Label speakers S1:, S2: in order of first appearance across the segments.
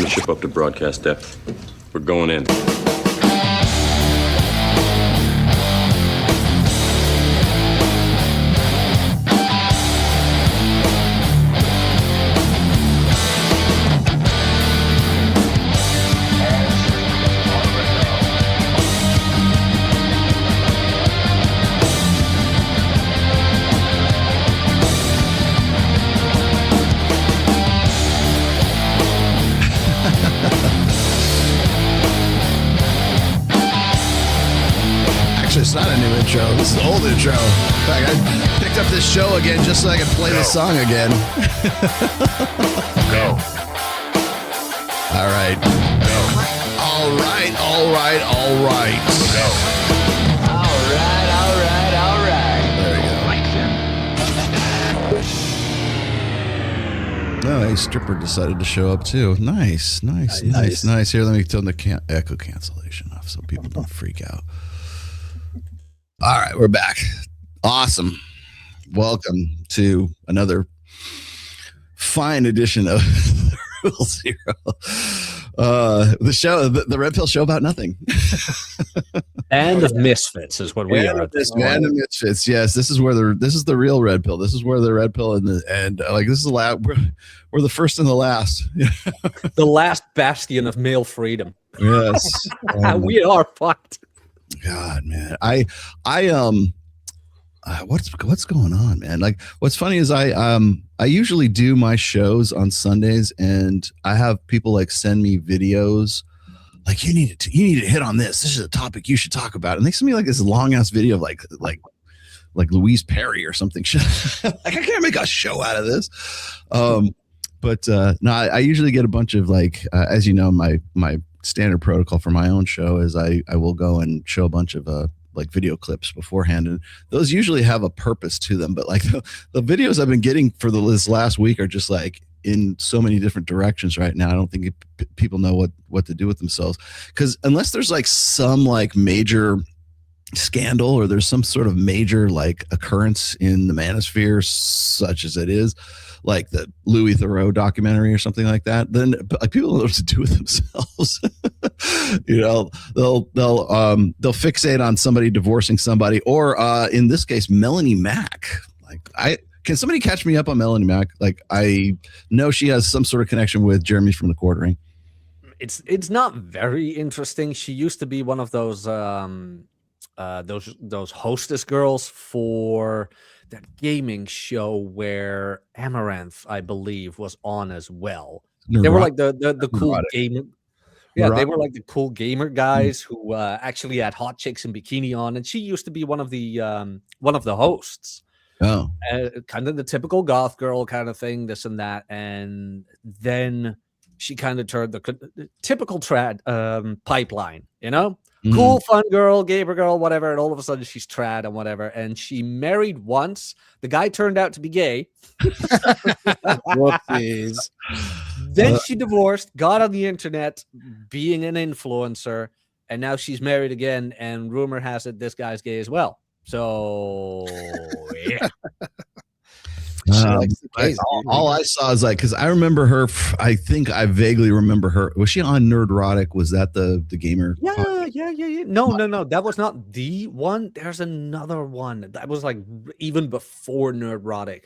S1: the ship up to broadcast depth. We're going in.
S2: It's not a new intro. This is the old intro. In fact, I picked up this show again just so I could play the song again.
S3: Go.
S2: All right.
S3: Go.
S2: All right. All right. All right.
S3: Go.
S4: All right. All right. All right.
S2: There we go. Oh, a stripper decided to show up too. Nice. Here, let me turn the echo cancellation off so people don't freak out. All right, we're back. Awesome. Welcome to another fine edition of Rule Zero. The show, the Red Pill show about nothing.
S5: And of misfits is what we are.
S2: And of misfits. Yes, this is the real Red Pill. This is where the Red Pill and like this is we're the first and the last.
S5: The last bastion of male freedom.
S2: Yes.
S5: We are fucked.
S2: God, man, what's going on, man? Like, what's funny is I usually do my shows on Sundays, and I have people like send me videos, like you need to hit on this. This is a topic you should talk about, and they send me like this long ass video of like Louise Perry or something. Like I can't make a show out of this. But no, I usually get a bunch of like, as you know, my standard protocol for my own show is I will go and show a bunch of like video clips beforehand, and those usually have a purpose to them. But like the videos I've been getting for this last week are just like in so many different directions right now. I don't think people know what to do with themselves, because unless there's like some like major scandal or there's some sort of major like occurrence in the manosphere, such as it is like the Louis Theroux documentary or something like that, then like people don't know what to do with themselves. You know, they'll fixate on somebody divorcing somebody, or in this case, Melanie Mack. Like, can somebody catch me up on Melanie Mack? Like, I know she has some sort of connection with Jeremy from the Quartering.
S5: It's not very interesting. She used to be one of those hostess girls for that gaming show where Amaranth, I believe, was on as well. They were like the cool gamer. Yeah, they were like the cool gamer guys who actually had hot chicks in bikini on, and she used to be one of the hosts.
S2: Oh,
S5: kind of the typical goth girl kind of thing, this and that, and then she kind of turned the typical trad pipeline, you know. Cool, fun girl, gamer girl, whatever. And all of a sudden she's trad and whatever. And she married once. The guy turned out to be gay.
S2: Whoopsies.
S5: Then she divorced, got on the internet being an influencer. And now she's married again. And rumor has it this guy's gay as well. So, yeah.
S2: All I saw is like, because I remember her. I think I vaguely remember her. Was she on Nerdrotic? Was that the gamer?
S5: Yeah. No. That was not the one. There's another one that was like even before Nerdrotic,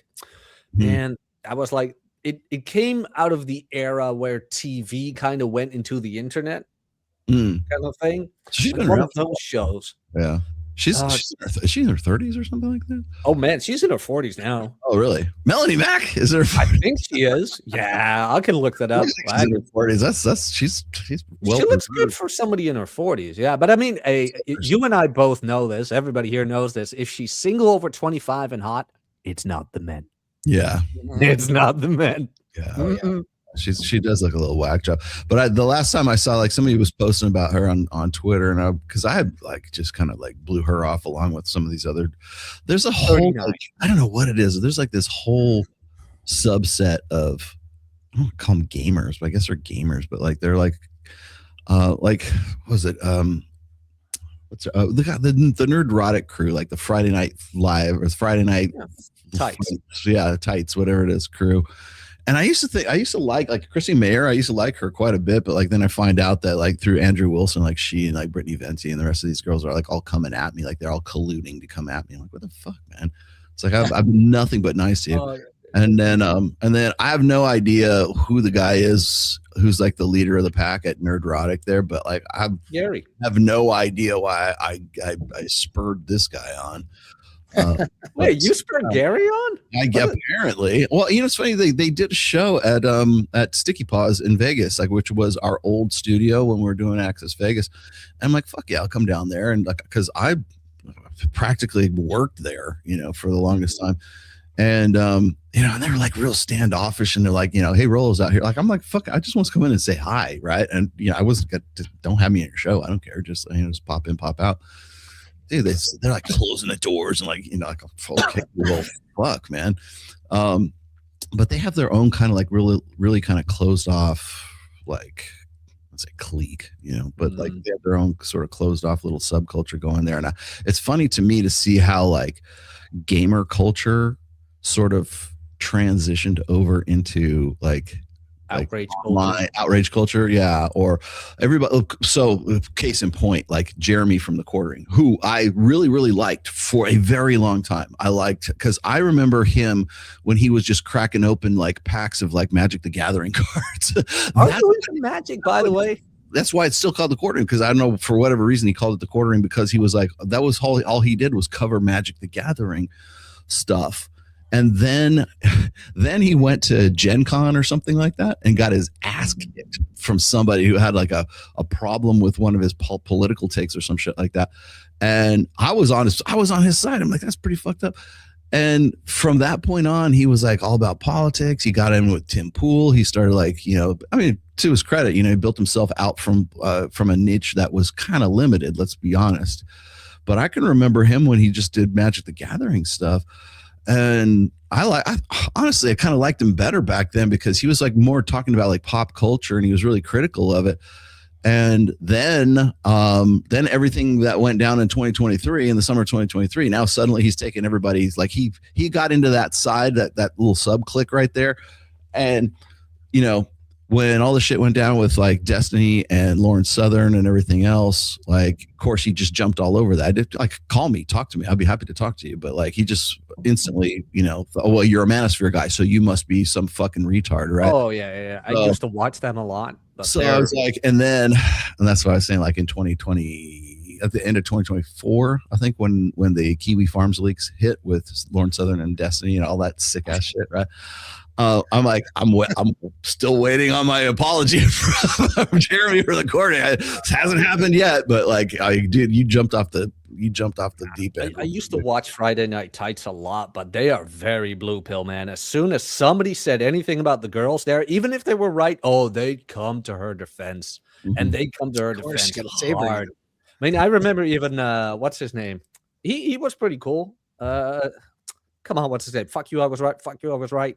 S5: and I was like, it came out of the era where TV kind of went into the internet, kind of thing.
S2: She's
S5: like one of those shows.
S2: Yeah. She's in her 30s or something like that.
S5: Oh man, she's in her 40s now.
S2: Oh really? Melanie Mack is her.
S5: I think she is. Yeah, I can look that up.
S2: She's in her 40s. That's she's well.
S5: She looks good for somebody in her 40s. Yeah, but I mean, you and I both know this. Everybody here knows this. If she's single over 25 and hot, it's not the men.
S2: Yeah,
S5: it's not the men.
S2: Yeah. Oh, yeah. She does look a little whack job, but the last time I saw like somebody was posting about her on Twitter, and because I had like just kind of like blew her off along with some of these other. There's a whole like, I don't know what it is. There's like this whole subset of, I don't call them gamers, but I guess they're gamers, but like they're like what was it what's the Nerdrotic crew, like the Friday Night Live or Friday Night
S5: Tights,
S2: Tights, whatever it is crew. And I used to like Chrissy Mayer. I used to like her quite a bit, but like then I find out that like through Andrew Wilson, like she and like Brittany Venti and the rest of these girls are like all coming at me, like they're all colluding to come at me. I'm like, what the fuck, man? It's like I've been nothing but nice to you. And then I have no idea who the guy is who's like the leader of the pack at Nerdrotic there, but like I have no idea why I spurred this guy on.
S5: Wait, you spurred Gary on?
S2: Apparently. Well, you know, it's funny. They did a show at Sticky Paws in Vegas, like which was our old studio when we were doing Access Vegas. And I'm like, fuck yeah, I'll come down there, and like because I practically worked there, you know, for the longest time. And you know, and they were like real standoffish, and they're like, you know, hey, Rollo's out here. Like, I'm like, fuck, I just want to come in and say hi, right? And you know, I wasn't don't have me in your show. I don't care. Just, you know, just pop in, pop out. Dude, they're like closing the doors and like, you know, like okay, well, fuck, man. But they have their own kind of like really kind of closed off, like let's say clique, you know, but like they have their own sort of closed off little subculture going there. And it's funny to me to see how like gamer culture sort of transitioned over into like outrage culture, yeah, or everybody. So case in point, like Jeremy from the Quartering, who I really liked for a very long time. I liked because I remember him when he was just cracking open like packs of like Magic the Gathering cards.
S5: Are you into Magic, by the way?
S2: That's why it's still called the Quartering, because I don't know, for whatever reason he called it the Quartering, because he was like, that was all he did was cover Magic the Gathering stuff. And then he went to Gen Con or something like that and got his ass kicked from somebody who had like a problem with one of his political takes or some shit like that. And I was on his side. I'm like, that's pretty fucked up. And from that point on, he was like all about politics. He got in with Tim Pool. He started like, you know, I mean, to his credit, you know, he built himself out from a niche that was kind of limited, let's be honest. But I can remember him when he just did Magic the Gathering stuff. And honestly, I kind of liked him better back then because he was like more talking about like pop culture and he was really critical of it. And then everything that went down in 2023, in the summer of 2023, now suddenly he's taking everybody's like he got into that side, that little sub clique right there. And, you know, when all the shit went down with like Destiny and Lawrence Southern and everything else, like, of course, he just jumped all over that. Like, call me, talk to me. I'd be happy to talk to you. But like, he just instantly, you know, oh, well, you're a Manosphere guy, so you must be some fucking retard, right?
S5: Oh, yeah. I used to watch them a lot.
S2: So I was like, and that's what I was saying, like in 2020, at the end of 2024, I think when the Kiwi Farms leaks hit with Lawrence Southern and Destiny and all that sick ass shit, right? I'm like, I'm still waiting on my apology from Jeremy for the Quartering. It hasn't happened yet, but like, dude, you jumped off the deep end.
S5: I used to watch Friday Night Tights a lot, but they are very blue pill, man. As soon as somebody said anything about the girls there, even if they were right, they'd come to her defense, and they'd come to her defense hard. I mean, I remember even what's his name? He was pretty cool. Come on, what's his name? Fuck you, I was right. Fuck you, I was right.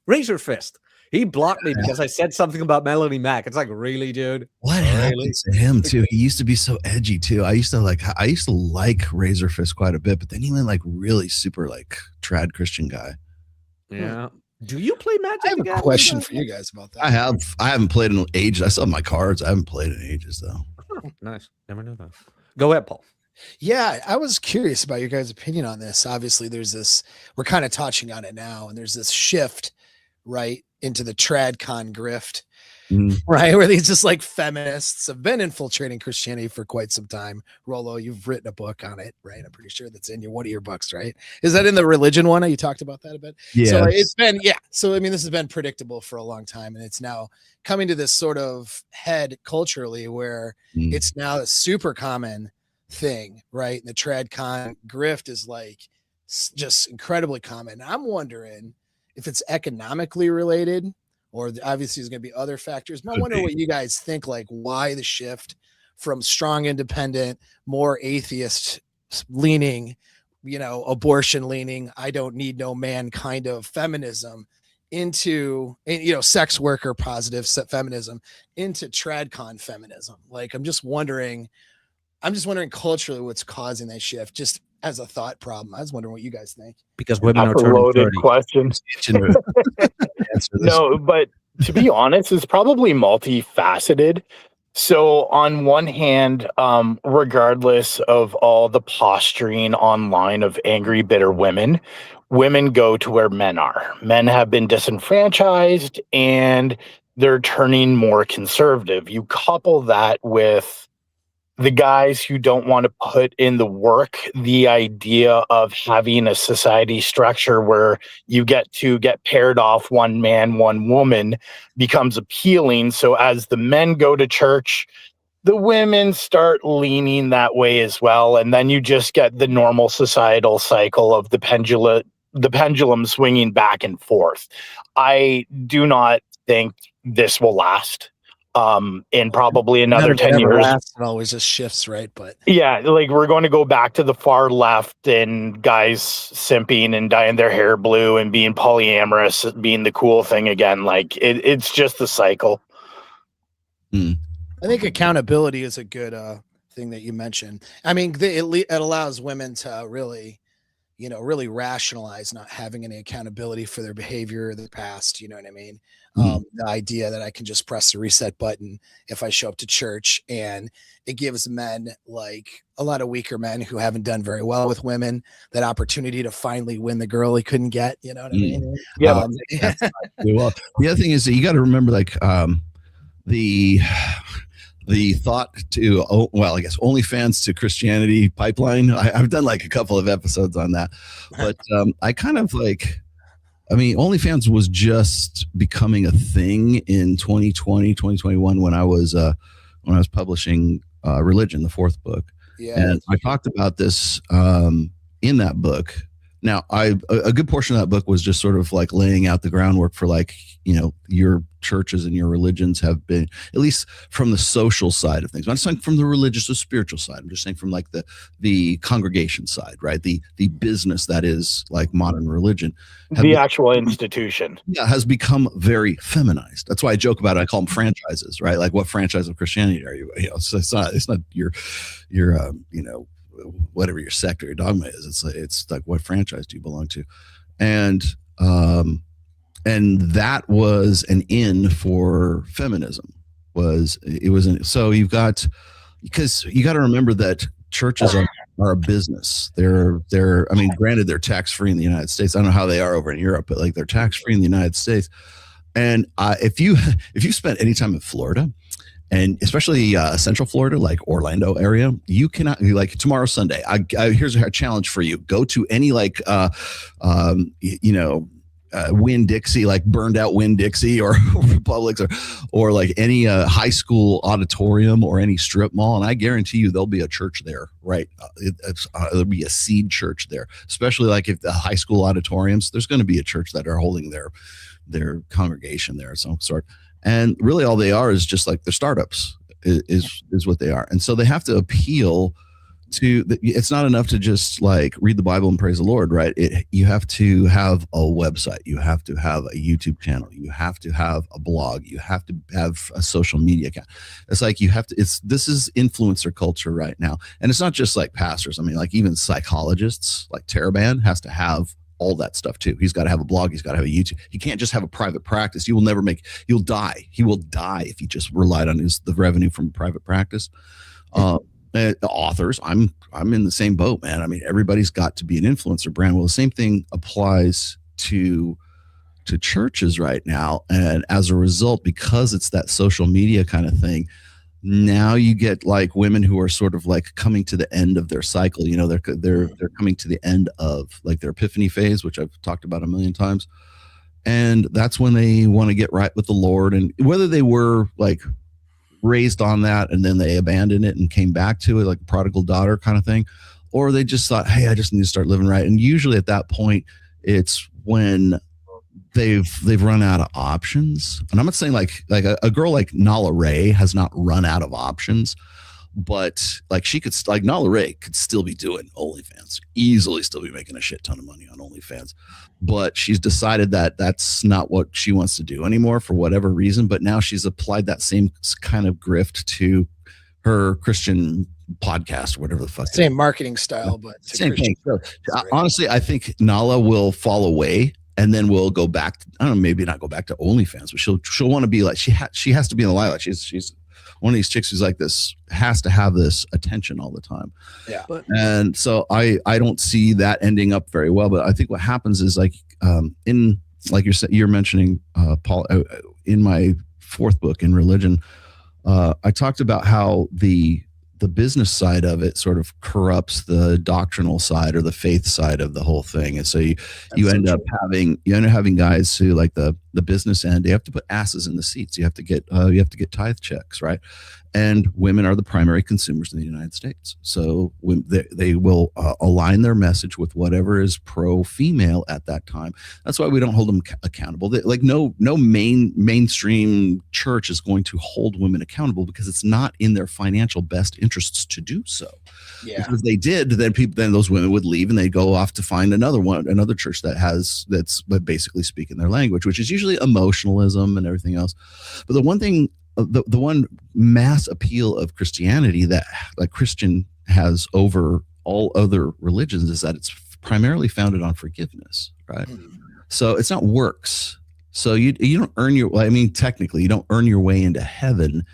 S5: Razor Fist. He blocked me because I said something about Melanie Mac. It's like, really, dude?
S2: What happened to him too? He used to be so edgy too. I used to like Razor Fist quite a bit, but then he went like really super like trad Christian guy.
S5: Yeah. Do you play Magic?
S3: I have a question for you guys about that.
S2: I haven't played in ages. I still have my cards. I haven't played in ages though.
S5: Oh, nice. Never knew that. Go ahead, Paul.
S3: Yeah, I was curious about your guys' opinion on this. Obviously, there's this, we're kind of touching on it now, and there's this shift, right, into the tradcon grift, right, where these just like feminists have been infiltrating Christianity for quite some time. Rollo, you've written a book on it, right? I'm pretty sure that's in one of your books, right? Is that in the religion one? You talked about that a bit?
S2: Yeah.
S3: So it's been, so I mean, this has been predictable for a long time, and it's now coming to this sort of head culturally where it's now a super common thing, right? And the tradcon grift is like just incredibly common. I'm wondering if it's economically related, or obviously there's going to be other factors. But I wonder what you guys think, like why the shift from strong, independent, more atheist leaning, you know, abortion leaning, I don't need no man kind of feminism into, you know, sex worker positive feminism into tradcon feminism. Like, I'm just wondering culturally what's causing that shift. Just as a thought problem. I was wondering what you guys think.
S5: Because women
S6: That's
S5: are
S6: a
S5: turning
S6: loaded
S5: 30.
S6: question. No, but to be honest, it's probably multifaceted. So on one hand, regardless of all the posturing online of angry, bitter women, women go to where men are. Men have been disenfranchised and they're turning more conservative. You couple that with the guys who don't want to put in the work, the idea of having a society structure where you get to get paired off one man, one woman becomes appealing. So as the men go to church, the women start leaning that way as well. And then you just get the normal societal cycle of the pendulum swinging back and forth. I do not think this will last. In probably another 10 years.
S3: It always just shifts, right? But
S6: yeah, like we're going to go back to the far left and guys simping and dyeing their hair blue and being polyamorous being the cool thing again. Like it's just the cycle.
S3: I think accountability is a good thing that you mentioned. I mean, it allows women to really, really rationalize not having any accountability for their behavior or their past. You know what I mean? The idea that I can just press the reset button if I show up to church, and it gives men, like a lot of weaker men who haven't done very well with women, that opportunity to finally win the girl he couldn't get. You know what I mean?
S6: Yeah.
S2: Well, the other thing is that you got to remember, like, the thought to, I guess OnlyFans to Christianity pipeline. I've done like a couple of episodes on that, but I kind of like, I mean, OnlyFans was just becoming a thing in 2020, 2021 when I was publishing Religion, the fourth book. Yeah, and I talked about this in that book. Now, a good portion of that book was just sort of like laying out the groundwork for, like, your churches and your religions have been, at least from the social side of things. I'm not saying from the religious or spiritual side. I'm just saying from like the congregation side, right? The business that is like modern religion.
S6: The actual institution. Yeah,
S2: has become very feminized. That's why I joke about it. I call them franchises, right? Like, what franchise of Christianity are you? It's not your whatever your sect or your dogma is. It's like, what franchise do you belong to? And that was an in for feminism. So you've got, because you got to remember that churches are a business. They're I mean, granted, they're tax free in the United States. I don't know how they are over in Europe, but like, they're tax free in the United States. And if you spent any time in Florida, and especially Central Florida, like Orlando area, you cannot, like, tomorrow Sunday. Here's a challenge for you: go to any like Winn-Dixie, like burned out Winn-Dixie or Publix, or like any high school auditorium or any strip mall, and I guarantee you there'll be a church there, right? There'll be a seed church there, especially like if the high school auditoriums, there's going to be a church that are holding their congregation there of some sort. And really all they are is just like the startups is what they are. And so they have to appeal to it's not enough to just like read the Bible and praise the Lord, right? You have to have a website. You have to have a YouTube channel. You have to have a blog. You have to have a social media account. It's like this is influencer culture right now. And it's not just like pastors. I mean, like even psychologists, like Taraban has to have all that stuff too. He's got to have a blog. He's got to have a YouTube. He can't just have a private practice. You'll die. He will die if he just relied on the revenue from private practice. Authors, I'm in the same boat, man. I mean, everybody's got to be an influencer brand. Well, the same thing applies to churches right now. And as a result, because it's that social media kind of thing, now you get like women who are sort of like coming to the end of their cycle. They're coming to the end of like their epiphany phase, which I've talked about a million times. And that's when they want to get right with the Lord. And whether they were like raised on that and then they abandoned it and came back to it, like a prodigal daughter kind of thing, or they just thought, hey, I just need to start living right. And usually at that point, it's when they've run out of options. And I'm not saying like a girl like Nala Ray has not run out of options, but like Nala Ray could still be doing OnlyFans, easily still be making a shit ton of money on OnlyFans, but she's decided that that's not what she wants to do anymore for whatever reason. But now she's applied that same kind of grift to her Christian podcast, whatever the fuck.
S3: Same marketing style, but
S2: same thing. So, honestly, I think Nala will fall away, and then we'll go back. I don't know, maybe not go back to OnlyFans, but she'll want to be like she has to be in the limelight. She's one of these chicks who's like this, has to have this attention all the time.
S3: Yeah.
S2: And so I don't see that ending up very well. But I think what happens is like you're mentioning, Paul, in my fourth book in religion, I talked about how the business side of it sort of corrupts the doctrinal side or the faith side of the whole thing. And so you end up having guys who, like the business end, they have to put asses in the seats. You have to get tithe checks, right? And women are the primary consumers in the United States. So when they will align their message with whatever is pro-female at that time. That's why we don't hold them accountable. Like no mainstream church is going to hold women accountable because it's not in their financial best interests to do so. Yeah. Because if they did, then those women would leave and they go off to find another church that's basically speaking their language, which is usually emotionalism and everything else. But the one thing, the one mass appeal of Christianity that like Christian has over all other religions is that it's primarily founded on forgiveness, right? So it's not works. So you don't earn technically you don't earn your way into heaven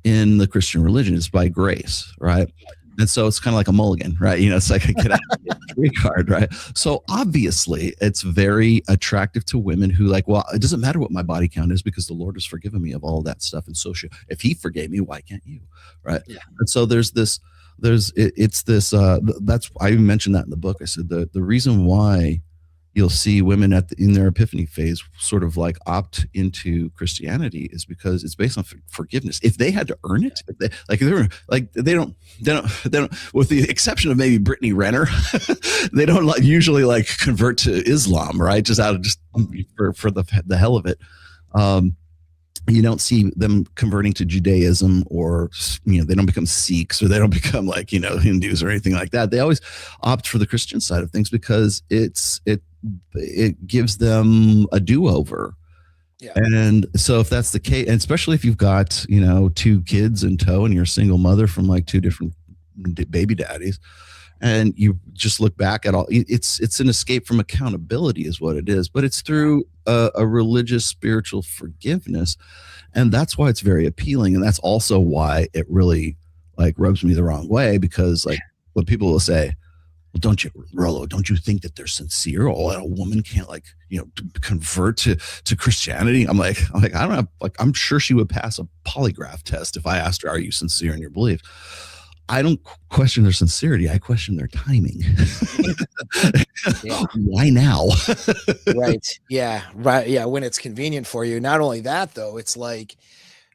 S2: in the Christian religion. It's by grace, right? And so it's kind of like a mulligan, right? It's like a get out of jail free card, right? So obviously it's very attractive to women who like, well, it doesn't matter what my body count is because the Lord has forgiven me of all of that stuff. And so if he forgave me, why can't you? Right. Yeah. And so that's, I even mentioned that in the book. I said the reason why you'll see women in their epiphany phase sort of like opt into Christianity is because it's based on forgiveness. If they had to earn it, they don't, with the exception of maybe Brittany Renner, they don't usually convert to Islam, right? Just for the hell of it. You don't see them converting to Judaism or, they don't become Sikhs or they don't become Hindus or anything like that. They always opt for the Christian side of things because it gives them a do-over. Yeah. And so if that's the case, and especially if you've got, 2 kids in tow and you're a single mother from 2 different baby daddies, and you just look back at all, it's an escape from accountability is what it is, but it's through a religious spiritual forgiveness. And that's why it's very appealing. And that's also why it really rubs me the wrong way, because what people will say, well, don't you think that they're sincere? Or a woman can't convert to Christianity? I'm like, I don't have, I'm sure she would pass a polygraph test if I asked her, are you sincere in your belief? I don't question their sincerity. I question their timing. Why now?
S3: Right. Yeah. Right. Yeah. When it's convenient for you. Not only that, though, it's like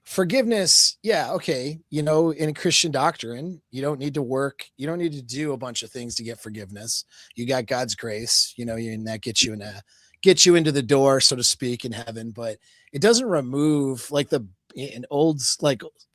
S3: forgiveness. Yeah. Okay. In Christian doctrine, you don't need to work. You don't need to do a bunch of things to get forgiveness. You got God's grace, and that gets you into the door, so to speak, in heaven. But it doesn't remove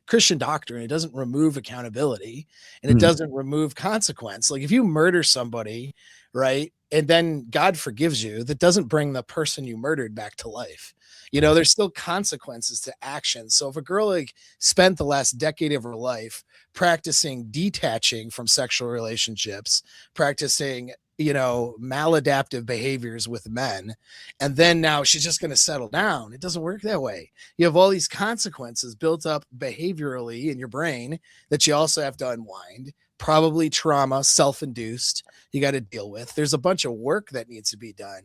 S3: Christian doctrine, it doesn't remove accountability and it doesn't remove consequence. Like if you murder somebody, right, and then God forgives you, that doesn't bring the person you murdered back to life. There's still consequences to action. So if a girl spent the last decade of her life practicing detaching from sexual relationships, practicing maladaptive behaviors with men, and then now she's just going to settle down, it doesn't work that way. You have all these consequences built up behaviorally in your brain that you also have to unwind, probably trauma, self-induced, you got to deal with. There's a bunch of work that needs to be done.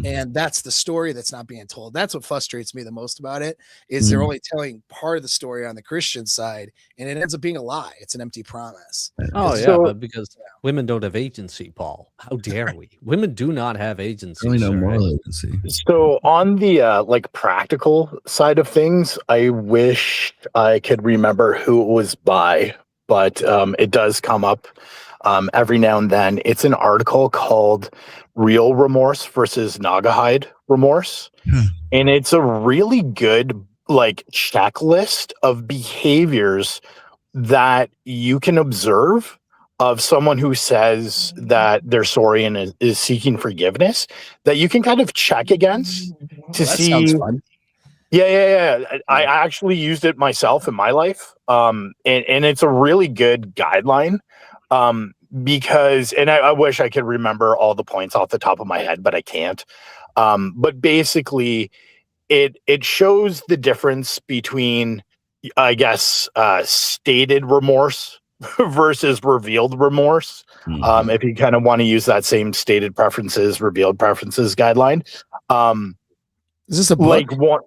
S3: And that's the story that's not being told. That's what frustrates me the most about it, is they're only telling part of the story on the Christian side, and it ends up being a lie. It's an empty promise.
S5: Oh, yeah, but because women don't have agency, Paul. How dare we? Women do not have agency.
S2: Really no moral agency.
S6: So on the practical side of things, I wish I could remember who it was by, but it does come up every now and then. It's an article called Real Remorse versus Naugahyde Remorse. And it's a really good checklist of behaviors that you can observe of someone who says that they're sorry and is seeking forgiveness, that you can kind of check against to see. Sounds fun. Yeah. I actually used it myself in my life. And it's a really good guideline. Because, and I wish I could remember all the points off the top of my head, but I can't. But basically it shows the difference between, I guess, stated remorse versus revealed remorse. If you kind of want to use that same stated preferences, revealed preferences guideline.
S3: Is this a book?
S6: Like one?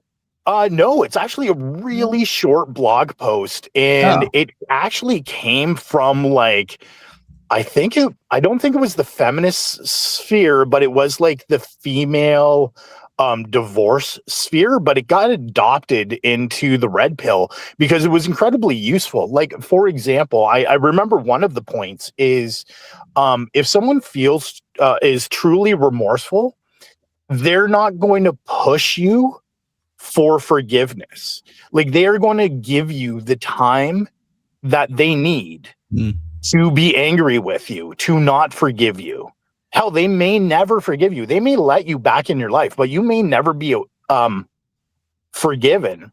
S6: No, it's actually a really short blog post, and it actually came from like, I don't think it was the feminist sphere, but it was like the female divorce sphere, but it got adopted into the red pill because it was incredibly useful. Like, for example, I remember one of the points is if someone feels is truly remorseful, they're not going to push you for forgiveness. Like, they are going to give you the time that they need to be angry with you, to not forgive you. Hell, they may never forgive you. They may let you back in your life, but you may never be forgiven.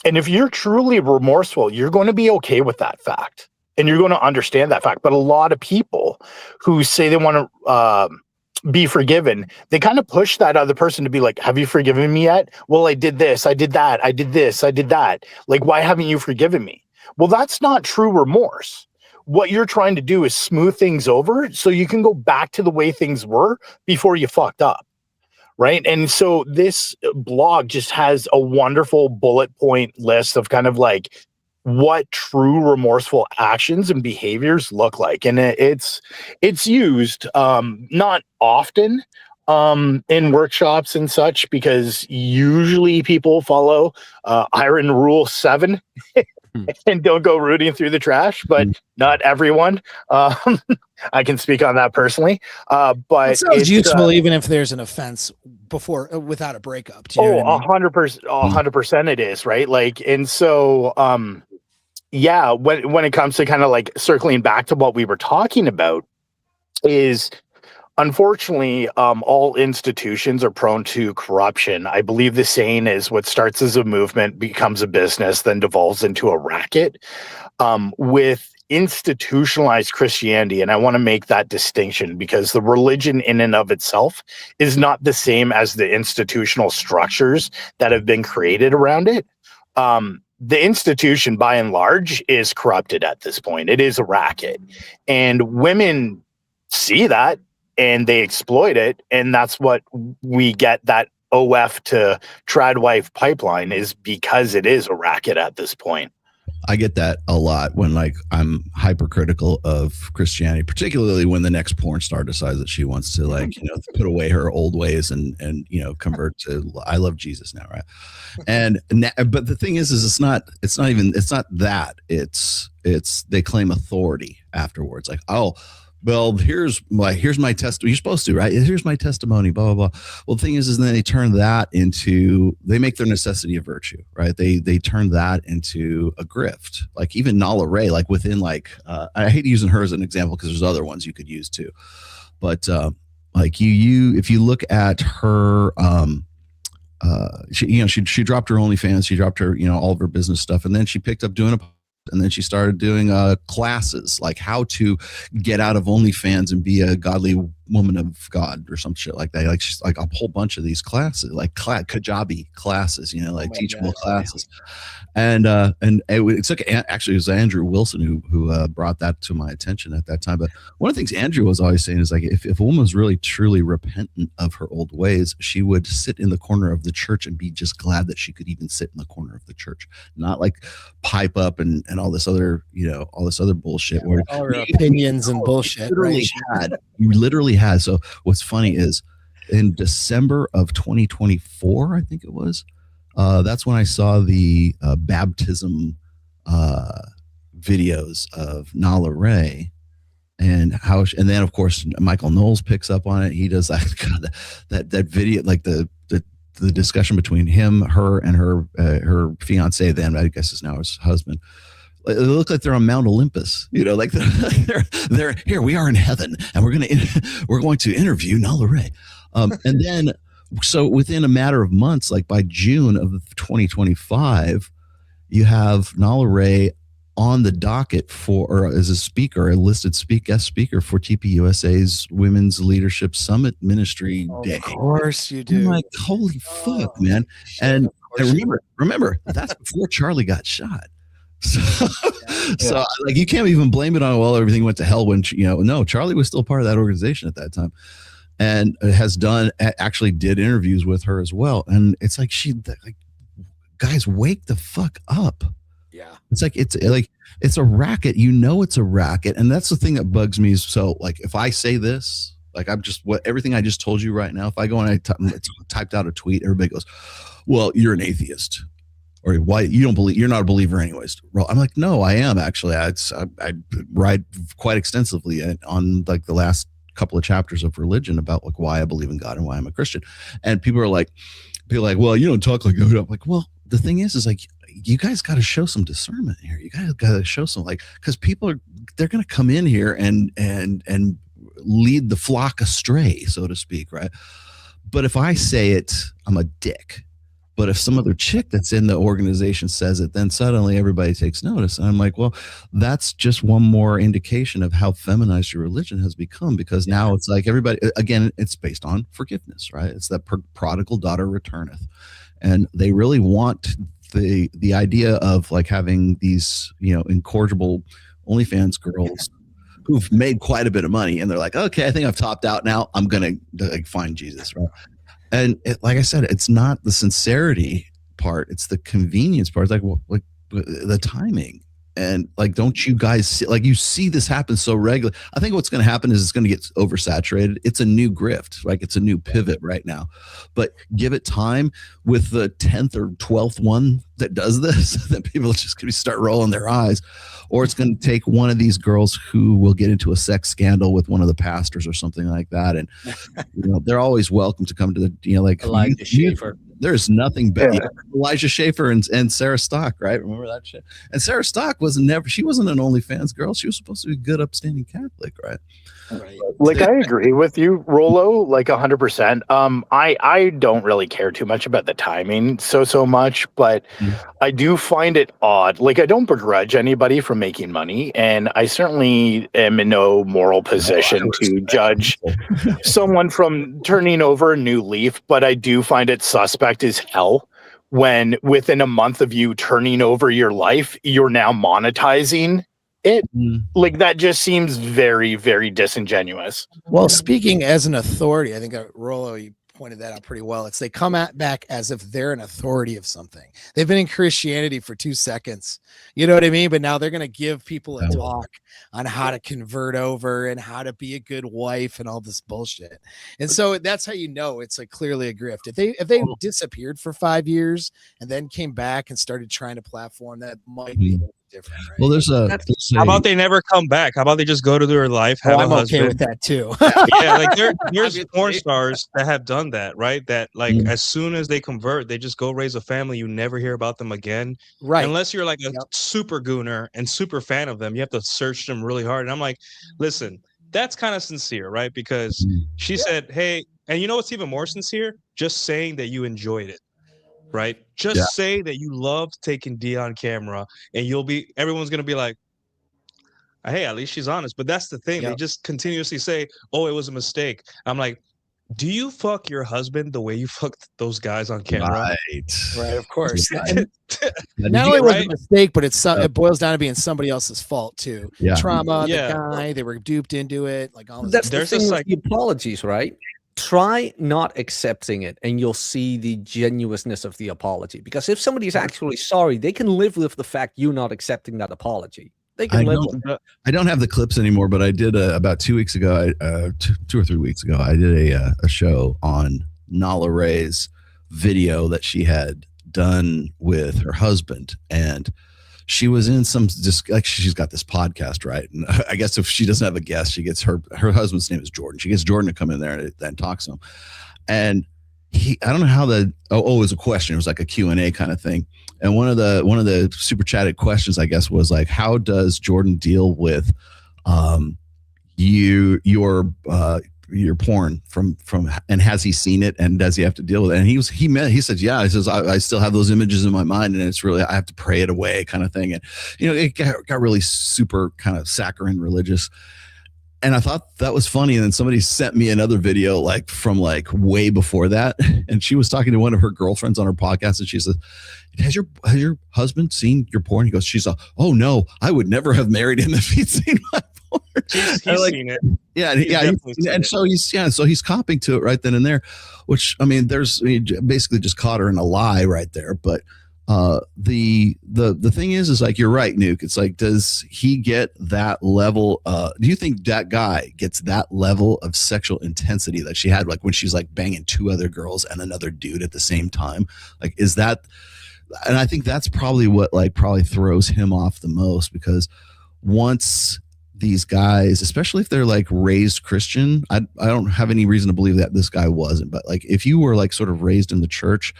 S6: And if you're truly remorseful, you're going to be okay with that fact. And you're going to understand that fact. But a lot of people who say they want to be forgiven, they kind of push that other person to be like, have you forgiven me yet? Well, I did this, I did that, I did this, I did that. Like, why haven't you forgiven me? Well, that's not true remorse. What you're trying to do is smooth things over so you can go back to the way things were before you fucked up. Right. And so this blog just has a wonderful bullet point list of kind of like what true remorseful actions and behaviors look like. And it's used not often in workshops and such, because usually people follow Iron Rule 7 and don't go rooting through the trash, but not everyone. I can speak on that personally. But
S3: it sounds useful even if there's an offense without a breakup. Do you know what I mean?
S6: 100% it is, right? Like, and so yeah, when it comes to kind of like circling back to what we were talking about is, unfortunately, all institutions are prone to corruption. I believe the saying is what starts as a movement becomes a business, then devolves into a racket. With institutionalized Christianity, and I want to make that distinction because the religion in and of itself is not the same as the institutional structures that have been created around it. The institution, by and large, is corrupted at this point. It is a racket. And women see that and they exploit it. And that's what we get that OF to tradwife pipeline, is because it is a racket at this point.
S2: I get that a lot when like I'm hypercritical of Christianity, particularly when the next porn star decides that she wants to like, you know, put away her old ways and you know, convert to I love Jesus now, right? But the thing is it's not that. It's they claim authority afterwards, like, oh, well, here's my testimony. You're supposed to, right? Here's my testimony, blah, blah, blah. Well, the thing is then they turn that into, they make their necessity a virtue, right? They turn that into a grift. Like even Nala Ray, like within like, I hate using her as an example because there's other ones you could use too. But like if you look at her, she dropped her OnlyFans, she dropped her, you know, all of her business stuff. And then she picked up doing and then she started doing classes like how to get out of OnlyFans and be a godly woman of God or some shit like that. Like she's like a whole bunch of these classes, like Kajabi classes, you know, like teachable classes. And it took, actually it was Andrew Wilson who brought that to my attention at that time. But one of the things Andrew was always saying is like, if a woman was really truly repentant of her old ways, she would sit in the corner of the church and be just glad that she could even sit in the corner of the church, not like pipe up and all this other, you know, all this other bullshit.
S3: Yeah, where all her opinions and bullshit.
S2: You literally had. So what's funny is in December of 2024, I think it was, that's when I saw the baptism videos of Nala Ray and how, and then of course Michael Knowles picks up on it. He does that video, like the discussion between him, her, and her fiance, then I guess is now his husband. It look like they're on Mount Olympus, you know, like they're here. We are in heaven, and we're going to interview Nala Ray. And then So within a matter of months, like by June of 2025, you have Nala Ray on the docket for, or as a speaker, a listed guest speaker for TPUSA's Women's Leadership Summit Ministry Day.
S3: Of course you do.
S2: I'm like, holy fuck, man. And remember, that's before Charlie got shot. So like, you can't even blame it on, well, everything went to hell when, no, Charlie was still part of that organization at that time. And actually did interviews with her as well. And it's like, guys, wake the fuck up.
S3: Yeah.
S2: It's a racket. It's a racket. And that's the thing that bugs me. So like, if I say this, like everything I just told you right now, if I go and I typed out a tweet, everybody goes, well, you're an atheist, or why you don't believe, you're not a believer anyways. Well, I'm like, no, I am actually. I write quite extensively on like the last couple of chapters of religion about like why I believe in God and why I'm a Christian. And people are like, well, you don't talk like that. I'm like, well, the thing is like, you guys got to show some discernment here. You guys got to show some, like, because they're going to come in here and lead the flock astray, so to speak, right? But if I say it, I'm a dick. But if some other chick that's in the organization says it, then suddenly everybody takes notice. And I'm like, well, that's just one more indication of how feminized your religion has become, because now it's like everybody, again, it's based on forgiveness, right? It's that prodigal daughter returneth. And they really want the idea of like having these, incorrigible OnlyFans girls who've made quite a bit of money. And they're like, okay, I think I've topped out now. I'm going to find Jesus, right? And like I said, it's not the sincerity part; it's the convenience part. It's like, well, like the timing, and like, don't you guys see, like, you see this happen so regularly? I think what's going to happen is it's going to get oversaturated. It's a new grift, like it's a new pivot right now. But give it time. With the 10th or 12th one that does this, then people are just going to start rolling their eyes. Or it's going to take one of these girls who will get into a sex scandal with one of the pastors or something like that. And they're always welcome to come to the, like
S5: Elijah Schaefer.
S2: There's nothing better. Yeah. Elijah Schaefer and Sarah Stock, right? Remember that shit? And Sarah Stock she wasn't an OnlyFans girl. She was supposed to be a good, upstanding Catholic, right?
S3: Right.
S6: Like, I agree with you, Rollo, like 100%. I don't really care too much about the timing so much, but I do find it odd. Like, I don't begrudge anybody from making money, and I certainly am in no moral position to judge someone from turning over a new leaf, but I do find it suspect as hell when within a month of you turning over your life, you're now monetizing it. Like, that just seems very, very disingenuous.
S3: Well, speaking as an authority, I think Rollo, you pointed that out pretty well. They come back as if they're an authority of something. They've been in Christianity for 2 seconds. You know what I mean? But now they're going to give people a talk on how to convert over and how to be a good wife and all this bullshit. And so that's how it's like clearly a grift. If they disappeared for 5 years and then came back and started trying to platform, that might be different, right?
S2: Well,
S7: how about they never come back? How about they just go to their life, have a husband?
S3: Okay with that too.
S7: Yeah, like there's porn stars that have done that, right? That like as soon as they convert, they just go raise a family. You never hear about them again,
S3: right?
S7: Unless you're like a super gooner and super fan of them, you have to search them really hard. And I'm like, listen, that's kind of sincere, right? Because she said, hey, and you know what's even more sincere? Just saying that you enjoyed it. Right? Just say that you loved taking D on camera, and everyone's going to be like, hey, at least she's honest. But that's the thing. They just continuously say, oh, it was a mistake. I'm like, do you fuck your husband the way you fucked those guys on camera?
S3: Right, of course. Not only was it a mistake, but it boils down to being somebody else's fault too. Trauma, the guy, they were duped into it. Like all this.
S5: That's the thing with the apologies, right? Try not accepting it, and you'll see the genuineness of the apology. Because if somebody is actually sorry, they can live with the fact you not accepting that apology. They can live with it.
S2: I don't have the clips anymore, but I did about 2 weeks ago, 2 or 3 weeks ago, I did a show on Nala Ray's video that she had done with her husband, and she was in like, she's got this podcast, right? And I guess if she doesn't have a guest, she gets her husband's name is Jordan. She gets Jordan to come in there and talk to him. And I don't know how it was a question. It was like a Q&A kind of thing. And one of the super chatted questions, I guess, was like, how does Jordan deal with your porn from and has he seen it and does he have to deal with it? And he said, yeah, he says, I still have those images in my mind and it's really, I have to pray it away kind of thing. And, it got really super kind of saccharine religious. And I thought that was funny. And then somebody sent me another video from way before that. And she was talking to one of her girlfriends on her podcast. And she said, has your husband seen your porn? He goes, oh no, I would never have married him if he'd seen my porn.
S7: He's seen it.
S2: Yeah. So he's copping to it right then and there, which, I mean, he basically just caught her in a lie right there. But the thing is like, you're right, Nuke. It's like, does he get that level? Do you think that guy gets that level of sexual intensity that she had, like when she's like banging two other girls and another dude at the same time? Like, is that, and I think that's probably what probably throws him off the most, because once these guys, especially if they're like raised Christian, I don't have any reason to believe that this guy wasn't, but like if you were like sort of raised in the church,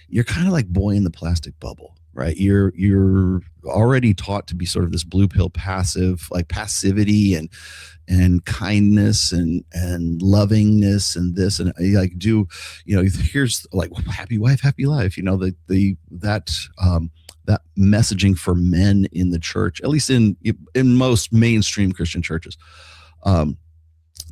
S2: you're kind of like boy in the plastic bubble, right? You're already taught to be sort of this blue pill passive, like passivity and kindness and lovingness and this, and like here's like happy wife, happy life, that messaging for men in the church, at least in most mainstream Christian churches,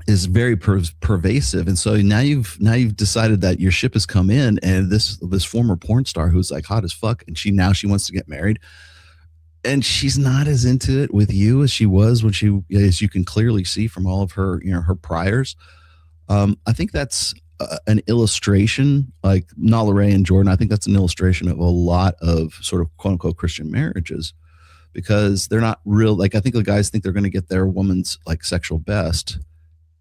S2: is very pervasive. And so now you've decided that your ship has come in, and this former porn star who's like hot as fuck, and she wants to get married, and she's not as into it with you as she was when she, as you can clearly see from all of her, her priors. I think that's an illustration, like Nala Ray and Jordan. I think that's an illustration of a lot of sort of quote unquote Christian marriages, because they're not real. Like, I think the guys think they're going to get their woman's like sexual best,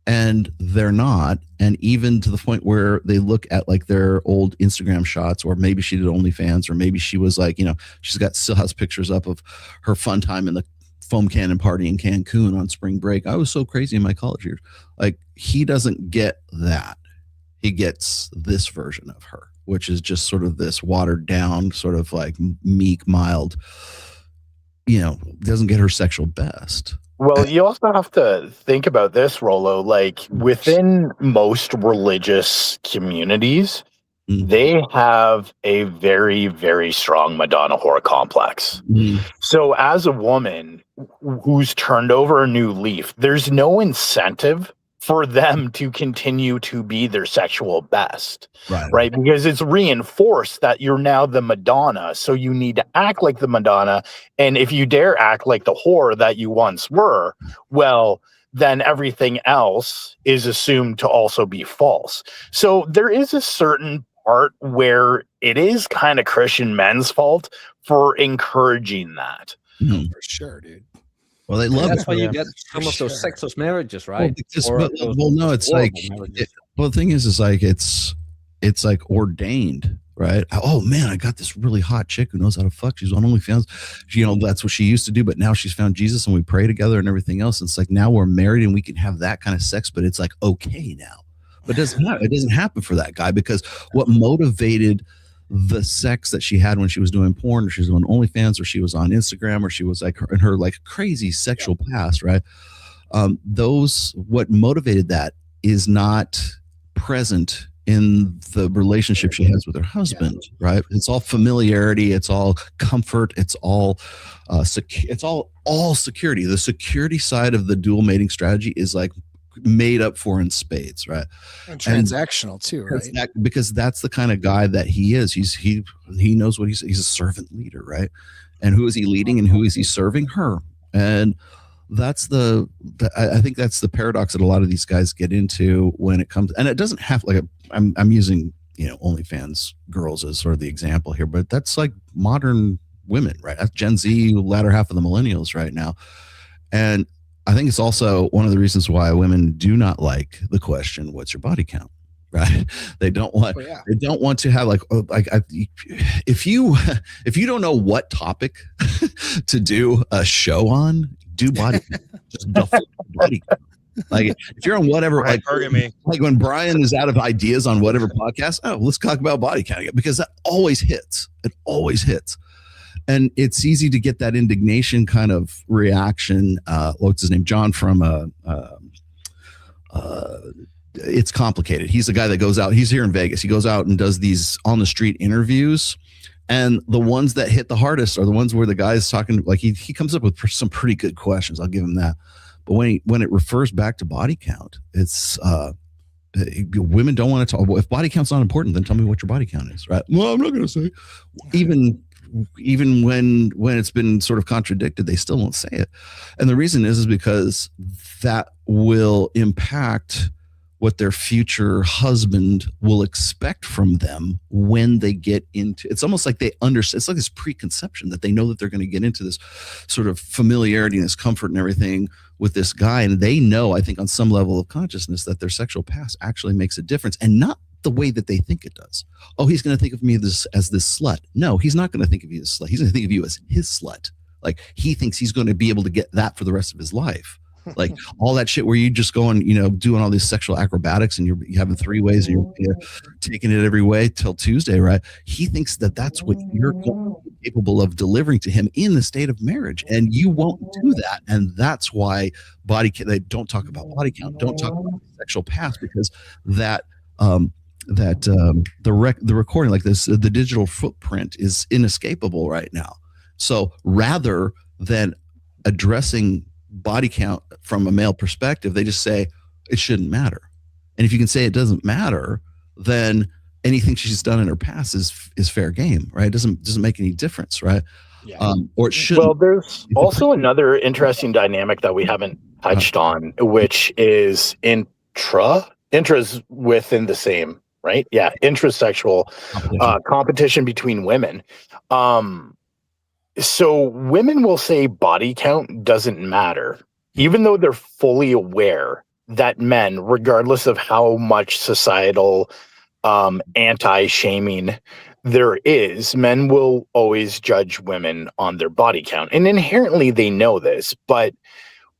S2: and they're not. And even to the point where they look at like their old Instagram shots, or maybe she did OnlyFans, or maybe she was like, still has pictures up of her fun time in the foam cannon party in Cancun on spring break. I was so crazy in my college years. Like, he doesn't get that. He gets this version of her, which is just sort of this watered down, sort of like meek, mild, doesn't get her sexual best.
S6: Well, you also have to think about this, Rolo. Like, within most religious communities, they have a very, very strong Madonna whore complex. So as a woman who's turned over a new leaf, there's no incentive for them to continue to be their sexual best, right? Because it's reinforced that you're now the Madonna, so you need to act like the Madonna. And if you dare act like the whore that you once were, well, then everything else is assumed to also be false. So there is a certain part where it is kind of Christian men's fault for encouraging that.
S3: For sure, dude.
S2: Well, they love
S5: that's
S2: it.
S5: why you get some of those sexless marriages, right?
S2: No, it's like, the thing is like, it's like ordained, right? Oh man, I got this really hot chick who knows how to fuck. She's on OnlyFans. That's what she used to do, but now she's found Jesus and we pray together and everything else. And it's like, now we're married and we can have that kind of sex, but it's like, okay now. But it doesn't happen for that guy, because what motivated the sex that she had when she was doing porn, or she was doing OnlyFans, or she was on Instagram, or she was like in her like crazy sexual past, right? What motivated that is not present in the relationship she has with her husband, right? It's all familiarity, it's all comfort, it's all it's all security. The security side of the dual mating strategy is like made up for in spades, right?
S3: And transactional too, right?
S2: Because that's the kind of guy that he is. He knows what he's a servant leader, right? And who is he leading and who is he serving? Her. And that's I think that's the paradox that a lot of these guys get into when it comes, and it doesn't have like I'm using OnlyFans girls as sort of the example here, but that's like modern women, right? That's Gen Z, latter half of the millennials right now. And I think it's also one of the reasons why women do not like the question, "What's your body count?" Right? They don't want. They don't want to have if you don't know what topic to do a show on, do body count. Just default body count. Like if you're on whatever, like when Brian is out of ideas on whatever podcast, let's talk about body counting, because that always hits. It always hits. And it's easy to get that indignation kind of reaction. What's his name? John from it's complicated. He's the guy that goes out. He's here in Vegas. He goes out and does these on the street interviews. And the ones that hit the hardest are the ones where the guy's talking, like he comes up with some pretty good questions. I'll give him that. But when it refers back to body count, it's women don't want to talk. Well, if body count's not important, then tell me what your body count is, right? Well, I'm not going to say. Even when it's been sort of contradicted, they still won't say it. And the reason is because that will impact what their future husband will expect from them when they get into. It's almost like they understand. It's like this preconception that they know that they're going to get into this sort of familiarity and this comfort and everything with this guy. And they know, I think on some level of consciousness, that their sexual past actually makes a difference, and not the way that they think it does. Oh, he's going to think of me as this slut. No, he's not going to think of you as slut. He's going to think of you as his slut. Like, he thinks he's going to be able to get that for the rest of his life. Like all that shit where you just going, doing all these sexual acrobatics and you're having three ways and you're taking it every way till Tuesday, right? He thinks that that's what you're capable of delivering to him in the state of marriage, and you won't do that. And that's why they don't talk about body count, don't talk about sexual past, because the recording like this, the digital footprint is inescapable right now. So rather than addressing body count from a male perspective, they just say it shouldn't matter. And if you can say it doesn't matter, then anything she's done in her past is fair game, right? It doesn't make any difference, right?
S3: Yeah.
S2: Or it should.
S6: Well, there's also another interesting dynamic that we haven't touched on, which is intras within the same, right? Yeah, intrasexual competition between women. So women will say body count doesn't matter, even though they're fully aware that men, regardless of how much societal anti-shaming there is, men will always judge women on their body count. And inherently they know this, but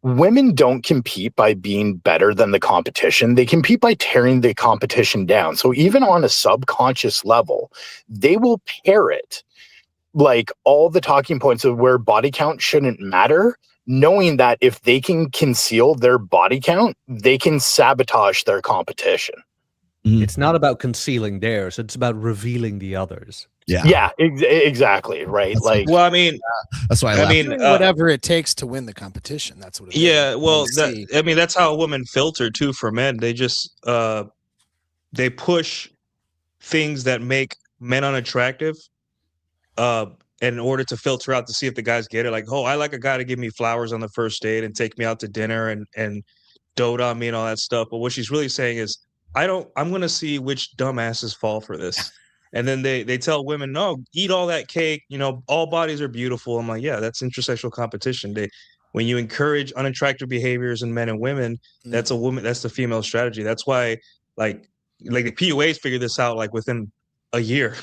S6: women don't compete by being better than the competition. They compete by tearing the competition down. So even on a subconscious level, they will parrot like all the talking points of where body count shouldn't matter, knowing that if they can conceal their body count, they can sabotage their competition.
S5: It's not about concealing theirs, it's about revealing the others.
S6: Yeah, exactly, right?
S2: That's
S6: like,
S7: well, I mean,
S2: that's why
S3: whatever it takes to win the competition. That's what it is.
S7: Yeah, well, that's how women filter too for men. They just they push things that make men unattractive in order to filter out to see if the guys get it. Like, oh, I like a guy to give me flowers on the first date and take me out to dinner and dote on me and all that stuff. But what she's really saying is, I'm going to see which dumbasses fall for this. And then they tell women, no, eat all that cake. All bodies are beautiful. I'm like, yeah, that's intersexual competition. When you encourage unattractive behaviors in men and women, that's the female strategy. That's why like the PUAs figured this out like within a year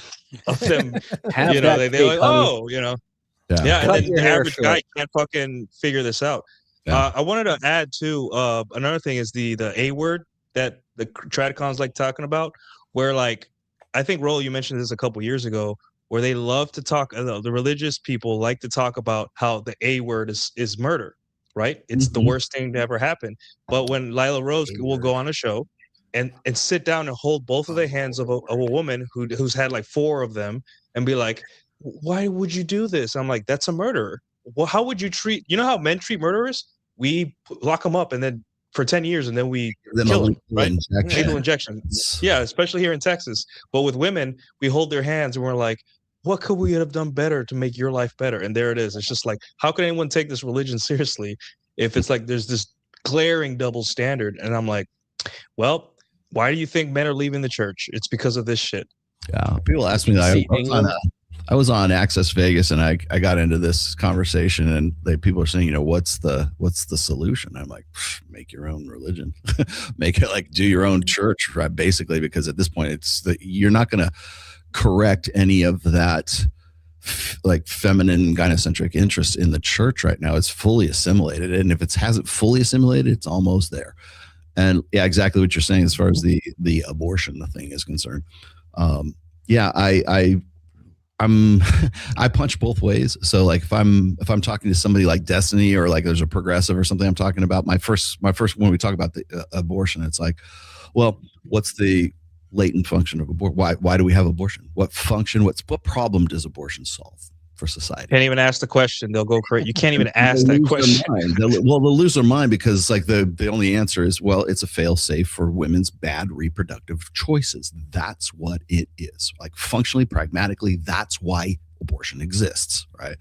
S7: of them. They're like, oh, yeah. And then the average guy can't fucking figure this out. Yeah. I wanted to add too, another thing is the A word that the tradcons like talking about, where like, I think, Roll, you mentioned this a couple years ago, where they love to talk, the religious people like to talk about how the A word is murder, right? It's the worst thing to ever happen. But when Lila Rose will go on a show and sit down and hold both of the hands of a woman who's had like 4 of them and be like, why would you do this? I'm like, that's a murderer. Well, how would you treat, how men treat murderers? We lock them up and then for 10 years and then we kill them, right? Lethal injection. Yeah, especially here in Texas. But with women, we hold their hands and we're like, what could we have done better to make your life better? And there it is. It's just like, how can anyone take this religion seriously if it's like there's this glaring double standard? And I'm like, well, why do you think men are leaving the church? It's because of this shit.
S2: Yeah. People ask me that. I was on Access Vegas and I got into this conversation and people are saying, what's the solution? I'm like, make your own religion, make it like do your own church, right? Basically, because at this point you're not going to correct any of that like feminine gynocentric interest in the church right now. It's fully assimilated. And if it hasn't fully assimilated, it's almost there. And yeah, exactly what you're saying as far as the abortion thing is concerned. I punch both ways. So like if I'm talking to somebody like Destiny or like there's a progressive or something I'm talking about, my first when we talk about the abortion, it's like, well, what's the latent function of abortion? Why do we have abortion? What problem does abortion solve for society?
S7: Can't even ask the question. They'll go crazy. You can't even ask that question.
S2: They'll lose their mind because like the only answer is, well, it's a fail safe for women's bad reproductive choices. That's what it is. Like functionally, pragmatically, that's why abortion exists, right?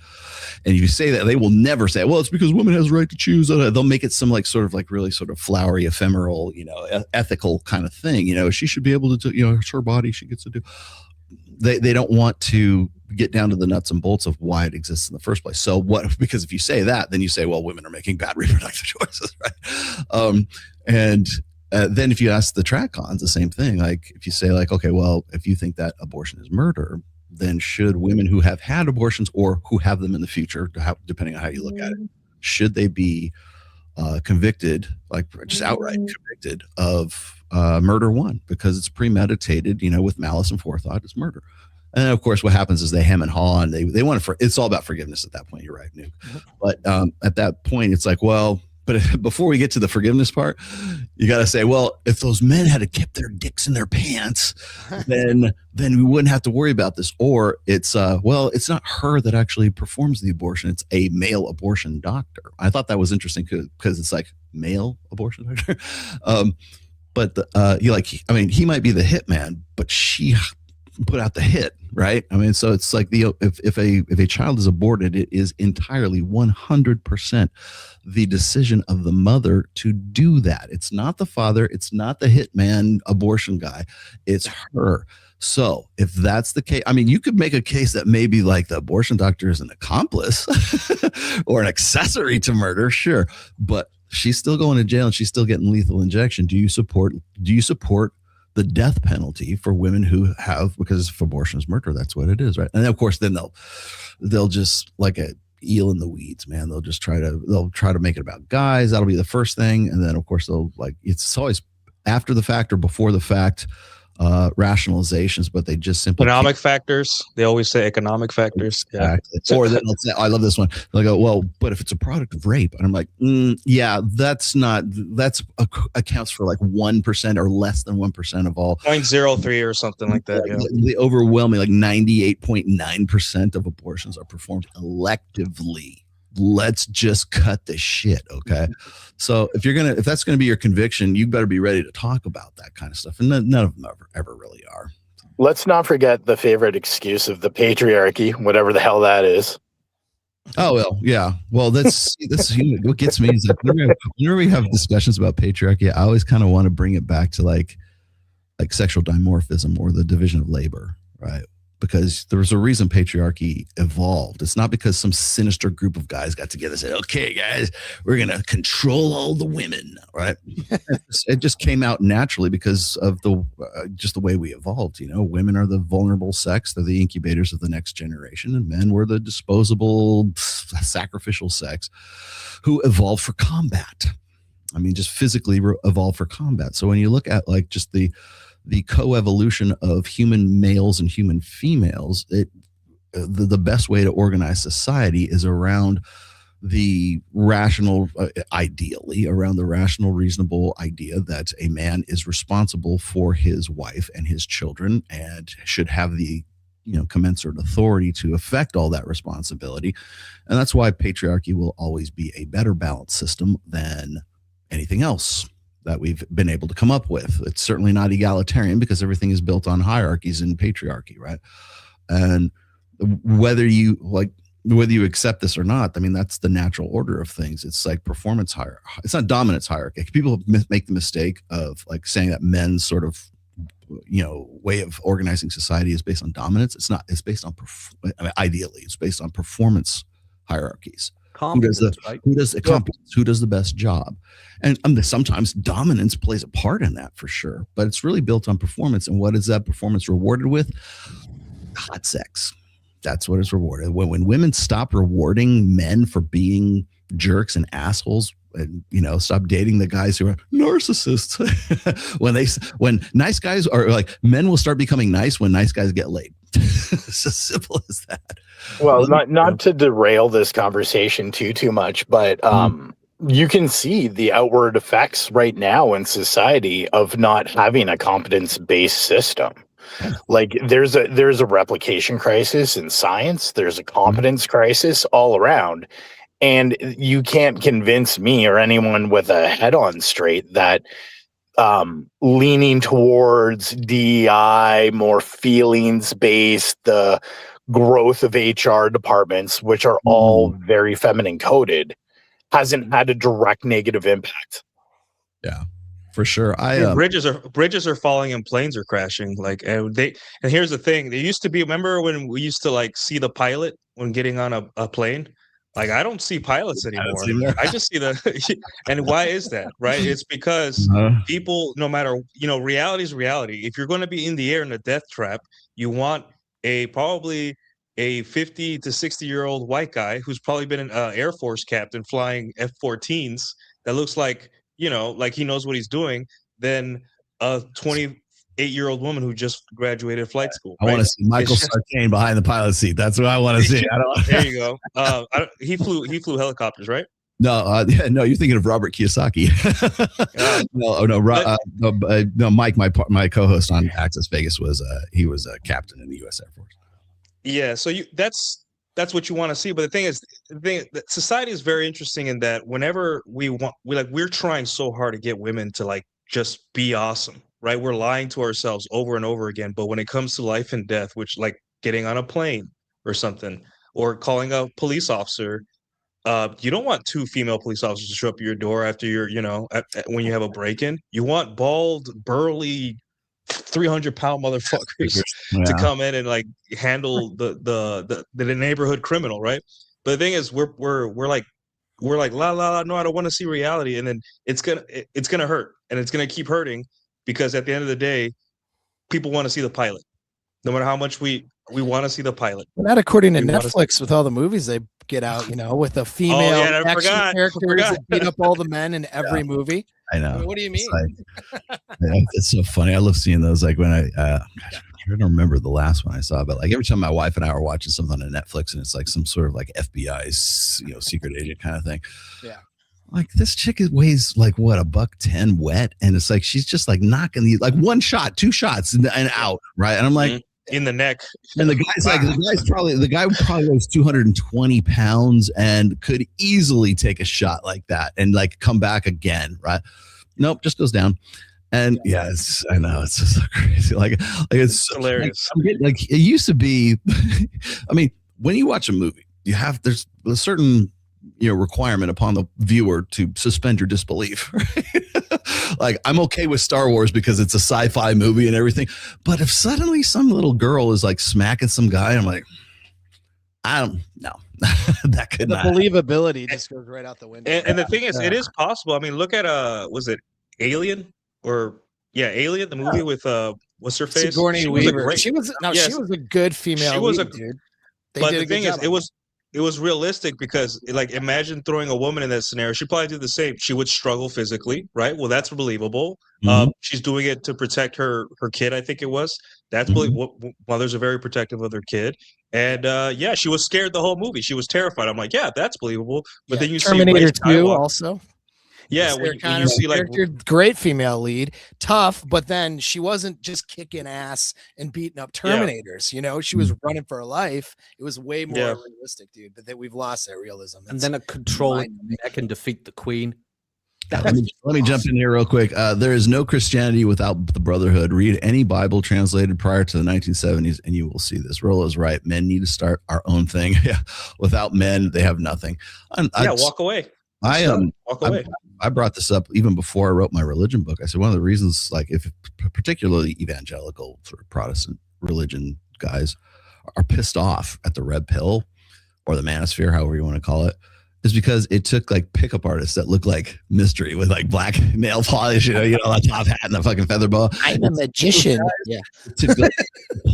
S2: And if you say that, they will never say, well, it's because women has the right to choose. They'll make it some like sort of like really sort of flowery, ephemeral, ethical kind of thing. She should be able to do, it's her body, she gets to do. They don't want to get down to the nuts and bolts of why it exists in the first place. So because if you say that, then you say, well, women are making bad reproductive choices, right? Then if you ask the tradcons, the same thing. Like if you say like, okay, well, if you think that abortion is murder, then should women who have had abortions or who have them in the future, depending on how you look at it, should they be convicted, like just outright convicted of murder one, because it's premeditated, with malice and forethought, it's murder. And of course, what happens is they hem and haw, and they want to. It's all about forgiveness at that point. You're right, Nuke. But at that point, it's like, well, but before we get to the forgiveness part, you got to say, well, if those men had to keep their dicks in their pants, then we wouldn't have to worry about this. Or it's it's not her that actually performs the abortion; it's a male abortion doctor. I thought that was interesting because it's like male abortion doctor. But he might be the hitman, but she put out the hit, right? I mean, so it's like if a child is aborted, it is entirely 100% the decision of the mother to do that. It's not the father, it's not the hitman abortion guy, it's her. So if that's the case, I mean, you could make a case that maybe like the abortion doctor is an accomplice or an accessory to murder, sure, but she's still going to jail and she's still getting lethal injection. Do you support the death penalty for women who have, because if abortion is murder, that's what it is, right? And then, of course, then they'll just like a eel in the weeds, man. They'll try to make it about guys. That'll be the first thing, and then of course it's always after the fact or before the fact rationalizations, but they just simply
S7: economic factors. They always say economic factors.
S2: Exactly. Yeah. Or then they'll say, I love this one. They'll go, well, but if it's a product of rape, and I'm like, yeah, that's accounts for like 1% or less than 1% of all
S7: 0.03 or something like that. Yeah.
S2: The overwhelming, like 98.9% of abortions are performed electively. Let's just cut the shit, okay? So if that's gonna be your conviction, you better be ready to talk about that kind of stuff, and none of them ever really are.
S6: Let's not forget the favorite excuse of the patriarchy, whatever the hell that is.
S2: Oh well, yeah. Well, this what gets me is like whenever we have discussions about patriarchy, I always kind of want to bring it back to like sexual dimorphism or the division of labor, right? Because there was a reason patriarchy evolved. It's not because some sinister group of guys got together and said, okay, guys, we're going to control all the women, right? It just came out naturally because of just the way we evolved. Women are the vulnerable sex. They're the incubators of the next generation. And men were the disposable, sacrificial sex who evolved for combat. I mean, just physically evolved for combat. So when you look at like just the coevolution of human males and human females, the best way to organize society is around the rational, ideally around the rational, reasonable idea that a man is responsible for his wife and his children and should have the commensurate authority to affect all that responsibility. And that's why patriarchy will always be a better balanced system than anything else that we've been able to come up with. It's certainly not egalitarian because everything is built on hierarchies in patriarchy, right? And whether you accept this or not, I mean, that's the natural order of things. It's like performance hierarchy. It's not dominance hierarchy. People make the mistake of like saying that men's sort of way of organizing society is based on dominance. It's not. It's based on ideally, it's based on performance hierarchies. Who does the best job? And sometimes dominance plays a part in that for sure, but it's really built on performance. And what is that performance rewarded with? Hot sex. That's what it's rewarded. When women stop rewarding men for being jerks and assholes, and stop dating the guys who are narcissists. when nice guys are like, men will start becoming nice when nice guys get laid. It's as simple as that.
S6: Well, not to derail this conversation too much, but you can see the outward effects right now in society of not having a competence-based system. Like there's a replication crisis in science, there's a competence crisis all around. And you can't convince me or anyone with a head on straight that leaning towards DEI, more feelings based, the growth of HR departments, which are all very feminine coded, hasn't had a direct negative impact.
S2: Yeah, for sure.
S7: Bridges are falling and planes are crashing. Like, and here's the thing: they used to be. Remember when we used to like see the pilot when getting on a plane? Like, I don't see pilots anymore. I just see the, and why is that? Right? It's because people, no matter, reality is reality. If you're going to be in the air in a death trap, you want probably a 50 to 60-year-old white guy who's probably been an Air Force captain flying F-14s that looks like, like he knows what he's doing, than a 28-year-old woman who just graduated flight school.
S2: I want to see Michael Sartain behind the pilot seat. That's what I want to see.
S7: There you go. He flew helicopters, right?
S2: No, no, you're thinking of Robert Kiyosaki. No, Mike, my co-host on Access Vegas was he was a captain in the U.S. Air Force.
S7: Yeah, so that's what you want to see. But the thing is, that society is very interesting in that whenever we're trying so hard to get women to like just be awesome. Right, we're lying to ourselves over and over again. But when it comes to life and death, which like getting on a plane or something, or calling a police officer, you don't want 2 female police officers to show up at your door after you're, when you have a break-in. You want bald, burly, 300-pound motherfuckers to come in and like handle the neighborhood criminal, right? But the thing is, we're like la la la. No, I don't want to see reality, and then it's gonna hurt, and it's gonna keep hurting. Because at the end of the day, people want to see the pilot. No matter how much we want to see the pilot.
S3: Well, not according to Netflix with all the movies they get out, with a female action characters that beat up all the men in every movie.
S2: I know.
S3: What do you mean?
S2: It's so funny. I love seeing those. Like when I don't remember the last one I saw, but like every time my wife and I were watching something on Netflix and it's like some sort of like FBI, secret agent kind of thing.
S3: Yeah.
S2: Like this chick weighs like what, $110 wet, and it's like she's just like knocking the like 1 shot, 2 shots and out, right? And I'm like
S7: in the neck.
S2: And the guy probably weighs 220 pounds and could easily take a shot like that and like come back again, right? Nope, just goes down. And I know it's just so crazy. Like it's
S7: hilarious.
S2: Like it used to be. I mean, when you watch a movie, there's a certain requirement upon the viewer to suspend your disbelief. Right? Like I'm okay with Star Wars because it's a sci-fi movie and everything, but if suddenly some little girl is like smacking some guy, I'm like, I don't know. That could not.
S3: The believability just goes right out the window.
S7: And the thing is, it is possible. I mean, look at was it Alien Alien, the movie with what's her face?
S3: Sigourney Weaver. She was a good female.
S7: She was
S3: lead, dude.
S7: But the thing is, it was realistic because like imagine throwing a woman in that scenario. She'd probably do the same. She would struggle physically, right? Well, that's believable. She's doing it to protect her kid, I think it was. That's mothers are very protective of their kid. And she was scared the whole movie. She was terrified. I'm like, yeah, that's believable. But then you
S3: Terminator 2 also.
S7: Yeah, when you see like
S3: great female lead, tough, but then she wasn't just kicking ass and beating up Terminators. She was running for her life. It was way more realistic, dude. But we've lost that realism.
S5: And then a controlling that can defeat the queen.
S2: Let me jump in here real quick. There is no Christianity without the brotherhood. Read any Bible translated prior to the 1970s, and you will see this. Rollo's right. Men need to start our own thing. Yeah, without men, they have nothing.
S7: Walk away.
S2: Walk away. I brought this up even before I wrote my religion book. I said one of the reasons, like if particularly evangelical sort of Protestant religion guys are pissed off at the red pill or the manosphere, however you want to call it, is because it took like pickup artists that look like Mystery with like black nail polish, a top hat and a fucking feather boa.
S3: I'm a magician.
S2: To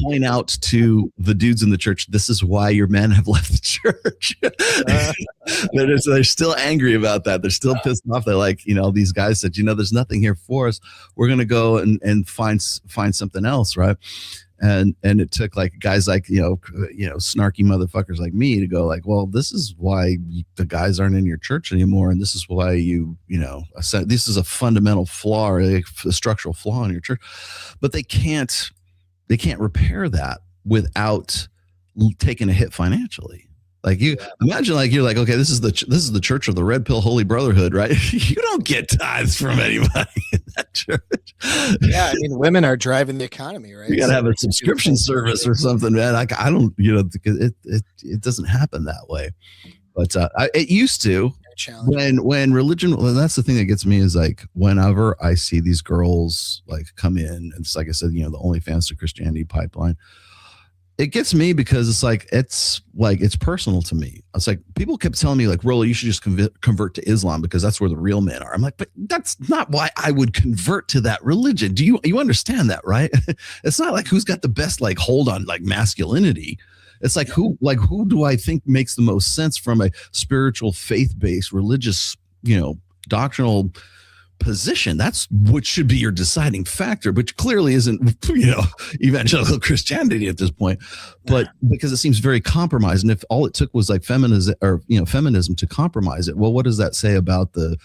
S2: point out to the dudes in the church, this is why your men have left the church. They're still angry about that. They're still pissed off. They're like, these guys said, there's nothing here for us. We're going to go and find something else. Right. and it took like guys like snarky motherfuckers like me to go like, well, this is why the guys aren't in your church anymore, and this is why this is a fundamental flaw, or a structural flaw in your church. But they can't repair that without taking a hit financially. Like you imagine, like you're like, okay, this is the Church of the Red Pill Holy Brotherhood, right? You don't get tithes from anybody in that church.
S3: Yeah, I mean, women are driving the economy, right?
S2: You got to have a subscription service or something, man. Like I don't, it doesn't happen that way. But it used to. When religion, well, that's the thing that gets me is like whenever I see these girls like come in, and it's like I said, the OnlyFans to Christianity pipeline. It gets me because it's personal to me. It's like people kept telling me like, Rollo, you should just convert to Islam because that's where the real men are. I'm like, but that's not why I would convert to that religion. Do you understand that, right? It's not like who's got the best like hold on like masculinity. It's like who do I think makes the most sense from a spiritual, faith-based, religious, doctrinal position. That's what should be your deciding factor, which clearly isn't evangelical Christianity at this point, but because it seems very compromised. And if all it took was like feminism to compromise it, well, what does that say about the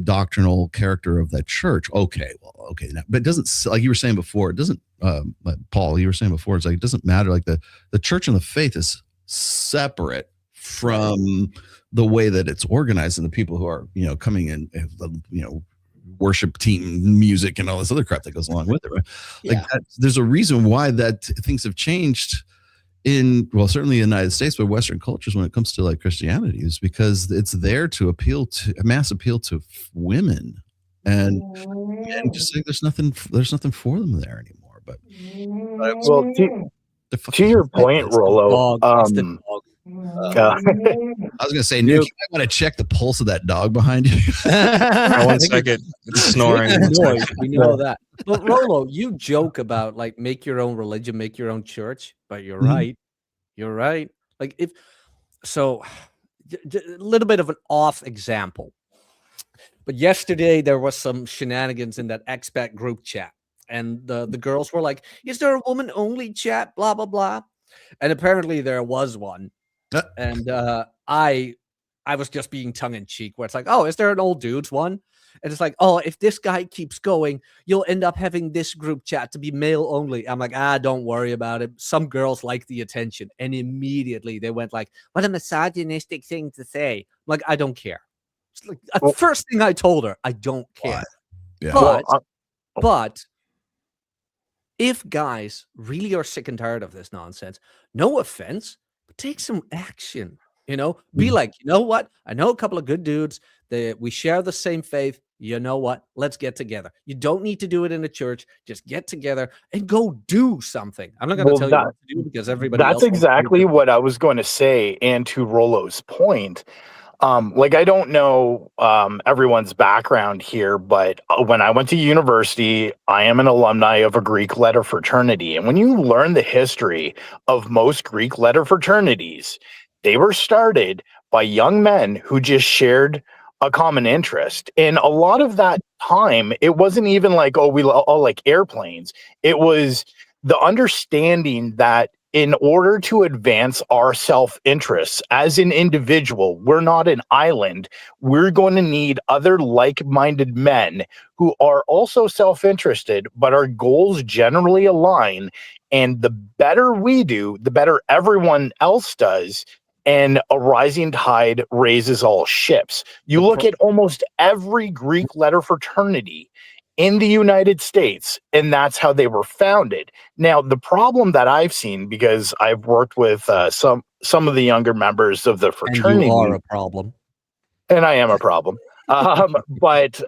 S2: doctrinal character of that church? Okay, but it doesn't, like you were saying before, it doesn't Paul, you were saying before, it's like it doesn't matter, like the church and the faith is separate from the way that it's organized and the people who are coming in, worship team music and all this other crap that goes along with it, right? Like there's a reason why that things have changed in, well, certainly the United States, but Western cultures when it comes to like Christianity, is because it's there to appeal to a mass appeal to women, and just like there's nothing for them there anymore. But
S6: well, to your point, Rollo,
S2: I was gonna say, Nuke, I want to check the pulse of that dog behind you.
S7: 1 second, it's snoring.
S5: We know that. But Rollo, you joke about like make your own religion, make your own church, but you're right. You're right. Like a little bit of an off example. But yesterday there was some shenanigans in that expat group chat, and the girls were like, "Is there a woman only chat?" Blah blah blah, and apparently there was one. And I was just being tongue in cheek, where it's like, oh, is there an old dudes one? And it's like, oh, if this guy keeps going, you'll end up having this group chat to be male only. I'm like, don't worry about it. Some girls like the attention, and immediately they went like, what a misogynistic thing to say. I'm like, I don't care. It's like first thing I told her, I don't care. Yeah. But if guys really are sick and tired of this nonsense, no offense, but take some action, be like, you know what? I know a couple of good dudes that we share the same faith. You know what? Let's get together. You don't need to do it in a church. Just get together and go do something. I'm not going to tell you what to do because everybody else.
S6: That's exactly what I was going to say. And to Rollo's point, I don't know everyone's background here, but when I went to university, I am an alumni of a Greek letter fraternity. And when you learn the history of most Greek letter fraternities, they were started by young men who just shared a common interest. And a lot of that time, it wasn't even like, we all like airplanes. It was the understanding that in order to advance our self-interests as an individual, we're not an island. We're going to need other like-minded men who are also self-interested, but our goals generally align. And the better we do, the better everyone else does. And a rising tide raises all ships. You look at almost every Greek letter fraternity in the United States, and that's how they were founded. Now, the problem that I've seen, because I've worked with some of the younger members of the fraternity,
S5: and you are a problem,
S6: and I am a problem. But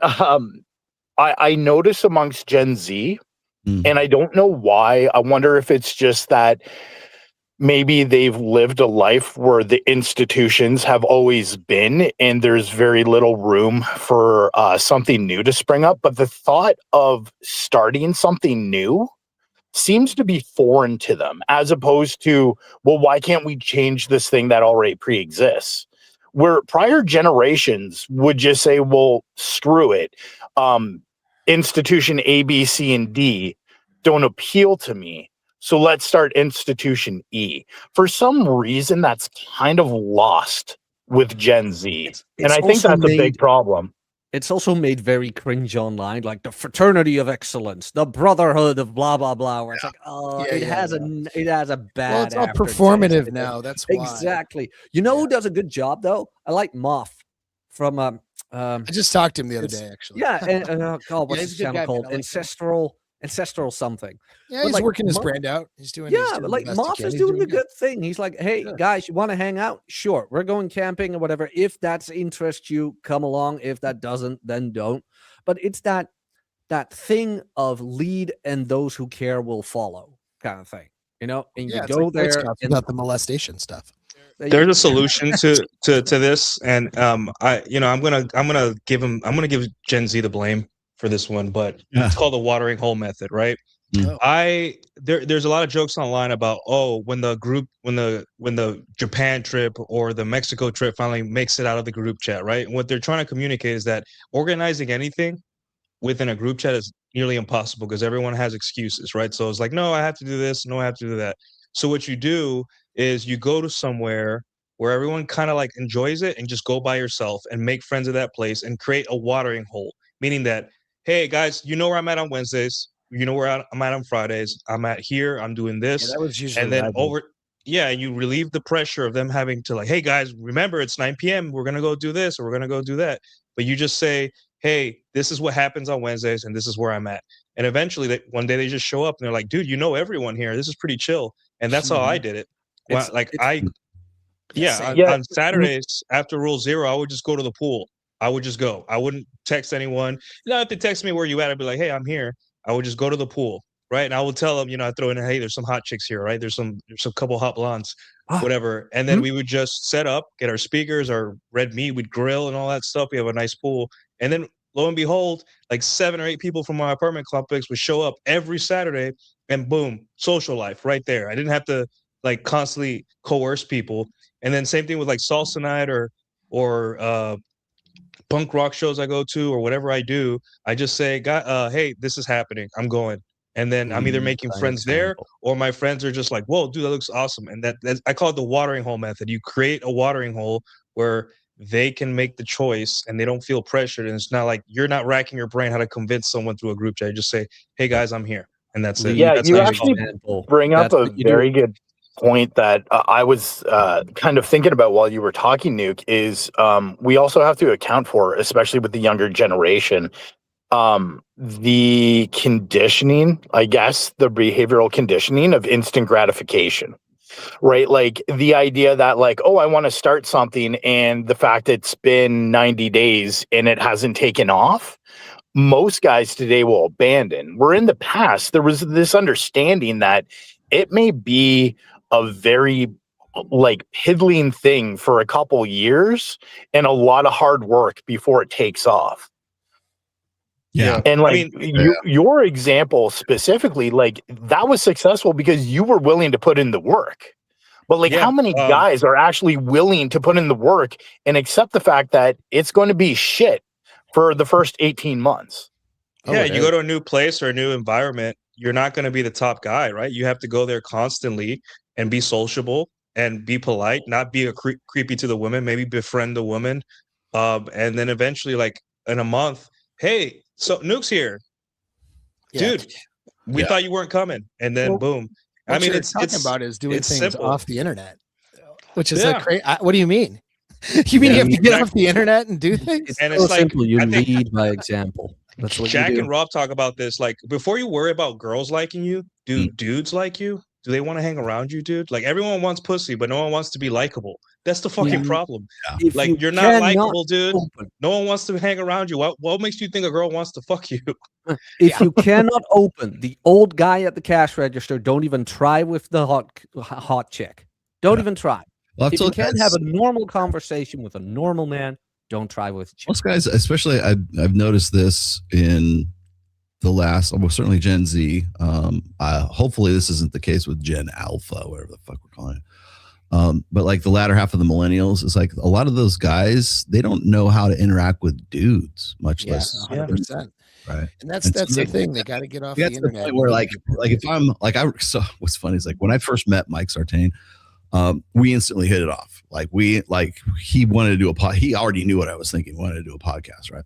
S6: I notice amongst Gen Z, and I don't know why. I wonder if it's just that maybe they've lived a life where the institutions have always been, and there's very little room for something new to spring up. But the thought of starting something new seems to be foreign to them, as opposed to, well, why can't we change this thing that already pre-exists? Where prior generations would just say, well, screw it. Institution A, B, C, and D don't appeal to me. So let's start institution E. For some reason, that's kind of lost with Gen Z. And I think that's a big problem.
S5: It's also made very cringe online, like the fraternity of excellence, the brotherhood of blah blah blah. Where it's like, it has a bad.
S3: Well, it's all
S5: aftertaste.
S3: performative now. That's why.
S5: Exactly. You know who does a good job though? I like Moff from
S3: I just talked to him the other day, actually.
S5: Yeah, and God, what's
S3: he's
S5: his
S3: a good
S5: channel
S3: guy,
S5: called?
S3: man. I like
S5: Ancestral something.
S3: Yeah,
S5: But,
S3: he's
S5: like,
S3: working his
S5: Moff-
S3: brand out. He's doing.
S5: Yeah,
S3: he's
S5: but
S3: doing
S5: like
S3: the best he
S5: Moff
S3: can.
S5: is
S3: He's
S5: doing the
S3: good.
S5: good thing. He's like, hey guys, you want to hang out? Sure, we're going camping or whatever. If that's interests you, come along. If that doesn't, then don't. But it's that thing of lead and those who care will follow kind of thing, you know. And you
S3: It's
S5: go
S3: like Boy
S5: there
S3: Scouts
S5: and
S3: without the molestation stuff.
S7: There's a solution to this, and I'm gonna give Gen Z the blame for this one, but it's called the watering hole method, right? There's a lot of jokes online about when the Japan trip or the Mexico trip finally makes it out of the group chat, right? And what they're trying to communicate is that organizing anything within a group chat is nearly impossible because everyone has excuses, right? So it's like, no, I have to do this, no, I have to do that. So what you do is you go to somewhere where everyone kind of like enjoys it and just go by yourself and make friends at that place and create a watering hole, meaning that, hey guys, you know where I'm at on Wednesdays, you know where I'm at on Fridays, I'm at here, I'm doing this.
S3: Yeah, that was usually
S7: and then and you relieve the pressure of them having to like, hey guys, remember it's 9 p.m. We're going to go do this or we're going to go do that. But you just say, hey, this is what happens on Wednesdays and this is where I'm at. And eventually one day they just show up and they're like, dude, you know everyone here. This is pretty chill. And that's how I did it. On Saturdays after Rule 0, I would just go to the pool. I would just go. I wouldn't text anyone. If they text me where you at, I'd be like, hey, I'm here. I would just go to the pool, right? And I would tell them, I throw in, hey, there's some hot chicks here, right? There's a couple hot blondes, whatever. And then we would just set up, get our speakers, our red meat, we'd grill and all that stuff. We have a nice pool. And then lo and behold, like 7 or 8 people from my apartment complex would show up every Saturday and boom, social life right there. I didn't have to like constantly coerce people. And then same thing with like salsa night or punk rock shows I go to or whatever I do. I just say, hey, this is happening. I'm going. And then I'm either making friends there or my friends are just like, whoa, dude, that looks awesome. And that's I call it the watering hole method. You create a watering hole where they can make the choice and they don't feel pressured. And it's not like you're not racking your brain how to convince someone through a group chat. You just say, hey guys, I'm here. And that's it.
S6: Yeah,
S7: that's
S6: you actually bring up a very good point that I was kind of thinking about while you were talking, Nuke, is we also have to account for, especially with the younger generation, the conditioning, I guess, the behavioral conditioning of instant gratification, right? Like the idea that like, oh, I want to start something and the fact it's been 90 days and it hasn't taken off. Most guys today will abandon. Where in the past, there was this understanding that it may be a very like piddling thing for a couple years and a lot of hard work before it takes off.
S2: Yeah.
S6: And like your example specifically, like that was successful because you were willing to put in the work. But like how many guys are actually willing to put in the work and accept the fact that it's going to be shit for the first 18 months?
S7: Yeah, you go to a new place or a new environment, you're not going to be the top guy, right? You have to go there constantly and be sociable and be polite, not be creepy to the women, maybe befriend the woman. And then eventually, like in a month, hey, so Nuke's here. Dude, we thought you weren't coming. And then boom.
S3: What you're talking about is doing things simple. Off the internet, which is like crazy. What do you mean? You mean you have to get off the internet and do things?
S5: And it's so simple. You lead by example. That's what
S7: Jack
S5: you do.
S7: and Rob talk about this. Like, before you worry about girls liking you, do dudes like you? Do they want to hang around you, dude? Like, everyone wants pussy, but no one wants to be likable. That's the fucking problem.
S5: Yeah.
S7: Like, you're not likable, dude. No one wants to hang around you. What makes you think a girl wants to fuck you?
S5: If you cannot open the old guy at the cash register, don't even try with the hot chick. Don't even try. Well, if you can't have a normal conversation with a normal man, don't try with chick.
S2: Most guys, especially, I've noticed this in the last, almost certainly Gen Z. Hopefully this isn't the case with Gen Alpha, whatever the fuck we're calling it. But like the latter half of the millennials, it's like a lot of those guys, they don't know how to interact with dudes, much less.
S3: 100%.
S2: Right.
S3: And that's the thing. They got to get off the internet.
S2: Where like if I'm like, so what's funny is like when I first met Mike Sartain, we instantly hit it off. Like he wanted to do he already knew what I was thinking, wanted to do a podcast. Right.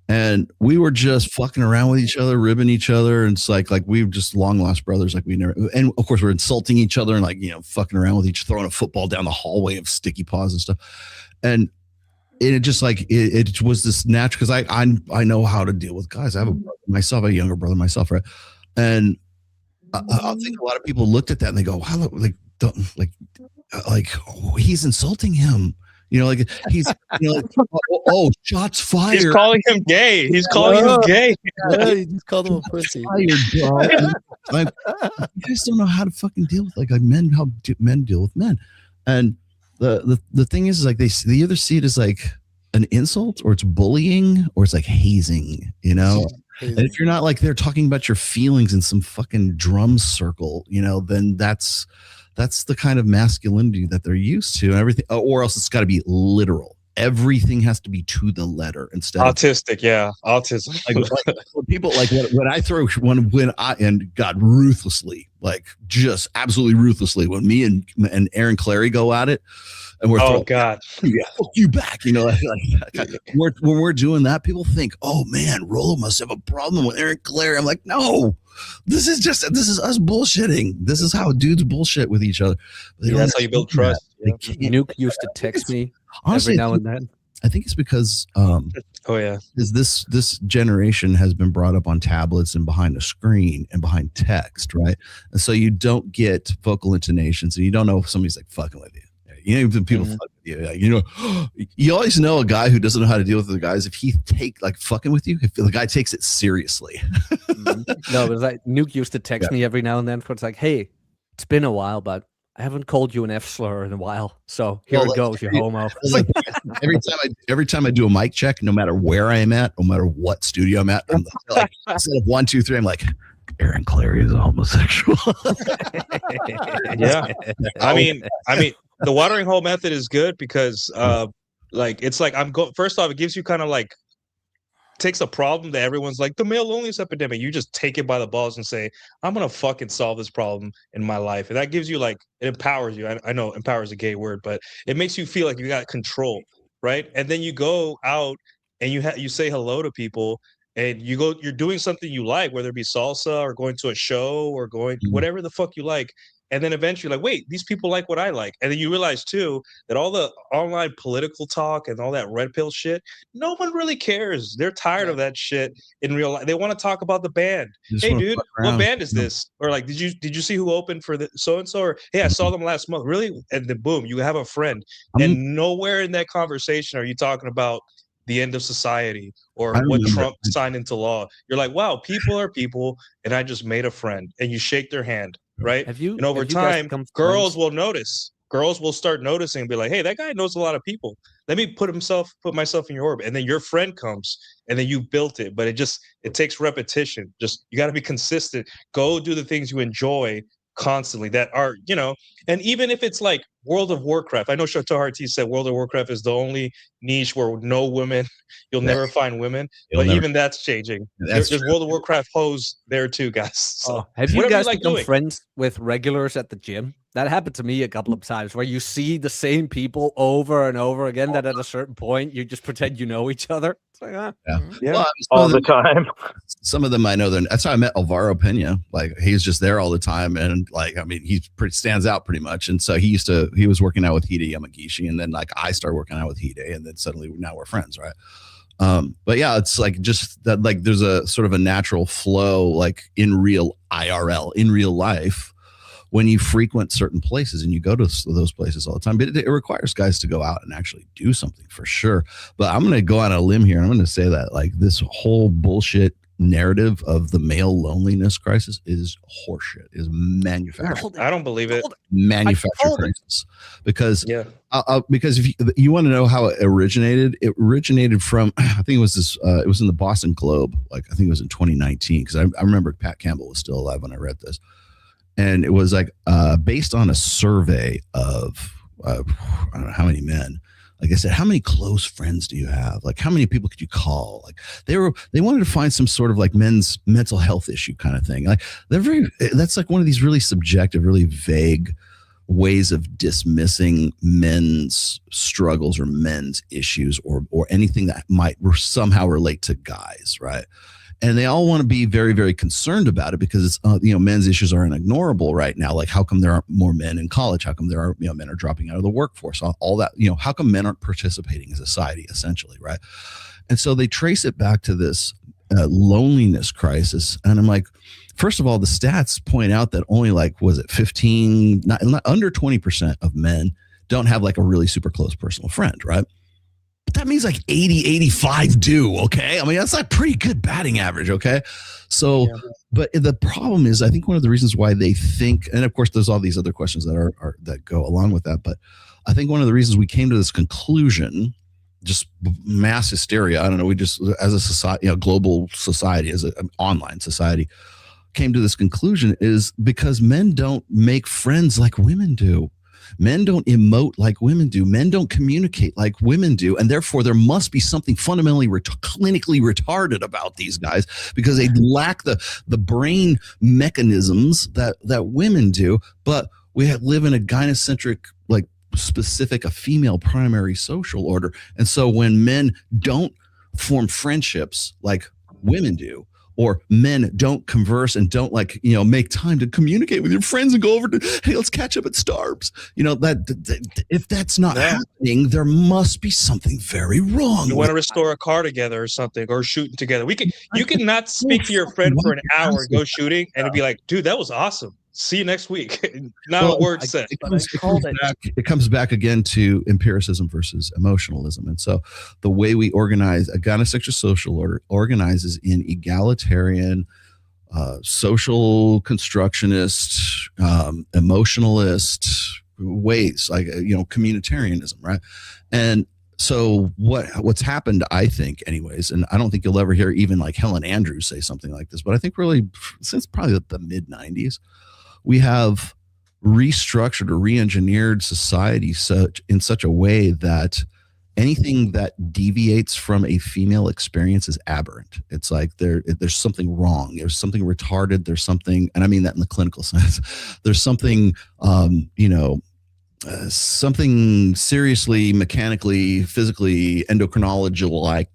S2: And we were just fucking around with each other, ribbing each other. And it's like we were just long lost brothers. Like we never, and of course we're insulting each other and like, you know, fucking around with each, throwing a football down the hallway of sticky paws and stuff. And it just like, it was this natural, cause I know how to deal with guys. I have a brother myself, a younger brother myself. Right. And I think a lot of people looked at that and they go, wow, oh, he's insulting him. You know, like he's, you know, like, oh, shots fired.
S7: He's calling him gay. He's calling him gay.
S3: Yeah, he just called him a pussy.
S2: Fired, bro. Like, you guys don't know how to fucking deal with like men, how men deal with men. And the thing is like they either see it as like an insult or it's bullying or it's like hazing, you know. And if you're not like they're talking about your feelings in some fucking drum circle, you know, then that's the kind of masculinity that they're used to and everything, or else it's got to be literal. Everything has to be to the letter instead
S7: autistic.
S2: Of
S7: Autism.
S2: like people like when I throw when I and God ruthlessly, like just absolutely ruthlessly, when me and Aaron Clary go at it, and we're
S7: God,
S2: yeah, fuck you back, you know, like when we're doing that, people think, oh man, Rolo must have a problem with Aaron Clary. I'm like, no, this is us bullshitting. This is how dudes bullshit with each other.
S7: That's how you build trust.
S5: Yeah. Nuke used to text me
S2: honestly,
S5: every now and then.
S2: I think it's because
S7: is
S2: this generation has been brought up on tablets and behind a screen and behind text, right? And so you don't get vocal intonations and you don't know if somebody's like fucking with you. You know, even people fuck with you. Like, you know, you always know a guy who doesn't know how to deal with the guys if he like fucking with you, if the guy takes it seriously.
S5: No, but it's like Nuke used to text me every now and then. It's like, hey, it's been a while, but I haven't called you an F slur in a while, so here it goes, you homo.
S2: Every time I do a mic check, no matter where I am at, no matter what studio I'm at, I'm like, instead of 1, 2, 3, I'm like, Aaron Clary is a homosexual.
S7: Yeah, I mean, the watering hole method is good because, like, it's like first off, it gives you kind of like takes a problem that everyone's like the male loneliness epidemic. You just take it by the balls and say, I'm gonna fucking solve this problem in my life, and that gives you like it empowers you. I know empower is a gay word, but it makes you feel like you got control, right? And then you go out and you say hello to people. And you're doing something you like, whether it be salsa or going to a show or going whatever the fuck you like. And then eventually like, wait, these people like what I like. And then you realize too, that all the online political talk and all that red pill shit, no one really cares. They're tired of that shit in real life. They want to talk about the band. Hey dude, what band is this? Or like, did you see who opened for the so-and-so? Or hey, I saw them last month. Really? And then boom, you have a friend. And nowhere in that conversation are you talking about the end of society or what Trump signed into law. You're like, wow, people are people, and I just made a friend. And you shake their hand, right? And over time, girls will notice. Girls will start noticing and be like, hey, that guy knows a lot of people. Let me put myself in your orbit. And then your friend comes and then you built it. But it takes repetition. Just you got to be consistent. Go do the things you enjoy constantly that are, you know, and even if it's like World of Warcraft, I know Chateau Harty said World of Warcraft is the only niche where no women, you'll never find women, but even that's changing. There's World of Warcraft hoes there too, guys. So
S5: have you guys become friends with regulars at the gym? That happened to me a couple of times where you see the same people over and over again that at a certain point you just pretend you know each other. It's like,
S6: yeah. Well, all the time.
S2: Some of them I know. That's how I met Alvaro Pena. Like he's just there all the time, and like I mean, he stands out pretty much. And so he was working out with Hide Yamagishi, and then like I started working out with Hide, and then suddenly now we're friends, right? But yeah, it's like just that like there's a sort of a natural flow like in real IRL in real life when you frequent certain places and you go to those places all the time. But it requires guys to go out and actually do something for sure. But I'm going to go on a limb here. I'm going to say that like this whole bullshit narrative of the male loneliness crisis is horseshit, is manufactured.
S7: I don't believe it.
S2: Manufactured crisis. Because if you want to know how it originated from, I think it was this, it was in the Boston Globe. Like I think it was in 2019. Cause I remember Pat Campbell was still alive when I read this. And it was like based on a survey of I don't know how many men, like I said, how many close friends do you have? Like, how many people could you call? Like, they wanted to find some sort of like men's mental health issue kind of thing. Like, that's like one of these really subjective, really vague ways of dismissing men's struggles or men's issues or anything that might somehow relate to guys, right? And they all want to be very, very concerned about it because it's men's issues are unignorable right now. Like, how come there aren't more men in college? How come there are men are dropping out of the workforce? All that, how come men aren't participating in society, essentially, right? And so they trace it back to this loneliness crisis. And I'm like, first of all, the stats point out that only 15, not under 20% of men don't have like a really super close personal friend, right? But that means like 80, 85 do, okay? I mean, that's like pretty good batting average, okay? So, but the problem is, I think one of the reasons why they think, and of course, there's all these other questions that are that go along with that, but I think one of the reasons we came to this conclusion, just mass hysteria, I don't know, we just, as a society, global society, as an online society, came to this conclusion is because men don't make friends like women do. Men don't emote like women do. Men don't communicate like women do. And therefore, there must be something fundamentally clinically retarded about these guys because they lack the brain mechanisms that women do. But we live in a gynocentric, like specific, a female primary social order. And so when men don't form friendships like women do, or men don't converse and don't make time to communicate with your friends and go over to, hey, let's catch up at Starbucks. That if that's not happening, there must be something very wrong.
S7: You want to restore a car together or something, or shooting together. You can not speak to your friend for an hour and go shooting and it'd be like, dude, that was awesome. See you next week. Not a word said.
S2: It comes back again to empiricism versus emotionalism. And so the way we organize a gynosexual social order organizes in egalitarian, social constructionist, emotionalist ways, like, communitarianism, right? And so what's happened, I think, anyways, and I don't think you'll ever hear even like Helen Andrews say something like this, but I think really since probably the mid 90s, we have restructured or re-engineered society in such a way that anything that deviates from a female experience is aberrant. It's like there's something wrong. There's something retarded. There's something, and I mean that in the clinical sense. There's something, something seriously, mechanically, physically, endocrinological, like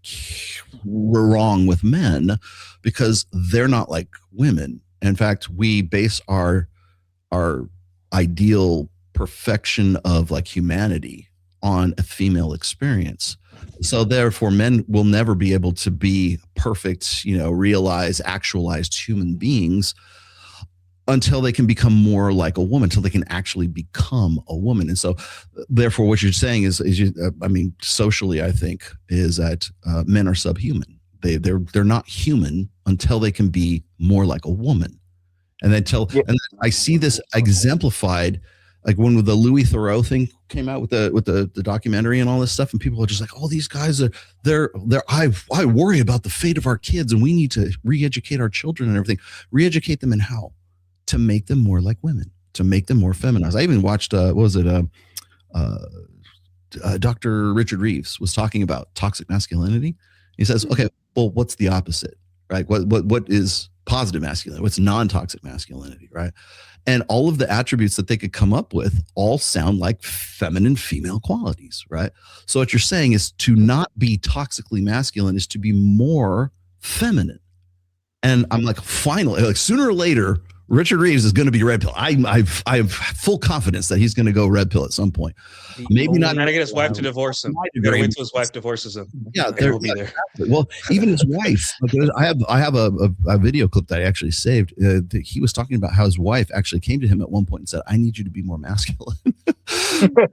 S2: we're wrong with men because they're not like women. In fact, we base our ideal perfection of like humanity on a female experience. So therefore men will never be able to be perfect, realized, actualized human beings until they can become more like a woman, until they can actually become a woman. And so therefore what you're saying is socially, I think, is that men are subhuman. They're not human until they can be more like a woman. And and I see this exemplified, like when the Louis Theroux thing came out with the documentary and all this stuff, and people are just like, oh, these guys I worry about the fate of our kids, and we need to re-educate our children and everything. Re-educate them in how? To make them more like women, to make them more feminized. I even watched Dr. Richard Reeves was talking about toxic masculinity. He says, okay, well, what's the opposite, right? What is positive masculinity? What's non-toxic masculinity, right? And all of the attributes that they could come up with all sound like feminine female qualities, right? So what you're saying is to not be toxically masculine is to be more feminine. And I'm like, finally, like sooner or later, Richard Reeves is going to be red pill. I have full confidence that he's going to go red pill at some point. Maybe not.
S7: Trying to get his wife to divorce him. Gotta wait till his wife divorces him.
S2: Yeah,
S7: he'll be there.
S2: Well, even his wife. I have a video clip that I actually saved. He was talking about how his wife actually came to him at one point and said, "I need you to be more masculine."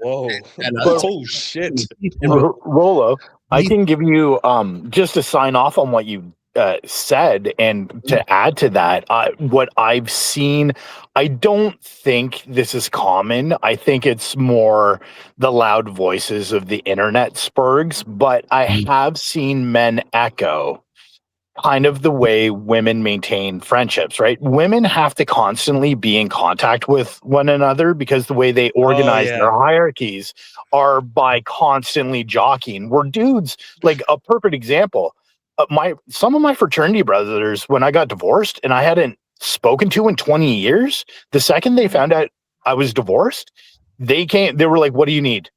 S7: Whoa! Oh shit!
S6: Rolo, I can give you just to sign off on what you said, and to add to that, what I've seen, I don't think this is common. I think it's more the loud voices of the internet spurgs, but I have seen men echo kind of the way women maintain friendships, right? Women have to constantly be in contact with one another because the way they organize their hierarchies are by constantly jockeying. We're dudes, like a perfect example. Some of my fraternity brothers, when I got divorced and I hadn't spoken to in 20 years, the second they found out I was divorced, they were like, "What do you need?"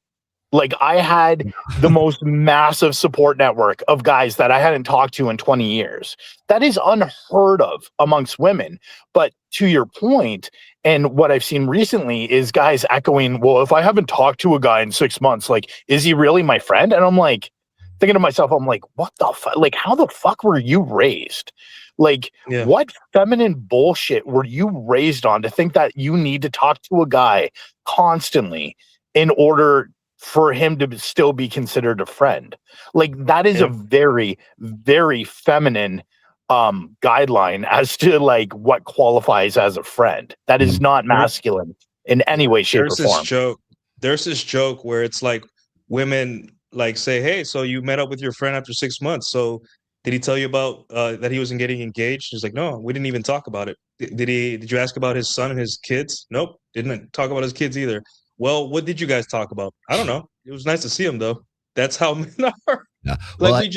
S6: Like, I had the most massive support network of guys that I hadn't talked to in 20 years. That is unheard of amongst women. But to your point, and what I've seen recently is guys echoing, well, if I haven't talked to a guy in 6 months, like, is he really my friend? And I'm like, thinking to myself, I'm like, what the fuck? Like, how the fuck were you raised? Like, what feminine bullshit were you raised on to think that you need to talk to a guy constantly in order for him to still be considered a friend? Like, that is a very, very feminine guideline as to like what qualifies as a friend. That is not masculine in any way, shape, or form.
S7: There's this joke where it's like women like say, "Hey, so you met up with your friend after 6 months. So did he tell you about that he wasn't getting engaged?" He's like, "No, we didn't even talk about it." Did you ask about his son and his kids? Nope, didn't talk about his kids either. Well, what did you guys talk about? I don't know. It was nice to see him though. That's how men are.
S2: Yeah. Well,
S7: like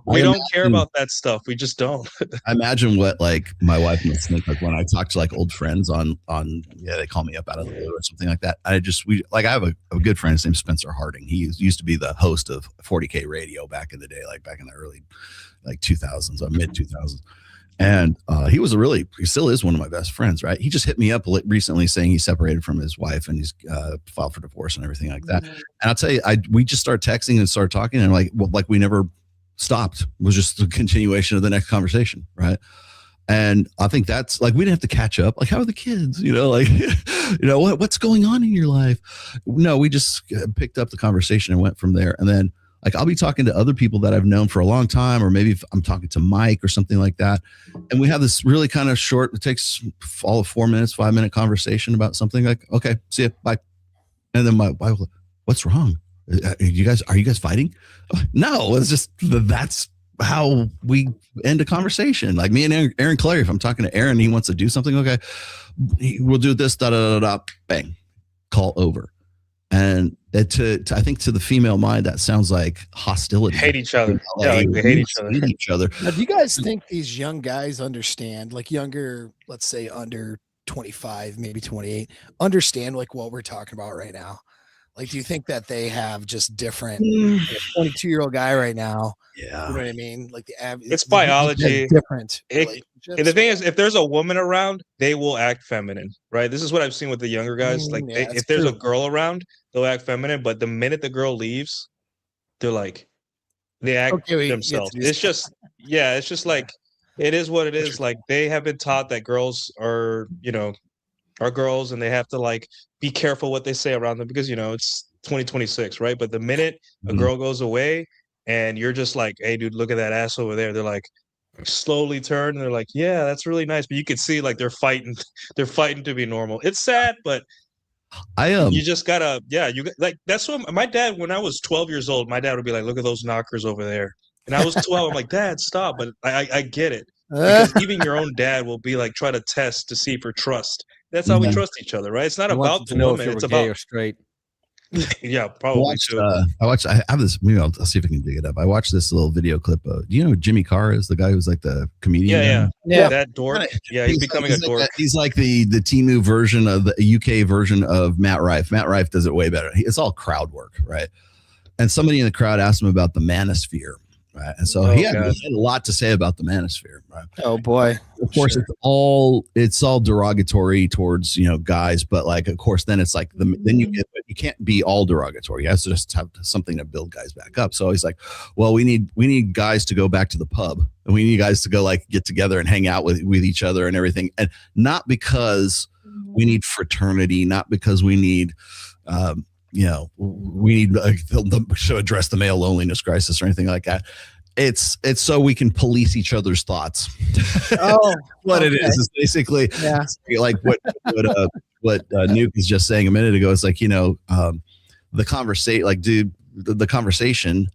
S7: we don't care about that stuff. We just don't.
S2: I imagine what like my wife must think like when I talk to like old friends on they call me up out of the blue or something like that. I have a good friend, his name's Spencer Harding. He used to be the host of 40K radio back in the day, like back in the early like 2000s or mid 2000s. And he still is one of my best friends, right? He just hit me up recently saying he's separated from his wife and he's filed for divorce and everything like that. And I'll tell you, we just started texting and started talking and like we never stopped. It was just a continuation of the next conversation, right? And I think that's like, we didn't have to catch up. Like, how are the kids? Like, what's going on in your life? No, we just picked up the conversation and went from there. And then like, I'll be talking to other people that I've known for a long time, or maybe if I'm talking to Mike or something like that. And we have this really kind of short, it takes all of 4 minutes, 5-minute conversation about something like, okay, see ya, bye. And then my wife, what's wrong? Are you guys fighting? No, it's just, that's how we end a conversation. Like me and Aaron Clary, if I'm talking to Aaron, he wants to do something. Okay, we'll do this, bang, call over. And I think to the female mind, that sounds like hostility.
S7: Hate each other. Yeah, like they hate each other.
S3: Now, do you guys think these young guys understand, like younger, let's say under 25, maybe 28, understand like what we're talking about right now? Like, do you think that they have just different 22-year-old guy right now?
S2: Yeah.
S3: You know what I mean? Like
S7: it's biology.
S3: Different.
S7: And the thing is, if there's a woman around, they will act feminine, right? This is what I've seen with the younger guys. Like, if there's a girl around, they'll act feminine. But the minute the girl leaves, they're like, they act themselves. It's just like, it is what it is. Like, they have been taught that girls are girls, and they have to like be careful what they say around them because it's 2026, right? But the minute a girl goes away and you're just like, hey dude, look at that ass over there, they're like slowly turn and they're like, yeah, that's really nice. But you can see like they're fighting to be normal. It's sad, but you just gotta like, that's what my dad, when I was 12 years old, my dad would be like, look at those knockers over there. And I was 12. I'm like, Dad, stop. But I get it. Because even your own dad will be like, try to test to see for trust. That's how we trust each other, right? It's not about the woman. It's about
S5: gay or straight.
S7: Yeah, probably too.
S2: I have this. Maybe I'll see if I can dig it up. I watched this little video clip. Do you know who Jimmy Carr is? The guy who's like the comedian.
S7: Yeah. That dork. Yeah, he's becoming a dork.
S2: He's like the Temu version of the UK version of Matt Rife. Matt Rife does it way better. It's all crowd work, right? And somebody in the crowd asked him about the manosphere. Right. And so he had a lot to say about the manosphere. Right.
S3: Oh boy.
S2: Of course, it's all derogatory towards, guys, but like, of course, then it's like then you can't be all derogatory. You have to just have something to build guys back up. So he's like, well, we need guys to go back to the pub, and we need guys to go like get together and hang out with each other and everything. And not because we need fraternity, not because we need, we need to address the male loneliness crisis or anything like that. It's so we can police each other's thoughts.
S3: Oh,
S2: what it is basically like what Nuke was just saying a minute ago. It's like, the conversation, like, dude, the conversation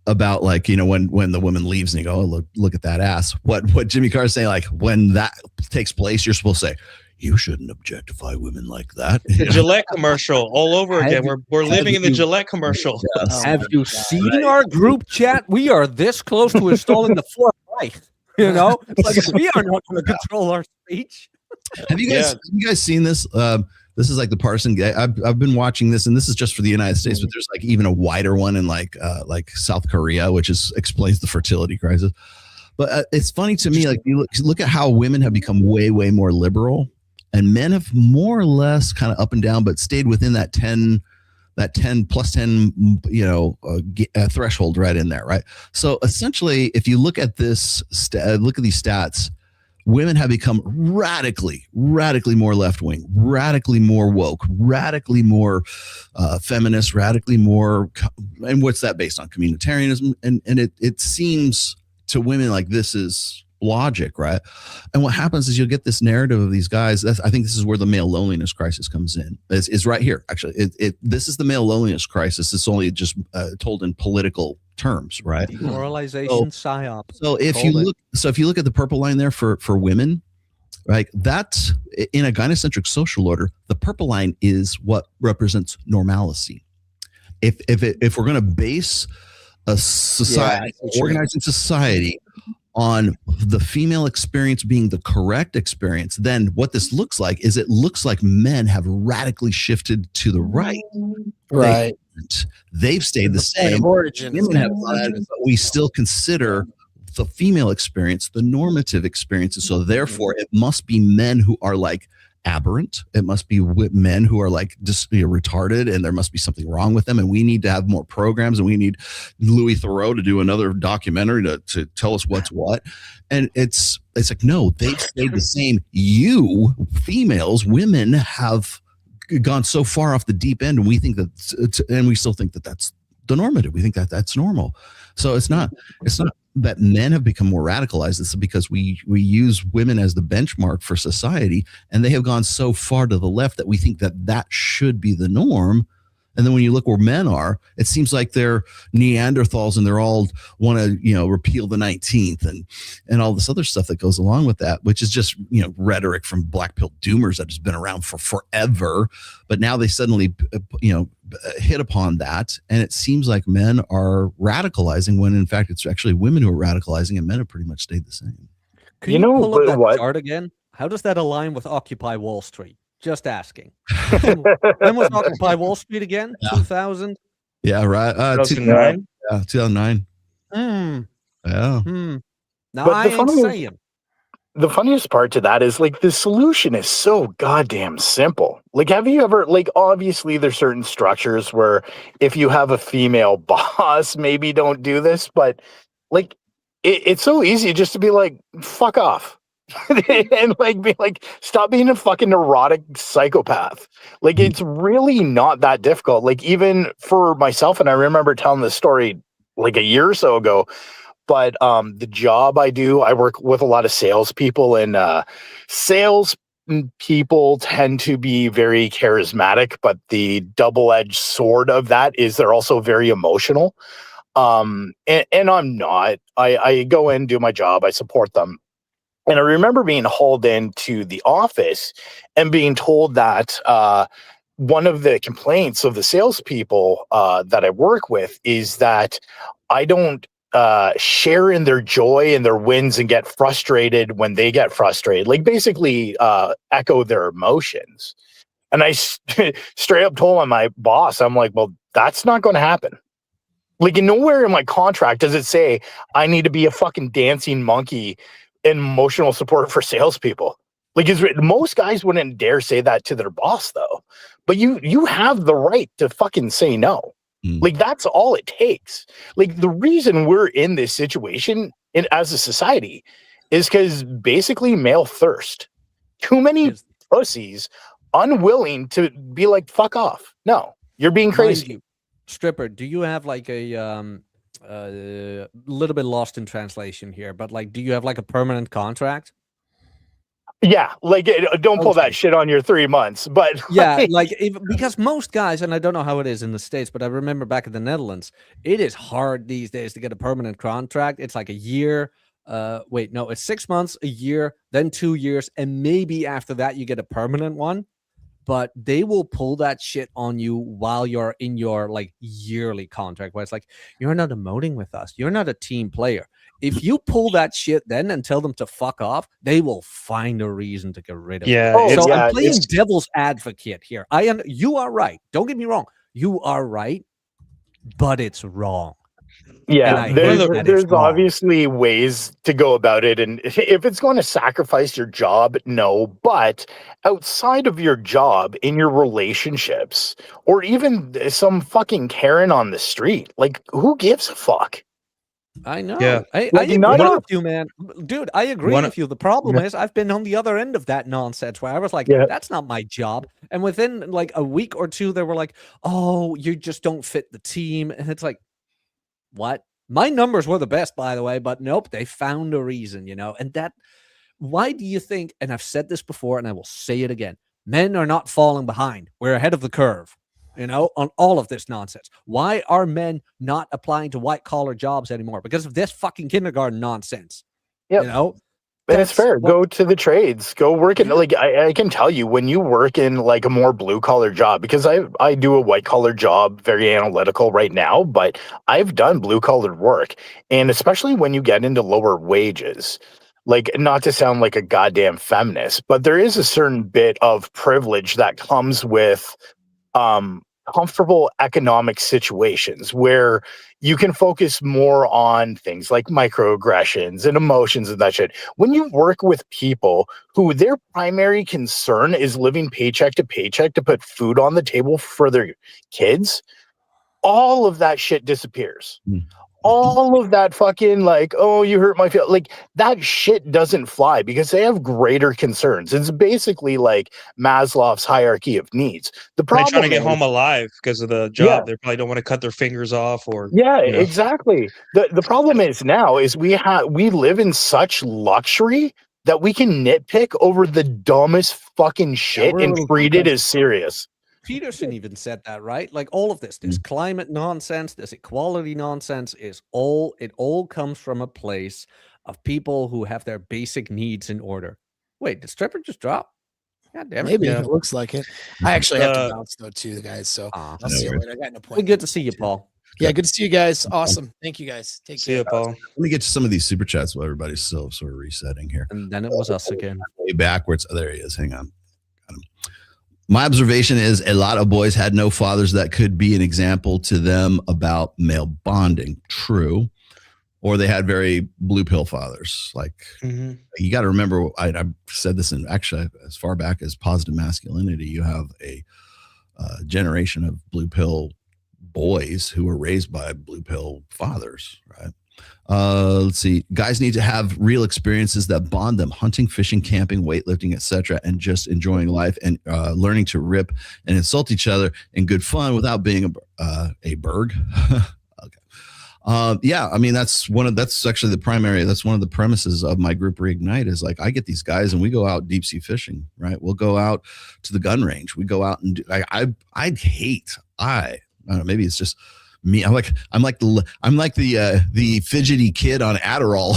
S2: about like, you know, when the woman leaves and you go, oh, look at that ass. What Jimmy Carr's saying, like when that takes place, you're supposed to say, you shouldn't objectify women like that.
S7: The Gillette commercial all over again. We're living in the Gillette commercial.
S2: Yes.
S5: Have you seen our group chat? We are this close to installing the fourth right. You know, like we are not going to control our speech.
S2: Have you guys seen this? This is like the partisan. I've been watching this, and this is just for the United States, but there's like even a wider one in like South Korea, which explains the fertility crisis. But it's funny to me, like you look at how women have become way more liberal, and men have more or less kind of up and down, but stayed within that 10 plus 10, threshold right in there, right? So essentially, if you look at this, look at these stats, women have become radically more left-wing, radically more woke, radically more feminist, radically more, and what's that based on? Communitarianism. And it seems to women like this is logic, right? And what happens is you'll get this narrative of these guys. I think this is where the male loneliness crisis comes in. Is right here, actually. This is the male loneliness crisis. It's only just told in political terms, right?
S5: Demoralization, psyop.
S2: So if you look at the purple line there for women, right? That's in a gynocentric social order. The purple line is what represents normalcy. If we're going to base a society, organizing society, on the female experience being the correct experience, then what this looks like is it looks like men have radically shifted to the right.
S3: Right.
S2: They've stayed the same. Women have led, but we still consider the female experience the normative experience. And so therefore it must be men who are like aberrant. It must be men who are like just retarded, and there must be something wrong with them. And we need to have more programs, and we need Louis Theroux to do another documentary to tell us what's what. And it's like, no, they've stayed the same. You females, women have gone so far off the deep end, and we think that, and we still think that that's the normative. We think that that's normal. So it's not that men have become more radicalized. It's because we use women as the benchmark for society, and they have gone so far to the left that we think that should be the norm. And then when you look where men are, it seems like they're Neanderthals and they're all want to, repeal the 19th and all this other stuff that goes along with that, which is just, rhetoric from black pill doomers that has been around for forever. But now they suddenly, hit upon that. And it seems like men are radicalizing when in fact it's actually women who are radicalizing, and men have pretty much stayed the same.
S5: Can you pull up that chart again? How does that align with Occupy Wall Street? Just asking. When was Occupy Wall Street again? 2000?
S2: Yeah, right. 2009. Yeah, 2009. Yeah.
S5: Now but I ain't saying.
S6: The funniest part to that is like the solution is so goddamn simple. Like, have you ever, like, obviously there's certain structures where if you have a female boss, maybe don't do this, but like it's so easy just to be like, fuck off. And like be like, stop being a fucking neurotic psychopath. Like, it's really not that difficult. Like, even for myself, and I remember telling this story like a year or so ago, but the job I do, I work with a lot of salespeople, and sales people tend to be very charismatic, but the double-edged sword of that is they're also very emotional. And I'm not. I go in, do my job, I support them. And I remember being hauled into the office and being told that one of the complaints of the salespeople that I work with is that I don't share in their joy and their wins and get frustrated when they get frustrated. Like, basically echo their emotions. And I straight up told my boss, I'm like, well, that's not going to happen. Like, nowhere in my contract does it say I need to be a fucking dancing monkey and emotional support for salespeople. Like, most guys wouldn't dare say that to their boss, though. But you have the right to fucking say no. Like, that's all it takes. Like, the reason we're in this situation as a society is because basically male thirst. Too many pussies unwilling to be like, fuck off. No, you're being crazy.
S5: Stripper, do you have like a little bit lost in translation here, but like, do you have like a permanent contract?
S6: Yeah, like don't pull that shit on your 3 months, but
S5: yeah, like because most guys, and I don't know how it is in the States, but I remember back in the Netherlands, it is hard these days to get a permanent contract. It's like a year. Wait, no, it's 6 months, a year, then 2 years, and maybe after that you get a permanent one. But they will pull that shit on you while you're in your like yearly contract, where it's like, you're not emoting with us. You're not a team player. If you pull that shit then and tell them to fuck off, they will find a reason to get rid of you. So I'm playing devil's advocate here. You are right. Don't get me wrong. You are right, but it's wrong.
S6: Yeah, there's obviously ways to go about it. And if it's going to sacrifice your job, no. But outside of your job, in your relationships, or even some fucking Karen on the street, like, who gives a fuck?
S5: I know.
S7: Yeah.
S5: I agree with you, man. Dude, I agree with you. The problem is I've been on the other end of that nonsense where I was like, that's not my job. And within like a week or two, they were like, oh, you just don't fit the team. And it's like, what? My numbers were the best, by the way, but nope, they found a reason, and that, why do you think, and I've said this before and I will say it again, men are not falling behind. We're ahead of the curve, on all of this nonsense. Why are men not applying to white collar jobs anymore? Because of this fucking kindergarten nonsense,
S6: And it's fair. Go to the trades. Go work in like I can tell you when you work in like a more blue collar job, because I do a white collar job, very analytical right now, but I've done blue collar work, and especially when you get into lower wages. Like, not to sound like a goddamn feminist, but there is a certain bit of privilege that comes with comfortable economic situations where you can focus more on things like microaggressions and emotions and that shit. When you work with people who their primary concern is living paycheck to paycheck to put food on the table for their kids, all of that shit disappears. All of that fucking like, oh, you hurt my feel, like that shit doesn't fly because they have greater concerns. It's basically like Maslow's hierarchy of needs. The problem
S7: they're trying to get home alive because of the job. They probably don't want to cut their fingers off or
S6: exactly. The problem is now is we live in such luxury that we can nitpick over the dumbest fucking shit and treat it as serious.
S5: Peterson even said that, right? Like all of this climate nonsense, this equality nonsense it all comes from a place of people who have their basic needs in order. Wait, did Stripper just drop? God damn it.
S3: Maybe it looks like it. I actually have to bounce though too, guys. So I'll see you later. I got an appointment.
S5: Good to see you, Paul.
S3: Yeah, good to see you guys. Awesome. Thank you guys. Take care.
S7: See you, Paul.
S2: Let me get to some of these super chats while everybody's still sort of resetting here.
S5: And then it was us again.
S2: Way backwards. Oh, there he is. Hang on. Got him. My observation is a lot of boys had no fathers that could be an example to them about male bonding. True. Or they had very blue pill fathers. Like you got to remember, I've said this in actually as far back as Positive Masculinity, you have a generation of blue pill boys who were raised by blue pill fathers, right? Let's see. Guys need to have real experiences that bond them: hunting, fishing, camping, weightlifting, etc., and just enjoying life and learning to rip and insult each other in good fun without being a berg. Okay. Yeah, I mean that's one of the premises of my group Reignite is like I get these guys and we go out deep sea fishing, right? We'll go out to the gun range. We go out and I don't know, maybe it's just me. I'm like the fidgety kid on Adderall.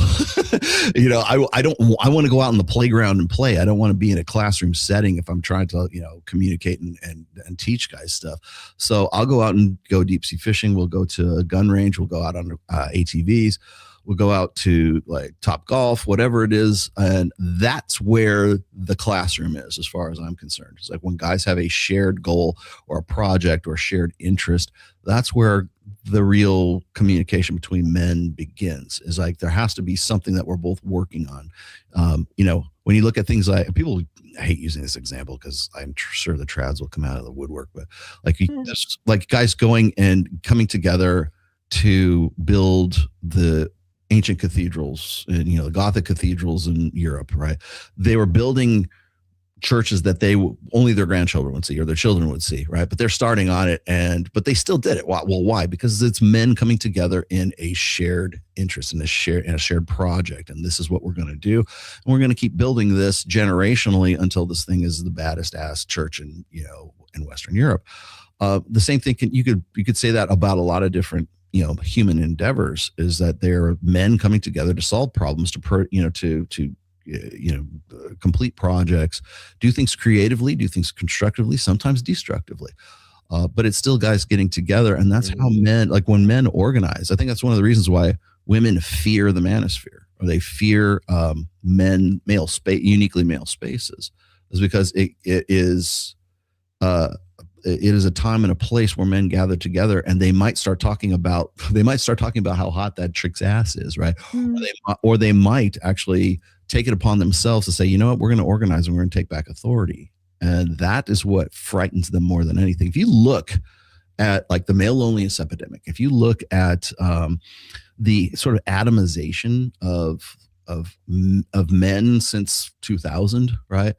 S2: I want to go out in the playground and play. I don't want to be in a classroom setting if I'm trying to, communicate and teach guys stuff. So I'll go out and go deep sea fishing. We'll go to a gun range. We'll go out on ATVs. We'll go out to like Top Golf, whatever it is. And that's where the classroom is, as far as I'm concerned. It's like when guys have a shared goal or a project or shared interest, that's where the real communication between men begins. Is like there has to be something that we're both working on. When you look at things like people hate using this example because I'm sure the trads will come out of the woodwork, but like guys going and coming together to build the ancient cathedrals and the Gothic cathedrals in Europe, right? They were building churches that only their grandchildren would see or their children would see, right? But they're starting on it, but they still did it. Well, why? Because it's men coming together in a shared interest, in a shared project, and this is what we're going to do, and we're going to keep building this generationally until this thing is the baddest ass church in Western Europe. The same thing you could say that about a lot of different human endeavors, is that they're men coming together to solve problems, to complete projects, do things creatively, do things constructively, sometimes destructively. But it's still guys getting together. And that's how men, like when men organize, I think that's one of the reasons why women fear the manosphere, or they fear uniquely male spaces, is because it is a time and a place where men gather together, and they might start talking about how hot that chick's ass is, right? Or they might actually take it upon themselves to say, you know what, we're going to organize and we're going to take back authority. And that is what frightens them more than anything. If you look at like the male loneliness epidemic, if you look at the sort of atomization of men since 2000, right?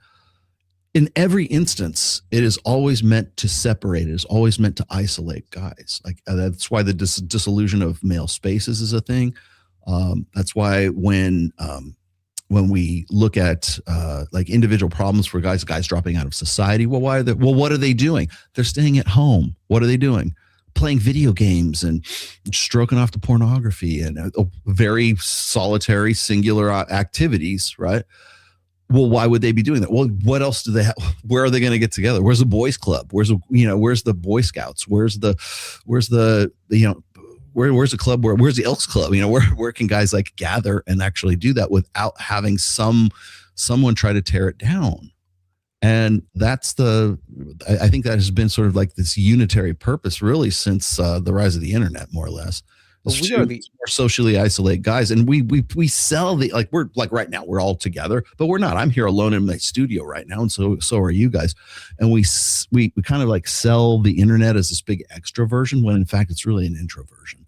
S2: In every instance, it is always meant to separate. It is always meant to isolate guys. Like that's why the disillusion of male spaces is a thing. That's why when we look at like individual problems for guys dropping out of society, what are they doing? They're staying at home. What are they doing? Playing video games and stroking off to pornography and very solitary, singular activities, right? Well, why would they be doing that? Well, what else do they have? Where are they going to get together? Where's the boys club? Where's the Boy Scouts? Where's the club? Where's the Elks Club? Where can guys like gather and actually do that without having someone try to tear it down? And I think that has been sort of like this unitary purpose really since the rise of the internet, more or less. We are more socially isolate guys, and we sell we're like right now we're all together, but we're not. I'm here alone in my studio right now, and so are you guys. And we kind of like sell the internet as this big extroversion when in fact it's really an introversion.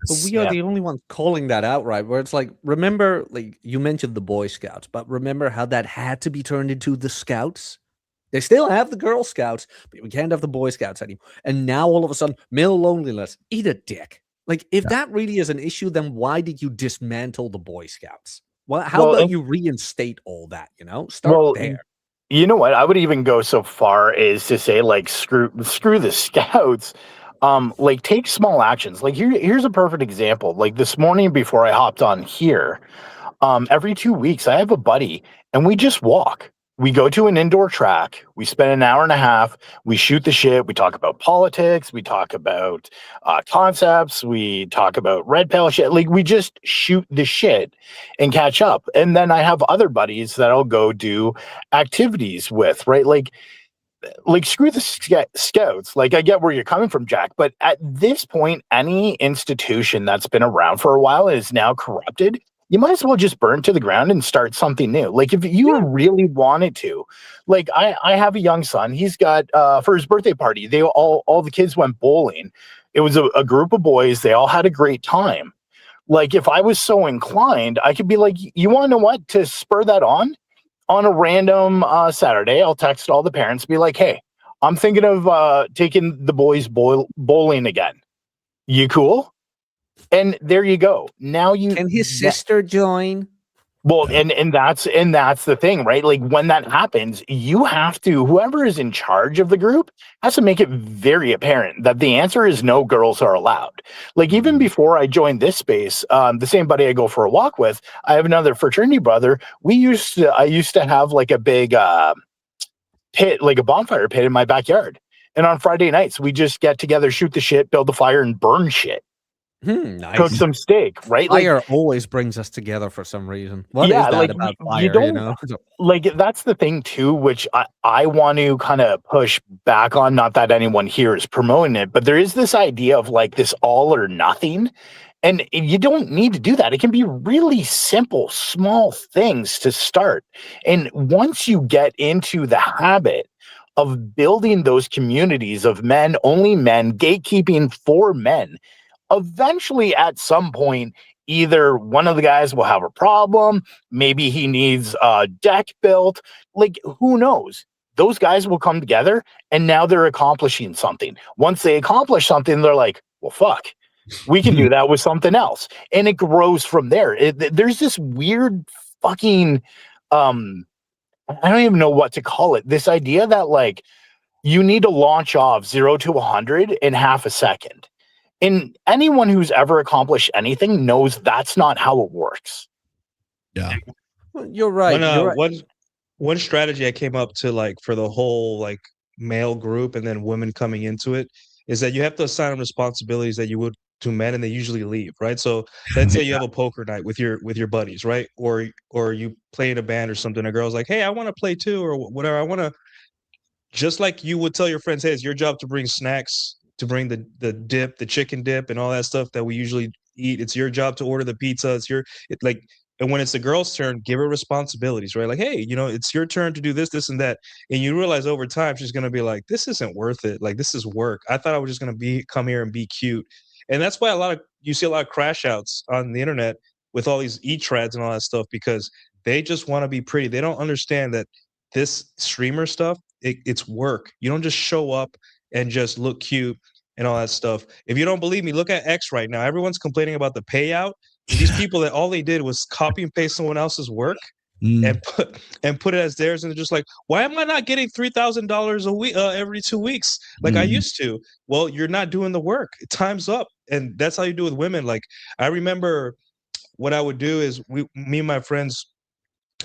S5: But we are the only ones calling that out, right? Where it's like, remember, like you mentioned the Boy Scouts, but remember how that had to be turned into the Scouts? They still have the Girl Scouts, but we can't have the Boy Scouts anymore. And now all of a sudden, male loneliness, eat a dick. Like, if that really is an issue, then why did you dismantle the Boy Scouts? Well, how about you reinstate all that, Start there.
S6: You know what? I would even go so far as to say, like, screw the Scouts. Like, take small actions. Like, here's a perfect example. Like, this morning before I hopped on here, every 2 weeks, I have a buddy, and we just walk. We go to an indoor track. We spend an hour and a half. We shoot the shit. We talk about politics. We talk about concepts. We talk about red pill shit. Like, we just shoot the shit and catch up. And then I have other buddies that I'll go do activities with, right? Like screw the Scouts. Like, I get where you're coming from, Jack. But at this point, any institution that's been around for a while and is now corrupted, you might as well just burn to the ground and start something new. Like, if you really wanted to, like, I have a young son. He's got, for his birthday party, they all the kids went bowling. It was a group of boys. They all had a great time. Like, if I was so inclined, I could be like, you want to know what? To spur that on a random Saturday, I'll text all the parents, be like, hey, I'm thinking of taking the boys bowling again. You cool? And there you go. Now
S5: can his sister join?
S6: Well, and that's the thing, right? Like, when that happens, you have to, whoever is in charge of the group has to make it very apparent that the answer is no girls are allowed. Like, even before I joined this space, the same buddy I go for a walk with, I have another fraternity brother. I used to have like a big pit, like a bonfire pit in my backyard. And on Friday nights, we just get together, shoot the shit, build the fire, and burn shit.
S5: Nice.
S6: Cook some steak, right?
S5: Fire always brings us together for some reason. What is that about fire?
S6: You don't, like, that's the thing too, which I want to kind of push back on. Not that anyone here is promoting it, but there is this idea of like this all or nothing. And you don't need to do that. It can be really simple, small things to start. And once you get into the habit of building those communities of men, only men, gatekeeping for men, eventually at some point either one of the guys will have a problem, maybe he needs a deck built, like who knows? Those guys will come together and now they're accomplishing something. Once they accomplish something, they're like, well, fuck, we can do that with something else. And it grows from there. There's this weird fucking, I don't even know what to call it. This idea that like you need to launch off 0 to 100 in half a second. And anyone who's ever accomplished anything knows that's not how it works.
S2: Yeah.
S5: You're right. You're right.
S7: One strategy I came up to like for the whole like male group and then women coming into it is that you have to assign them responsibilities that you would to men, and they usually leave, right? So let's say you have a poker night with your buddies, right? Or you play in a band or something. A girl's like, hey, I want to play too, or whatever. I want to, just like you would tell your friends, hey, it's your job to bring snacks, to bring the dip, the chicken dip, and all that stuff that we usually eat. It's your job to order the pizza. And when it's the girl's turn, give her responsibilities, right? Like, hey, it's your turn to do this, this, and that. And you realize over time, she's going to be like, this isn't worth it. Like, this is work. I thought I was just going to come here and be cute. And that's why you see a lot of crash outs on the internet with all these e-trads and all that stuff, because they just want to be pretty. They don't understand that this streamer stuff, it's work. You don't just show up and just look cute and all that stuff. If you don't believe me, look at X right now. Everyone's complaining about the payout. These people that all they did was copy and paste someone else's work and put it as theirs, and they're just like, why am I not getting $3,000 a week every 2 weeks like I used to? Well, you're not doing the work. Time's up. And that's how you do with women. Like, I remember what I would do is me and my friends,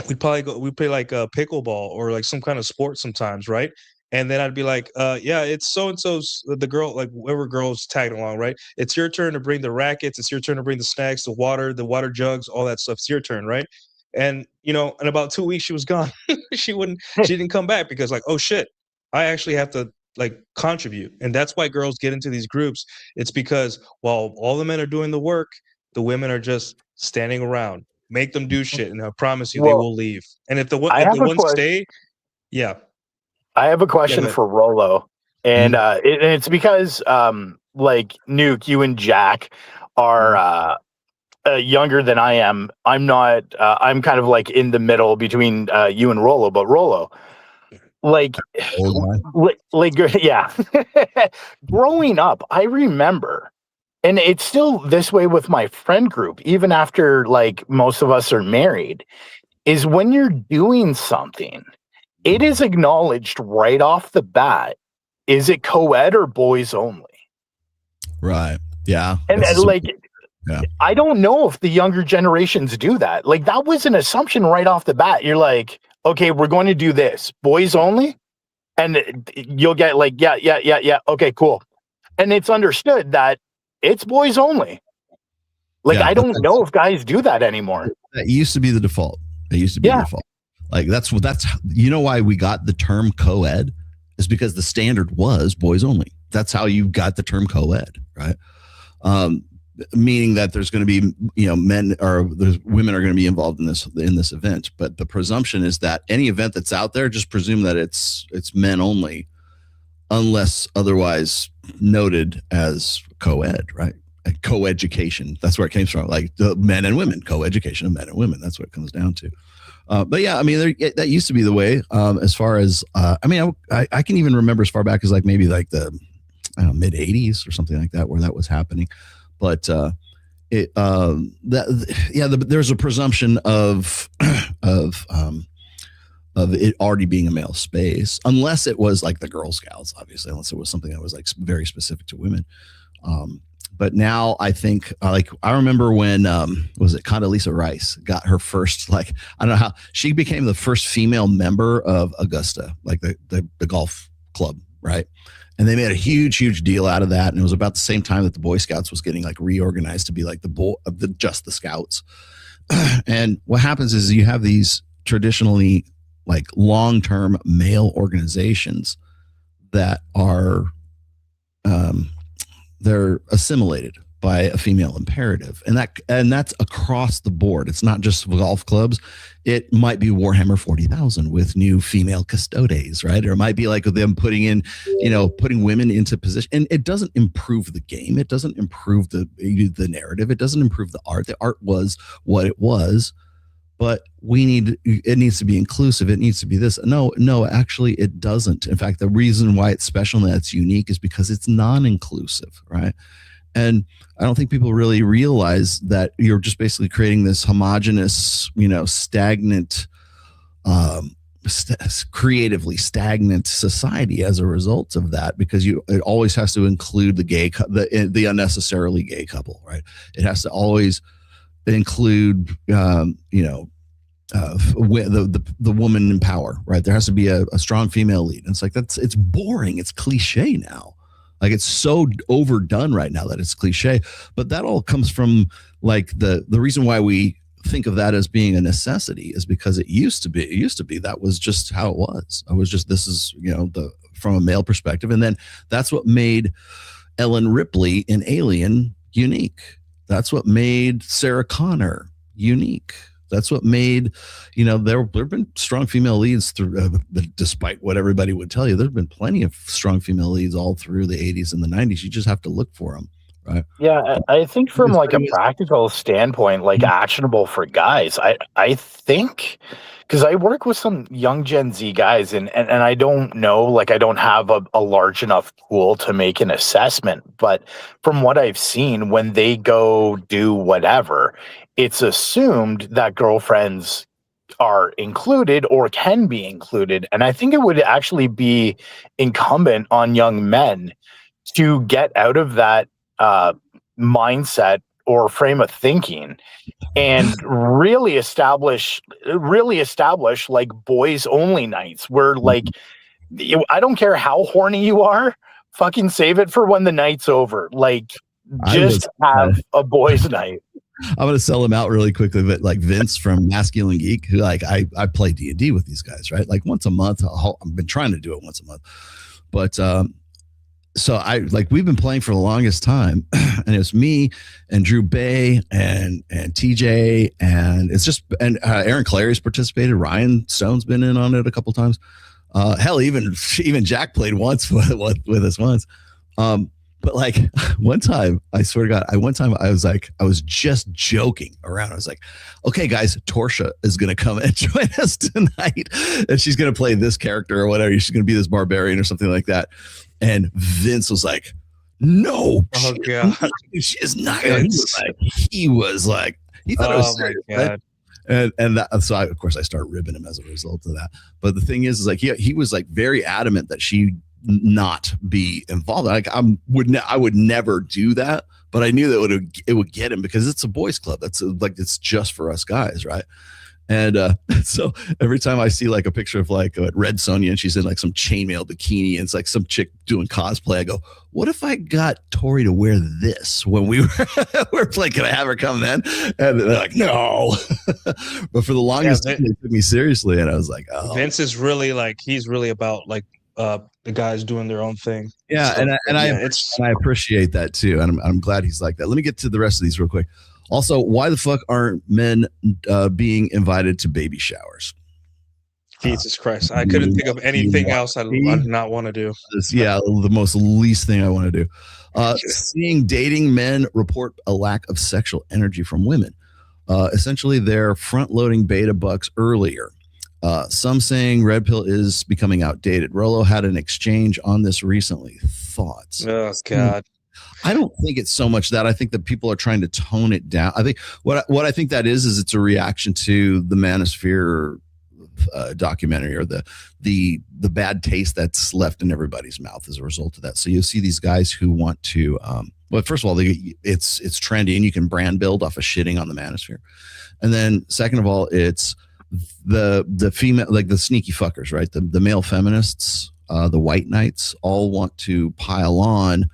S7: we'd play like pickleball or like some kind of sport sometimes, right? And then I'd be like, yeah, it's so-and-so's, the girl, like whoever girl's tagging along, right? It's your turn to bring the rackets. It's your turn to bring the snacks, the water jugs, all that stuff. It's your turn, right? And, in about 2 weeks, she was gone. She didn't come back because like, oh shit, I actually have to like contribute. And that's why girls get into these groups. It's because while all the men are doing the work, the women are just standing around. Make them do shit, and I promise you, they will leave. And if the ones stay, yeah.
S6: I have a question for Rolo, and it's because like Nuke, you and Jack are younger than I am. I'm not. I'm kind of like in the middle between you and Rolo. But Rolo, like yeah, growing up, I remember, and it's still this way with my friend group, even after like most of us are married, is when you're doing something, it is acknowledged right off the bat. Is it co-ed or boys only?
S2: Right. Yeah.
S6: And like, yeah. I don't know if the younger generations do that. Like, that was an assumption right off the bat. You're like, okay, we're going to do this. Boys only? And you'll get like, yeah. Okay, cool. And it's understood that it's boys only. Like, I don't know if guys do that anymore.
S2: That used to be the default. It used to be the default. Like, that's why we got the term co-ed, is because the standard was boys only. That's how you got the term co-ed, right? Meaning that there's going to be, men or women are going to be involved in this event. But the presumption is that any event that's out there, just presume that it's men only, unless otherwise noted as co-ed, right? Co-education. That's where it came from. Like the men and women, co-education of men and women. That's what it comes down to. But yeah, I mean, that used to be the way. As far as I can even remember as far back as like maybe like the mid '80s or something like that, where that was happening. But there's a presumption of it already being a male space, unless it was like the Girl Scouts, obviously, unless it was something that was like very specific to women. But now I think, I remember when, was it Condoleezza Rice got her first, I don't know how, she became the first female member of Augusta, like the golf club, right? And they made a huge, huge deal out of that. And it was about the same time that the Boy Scouts was getting like reorganized to be like just the Scouts. And what happens is you have these traditionally like long-term male organizations that are, they're assimilated by a female imperative, and that's across the board. It's not just golf clubs. It might be Warhammer 40,000 with new female custodes, right? Or it might be like them putting women into position, and it doesn't improve the game. It doesn't improve the narrative. It doesn't improve the art. The art was what it was, but it needs to be inclusive. It needs to be this. No, actually it doesn't. In fact, the reason why it's special and that's unique is because it's non-inclusive, right? And I don't think people really realize that you're just basically creating this homogenous, stagnant, creatively stagnant society as a result of that, because it always has to include the unnecessarily gay couple, right? It has to always include, the woman in power, right? There has to be a strong female lead. And it's like, it's boring. It's cliche now. Like, it's so overdone right now that it's cliche, but that all comes from like the reason why we think of that as being a necessity is because it used to be that was just how it was. This is, from a male perspective. And then that's what made Ellen Ripley in Alien unique. That's what made Sarah Connor unique. That's what made, there have been strong female leads through, despite what everybody would tell you. There's been plenty of strong female leads all through the 80s and the 90s. You just have to look for them, right?
S6: Yeah, I think from like a practical standpoint, like actionable for guys, I think, because I work with some young Gen Z guys, and I don't know, like I don't have a large enough pool to make an assessment, but from what I've seen, when they go do whatever, it's assumed that girlfriends are included or can be included. And I think it would actually be incumbent on young men to get out of that mindset or frame of thinking and really establish like boys only nights where, like, I don't care how horny you are, fucking save it for when the night's over. Like, just have a boys night.
S2: I'm going to sell him out really quickly, but like Vince from Masculine Geek, who like I play D&D with these guys, right? Like once a month. I've been trying to do it once a month, but so we've been playing for the longest time, and it's me and Drew Bay and TJ, and it's just, and Aaron Clary's participated. Ryan Stone's been in on it a couple times. Hell, even Jack played once with us once. But like one time, I swear to God, I was just joking around. I was like, okay, guys, Torsha is going to come and join us tonight. And she's going to play this character or whatever. She's going to be this barbarian or something like that. And Vince was like, no,
S7: oh God,
S2: she is not going to. He was like, he thought it was serious, right? And that, so of course I start ribbing him as a result of that. But the thing is like, he was like very adamant that she not be involved. Like I would never do that, but I knew that it would get him because it's a boys club. That's like, it's just for us guys, right? And so every time I see like a picture of like Red Sonja and she's in like some chainmail bikini and it's like some chick doing cosplay, I go, what if I got Tori to wear this when we were playing? Can I have her come then? And they're like, no. But for the longest time, they took me seriously, and I was like, oh.
S7: Vince is really like, he's really about like the guys doing their own thing.
S2: Yeah, so, and I appreciate that too, and I'm glad he's like that. Let me get to the rest of these real quick. Also, why the fuck aren't men being invited to baby showers?
S7: Jesus Christ. I couldn't think of anything else I'd not want to do.
S2: Yeah, the most least thing I want to do. Seeing dating men report a lack of sexual energy from women. Essentially, they're front-loading beta bucks earlier. Some saying red pill is becoming outdated. Rolo had an exchange on this recently. Thoughts?
S7: Oh, God.
S2: I don't think it's so much that. I think that people are trying to tone it down. I think what I think that is it's a reaction to the Manosphere documentary, or the bad taste that's left in everybody's mouth as a result of that. So you'll see these guys who want to, well, first of all, it's trendy and you can brand build off of shitting on the Manosphere. And then second of all, it's the female, like the sneaky fuckers, right? The male feminists, the white knights all want to pile on.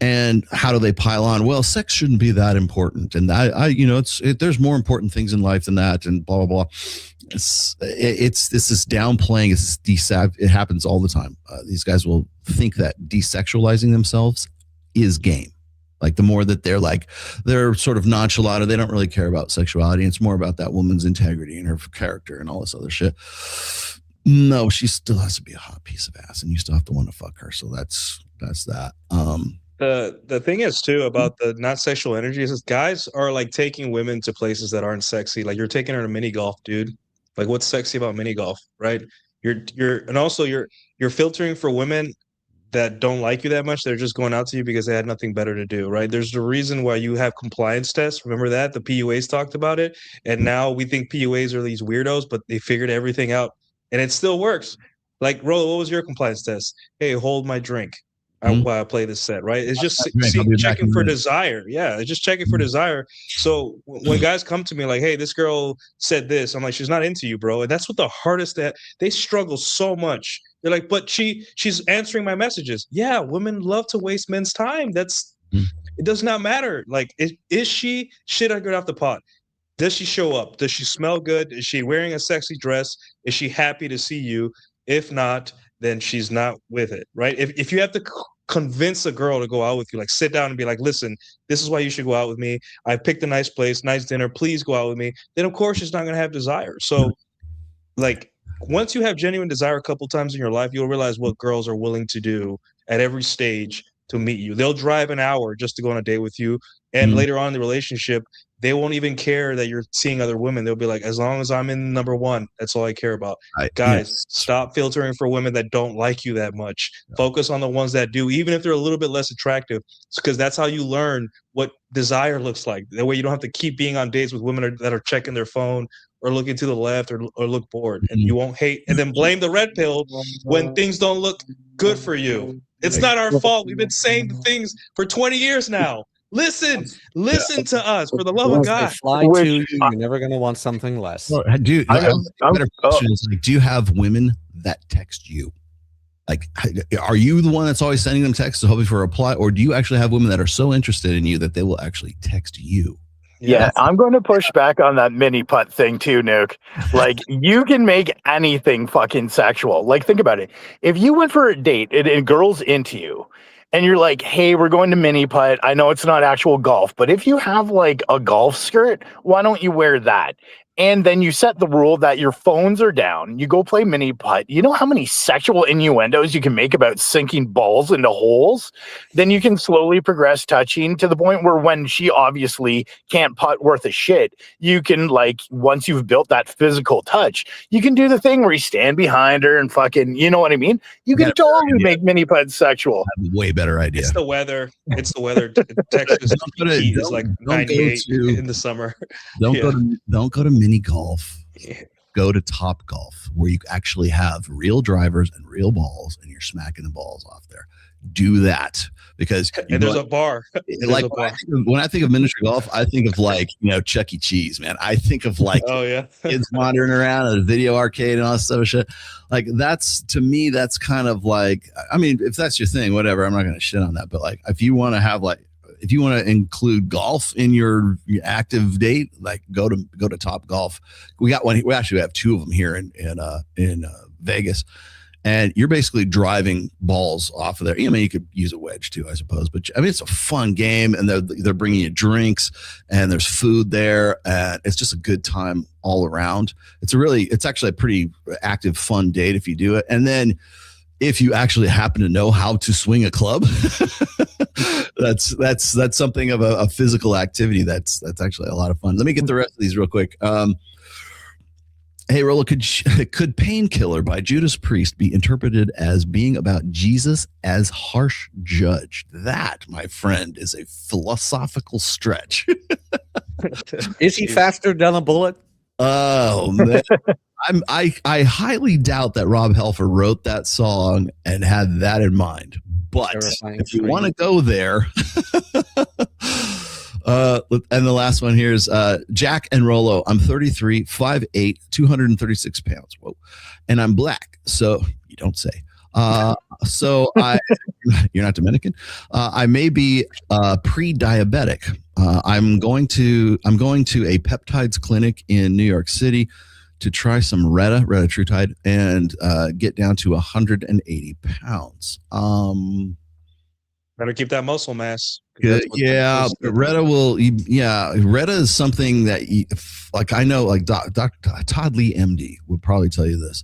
S2: And how do they pile on? Well, sex shouldn't be that important. And there's more important things in life than that, and blah, blah, blah. This is downplaying. It happens all the time. These guys will think that desexualizing themselves is game. Like the more that they're sort of nonchalant, or they don't really care about sexuality. It's more about that woman's integrity and her character and all this other shit. No, she still has to be a hot piece of ass, and you still have to want to fuck her. So that's that.
S7: The thing is too about the not sexual energy is guys are like taking women to places that aren't sexy. Like you're taking her to mini golf, dude. Like what's sexy about mini golf, right? You're filtering for women that don't like you that much. They're just going out to you because they had nothing better to do, right? There's the reason why you have compliance tests. Remember that? The PUAs talked about it. And now we think PUAs are these weirdos, but they figured everything out and it still works. Like, Rolo, what was your compliance test? Hey, hold my drink while I play this set, right? It's just checking for desire. Yeah, it's just checking for desire. So when guys come to me like, hey, this girl said this, I'm like, she's not into you, bro. And that's what the hardest that they struggle so much. They're like, but she's answering my messages. Yeah, women love to waste men's time. It does not matter. Like, is she shit I get off the pot? Does she show up? Does she smell good? Is she wearing a sexy dress? Is she happy to see you? If not, then she's not with it, right? If you have to convince a girl to go out with you, like sit down and be like, listen, this is why you should go out with me. I picked a nice place, nice dinner. Please go out with me. Then of course she's not going to have desire. So like once you have genuine desire a couple times in your life, you'll realize what girls are willing to do at every stage to meet you. They'll drive an hour just to go on a date with you. And later on in the relationship, they won't even care that you're seeing other women. They'll be like, as long as I'm in number one, that's all I care about. Guys, stop filtering for women that don't like you that much. Focus on the ones that do, even if they're a little bit less attractive, because that's how you learn what desire looks like. That way you don't have to keep being on dates with women that are checking their phone or looking to the left or look bored. And you won't hate and then blame the red pill when things don't look good for you. It's not our fault. We've been saying the things for 20 years now. Listen to us, for the love of God.
S5: They fly to you, you're never going to want something less.
S2: Well, dude, better question is, like, do you have women that text you? Like, are you the one that's always sending them texts to hoping for a reply, or do you actually have women that are so interested in you that they will actually text you?
S6: Yeah, I'm going to push back on that mini putt thing too, Nuke. Like, you can make anything fucking sexual. Like, think about it. If you went for a date and a girl's into you, and you're like, hey, we're going to mini putt. I know it's not actual golf, but if you have like a golf skirt, why don't you wear that? And then you set the rule that your phones are down. You go play mini putt. You know how many sexual innuendos you can make about sinking balls into holes? Then you can slowly progress touching to the point where when she obviously can't putt worth a shit, you can, like, once you've built that physical touch, you can do the thing where you stand behind her and fucking, you know what I mean? You can totally make mini putt sexual.
S2: Way better idea.
S7: It's the weather. Texas is like 98 in the summer.
S2: Don't go to mini golf. Go to Top Golf, where you actually have real drivers and real balls, and you're smacking the balls off there. Do that, because
S7: there's a bar.
S2: Like, when I think of miniature golf, I think of, like, Chuck E. Cheese, man. I think of, like, kids wandering around at a video arcade and all this stuff shit. Like, to me, that's kind of like, I mean, if that's your thing, whatever, I'm not going to shit on that. But, like, if you want to include golf in your active date, like, go to Top Golf. We got one. We actually have two of them here in Vegas, and you're basically driving balls off of there. I mean, you could use a wedge too, I suppose, but I mean, it's a fun game, and they're bringing you drinks, and there's food there, and it's just a good time all around. It's actually a pretty active, fun date if you do it, and then if you actually happen to know how to swing a club, that's something of a physical activity. That's actually a lot of fun. Let me get the rest of these real quick. Hey, Rolla, could Painkiller by Judas Priest be interpreted as being about Jesus as harsh judge? That, my friend, is a philosophical stretch.
S5: Is he faster than a bullet?
S2: Oh, man. I highly doubt that Rob Helfer wrote that song and had that in mind. But if you want to go there, and the last one here is Jack and Rollo. I'm 33, 5'8", 236 pounds. Whoa. And I'm black. So you don't say. So you're not Dominican. I may be pre-diabetic. I'm going to a peptides clinic in New York City to try some retatrutide, and get down to 180 pounds.
S7: Better keep that muscle mass.
S2: Good. Yeah, Retta will. Yeah, Retta is something that, like, I know, like Dr. Todd Lee, MD, would probably tell you this.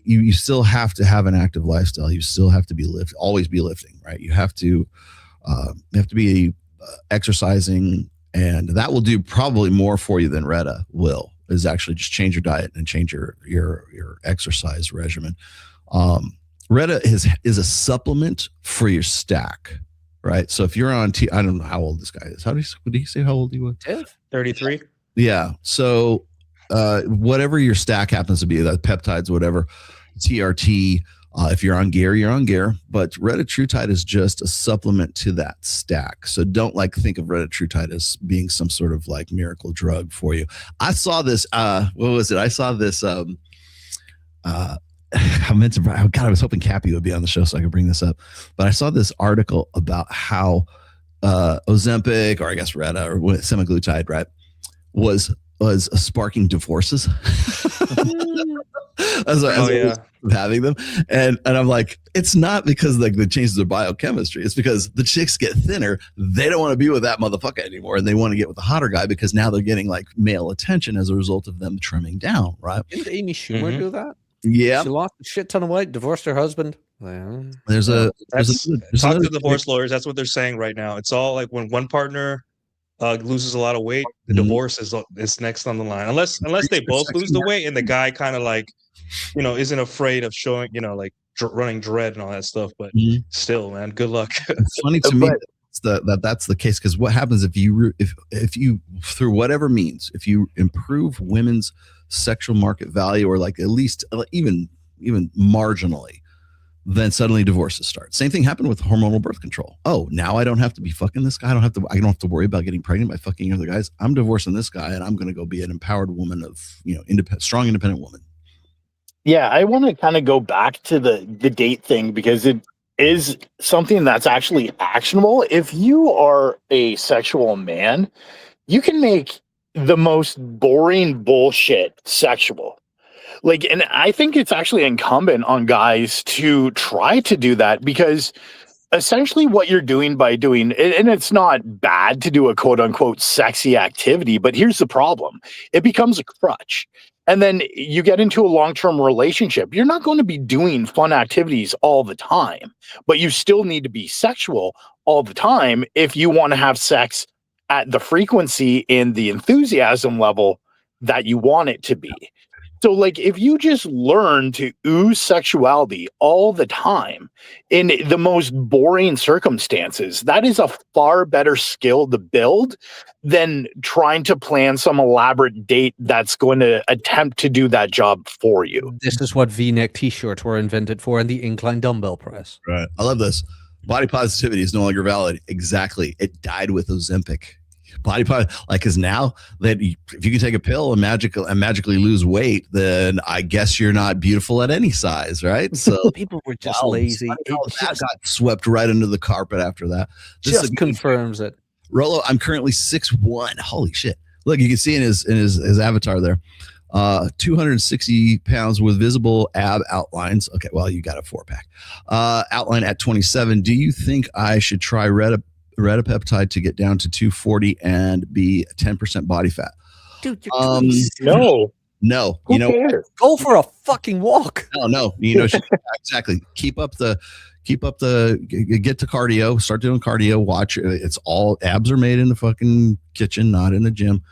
S2: You still have to have an active lifestyle. You still have to be always be lifting, right? You have to be exercising, and that will do probably more for you than Retta will. Is actually just change your diet and change your exercise regimen. Retta is a supplement for your stack, right? So if you're on I don't know how old this guy is. Did he say how old he was?
S7: 33.
S2: Yeah. So whatever your stack happens to be, that peptides, whatever, TRT. If you're on gear, you're on gear. But retatrutide is just a supplement to that stack. So don't think of retatrutide as being some sort of like miracle drug for you. I saw this. What was it? I saw this. I meant to. God, I was hoping Cappy would be on the show so I could bring this up. But I saw this article about how Ozempic, or I guess Retta, or semaglutide, right, was sparking divorces. as having them, and I'm like, it's not because like the changes of biochemistry. It's because the chicks get thinner. They don't want to be with that motherfucker anymore, and they want to get with the hotter guy because now they're getting like male attention as a result of them trimming down. Right?
S5: Didn't Amy Schumer do that?
S2: Yeah,
S5: she lost a shit ton of weight, divorced her husband.
S2: There's
S7: talk to divorce lawyers. That's what they're saying right now. It's all like when one partner loses a lot of weight, the divorce is next on the line. Unless they both lose the weight and the guy kind of like, isn't afraid of showing, like running dread and all that stuff. But still, man, good luck.
S2: It's funny to me that's the case, because what happens if you through whatever means, if you improve women's sexual market value, or like at least even marginally, then suddenly divorces start. Same thing happened with hormonal birth control. Oh, now I don't have to be fucking this guy. I don't have to worry about getting pregnant by fucking other guys. I'm divorcing this guy, and I'm going to go be an empowered woman of, strong, independent woman.
S6: Yeah, I want to kind of go back to the date thing, because it is something that's actually actionable. If you are a sexual man, you can make the most boring bullshit sexual. And I think it's actually incumbent on guys to try to do that, because essentially what you're doing by doing, and it's not bad to do a quote unquote sexy activity, but here's the problem. It becomes a crutch. And then you get into a long-term relationship. You're not going to be doing fun activities all the time, but you still need to be sexual all the time if you want to have sex at the frequency and the enthusiasm level that you want it to be. So if you just learn to ooze sexuality all the time in the most boring circumstances, that is a far better skill to build than trying to plan some elaborate date that's going to attempt to do that job for you.
S5: This is what V-neck t-shirts were invented for, in the incline dumbbell press.
S2: Right. I love this. Body positivity is no longer valid. Exactly. It died with Ozempic. Body because now that if you can take a pill and magically lose weight, then I guess you're not beautiful at any size, right? So
S5: people were just lazy.
S2: It just got swept right under the carpet after that.
S5: Just confirms it.
S2: Rolo, I'm currently 6'1". Holy shit! Look, you can see in his avatar there, 260 pounds with visible ab outlines. Okay, well, you got a 4-pack. Outline at 27. Do you think I should try retapeptide to get down to 240 and be 10% body fat?
S5: Dude, you're
S6: no.
S5: Who cares? Go for a fucking walk.
S2: No. Exactly. Get to cardio. Start doing cardio. Watch. It's all abs are made in the fucking kitchen, not in the gym.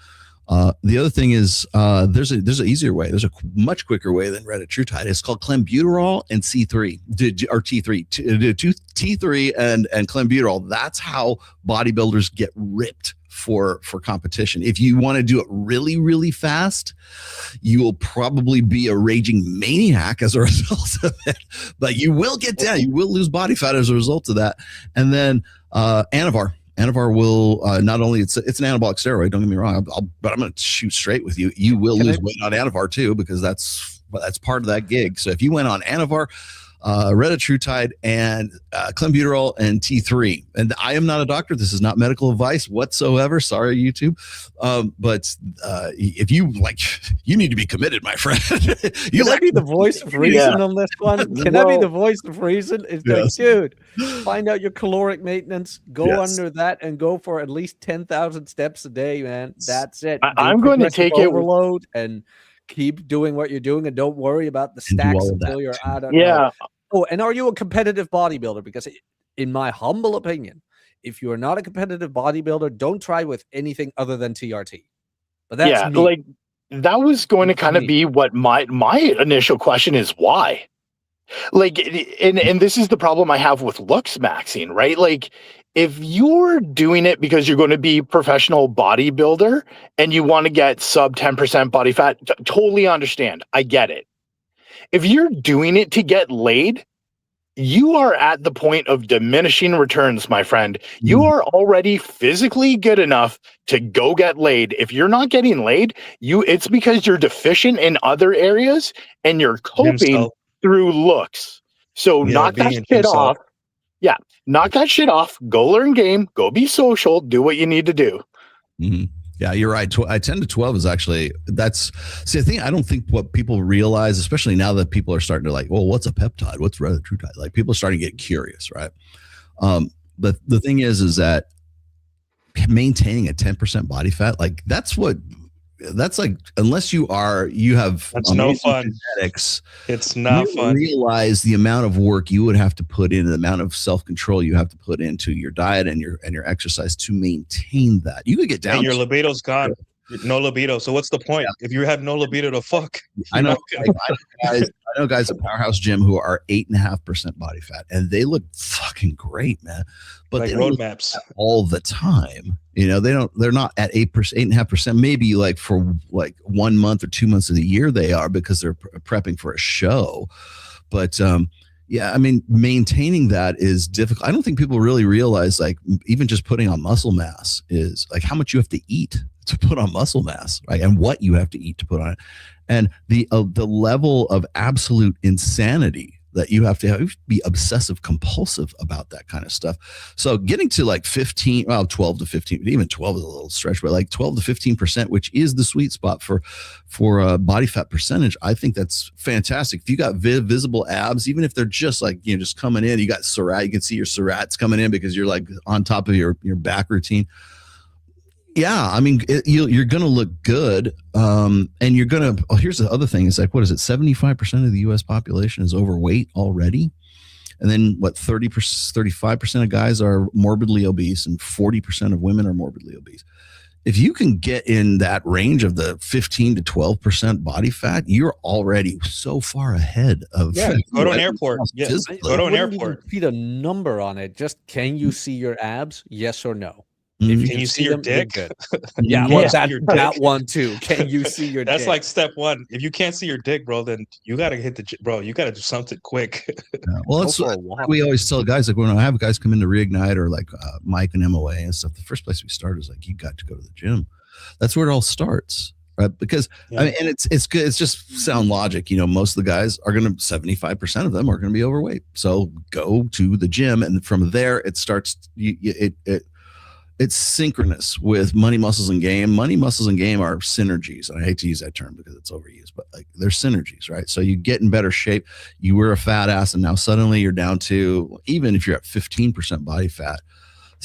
S2: The other thing is there's an easier way. There's a much quicker way than retatrutide. It's called clenbuterol and C3 or T3. T3 and clenbuterol. That's how bodybuilders get ripped for competition. If you want to do it really, really fast, you will probably be a raging maniac as a result of it. But you will get down. You will lose body fat as a result of that. And then Anavar. Anavar will not only it's an anabolic steroid. Don't get me wrong, but I'm going to shoot straight with you. You will lose weight on Anavar too, because that's part of that gig. So if you went on Anavar, retatrutide, and clenbuterol and T3. And I am not a doctor. This is not medical advice whatsoever. Sorry, YouTube. But if you like, you need to be committed, my friend. You
S5: Can I be the voice of reason on this one? Can I be the voice of reason? It's like, dude, find out your caloric maintenance, go under that, and go for at least 10,000 steps a day, man. That's it.
S6: I'm going to take
S5: overload and keep doing what you're doing, and don't worry about the stacks until you're out of Oh, and are you a competitive bodybuilder? Because in my humble opinion, if you're not a competitive bodybuilder, don't try with anything other than TRT. But that's me.
S6: Like that was going to kind of be what my initial question is, why? Like, and this is the problem I have with looks maxing, right? Like, if you're doing it because you're going to be professional bodybuilder and you want to get sub 10% body fat, totally understand. I get it. If you're doing it to get laid, you are at the point of diminishing returns, my friend. You are already physically good enough to go get laid. If you're not getting laid, it's because you're deficient in other areas and you're coping through looks. So knock that shit off. Yeah, knock that shit off. Go learn game. Go be social. Do what you need to do.
S2: Yeah, you're right. 10 to 12 is actually, see, I don't think what people realize, especially now that people are starting to like, well, what's a peptide? What's retatrutide? Like, people are starting to get curious, right? But the thing is that maintaining a 10% body fat, like that's like, unless you have
S7: that's no fun
S2: genetics,
S7: it's not fun.
S2: Realize the amount of work you would have to put in, the amount of self-control you have to put into your diet and your exercise to maintain that. You could get down,
S7: and your libido's gone. No libido. So what's the point if you have no libido to fuck?
S2: I know. I know guys at Powerhouse Gym who are 8.5% body fat, and they look fucking great, man. But
S7: like
S2: they
S7: roadmaps
S2: all the time. You know, they're not at 8%, 8.5%. Maybe like for like 1 month or 2 months of the year they are, because they're prepping for a show. But yeah, I mean, maintaining that is difficult. I don't think people really realize, like, even just putting on muscle mass is like how much you have to eat to put on muscle mass, right? And what you have to eat to put on it, and the level of absolute insanity that you have to be obsessive compulsive about that kind of stuff. So getting to like 12 to 15, even 12 is a little stretch, but like 12 to 15%, which is the sweet spot for body fat percentage. I think that's fantastic. If you got visible abs, even if they're just like, you know, just coming in, you got serrat, you can see your serrats coming in because you're like on top of your back routine. Yeah, I mean, you're going to look good. And you're going to, here's the other thing. It's like, what is it? 75% of the U.S. population is overweight already. And then what, 35% of guys are morbidly obese and 40% of women are morbidly obese. If you can get in that range of the 15 to 12% body fat, you're already so far ahead of.
S7: Yeah, go to an airport. Yeah, go to an airport.
S5: Put a number on it. Just, can you see your abs? Yes or no?
S7: If can you see your dick?
S5: Yeah, well, that one too. Can you see your dick?
S7: That's like step one. If you can't see your dick, bro, then you got to hit the bro. You got to do something quick.
S2: Well, it's we always tell guys, like when I have guys come in to Reignite or like Mike and MOA and stuff, the first place we start is like, you got to go to the gym. That's where it all starts. Right. Because I mean, and it's good. It's just sound logic. You know, most of the guys are 75% of them are going to be overweight. So go to the gym. And from there, it starts, it's synchronous with money, muscles, and game. Money, muscles, and game are synergies. And I hate to use that term because it's overused, but like they're synergies, right? So you get in better shape. You were a fat ass, and now suddenly you're down to, even if you're at 15% body fat,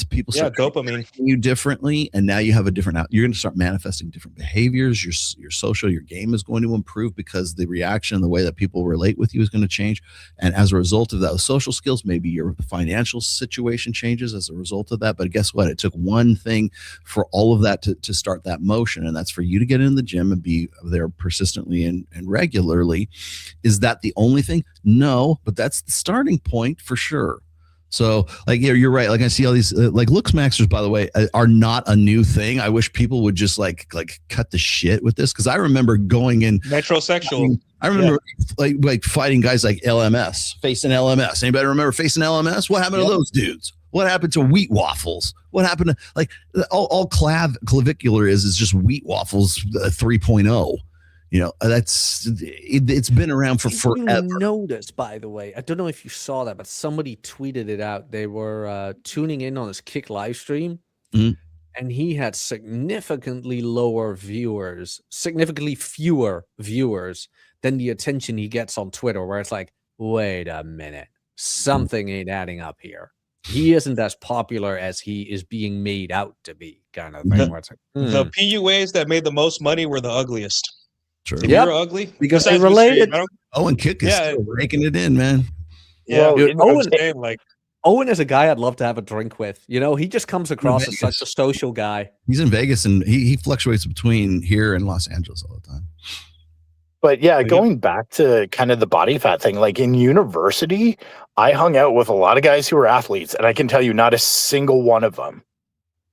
S2: people start
S7: dopamine
S2: you differently, and now you have a different you're going to start manifesting different behaviors. Your social, your game is going to improve because the reaction, the way that people relate with you is going to change, and as a result of those social skills, maybe your financial situation changes as a result of that. But guess what? It took one thing for all of that to start that motion, and that's for you to get in the gym and be there persistently and regularly. Is that the only thing? No, but that's the starting point for sure. So, like, you're right. Like, I see all these, like, looks maxers, by the way, are not a new thing. I wish people would just like cut the shit with this, because I remember going in
S7: metrosexual.
S2: I remember like fighting guys like LMS, facing LMS. Anybody remember facing LMS? What happened to those dudes? What happened to wheat waffles? What happened to, like, all clavicular is just wheat waffles 3.0. it's been around for forever.
S5: You notice, by the way, I don't know if you saw that, but somebody tweeted it out. They were tuning in on his Kick live stream, and he had significantly fewer viewers than the attention he gets on Twitter, where it's like, wait a minute, something ain't adding up here. He isn't as popular as he is being made out to be, kind of thing. Where it's like,
S7: The PUAs that made the most money were the ugliest.
S2: True.
S7: If you're ugly,
S5: because they related.
S2: Owen Kick is still raking it in, man.
S7: Yeah,
S5: dude,
S7: Owen,
S5: Owen is a guy I'd love to have a drink with. He just comes across as such a social guy.
S2: He's in Vegas, and he fluctuates between here and Los Angeles all the time.
S6: But yeah, going back to kind of the body fat thing, like in university, I hung out with a lot of guys who were athletes, and I can tell you not a single one of them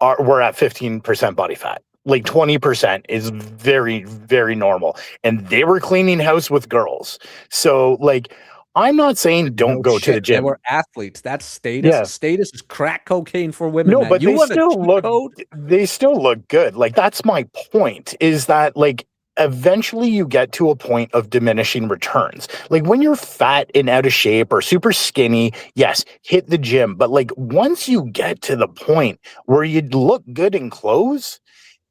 S6: were at 15% body fat. Like 20% is very, very normal. And they were cleaning house with girls. So like, I'm not saying don't go to the gym.
S5: They were athletes. That's status.
S6: Yeah.
S5: Status is crack cocaine for women.
S6: No,
S5: man.
S6: but they still look good. Like, that's my point, is that like eventually you get to a point of diminishing returns. Like when you're fat and out of shape or super skinny, yes, hit the gym. But like once you get to the point where you look good in clothes,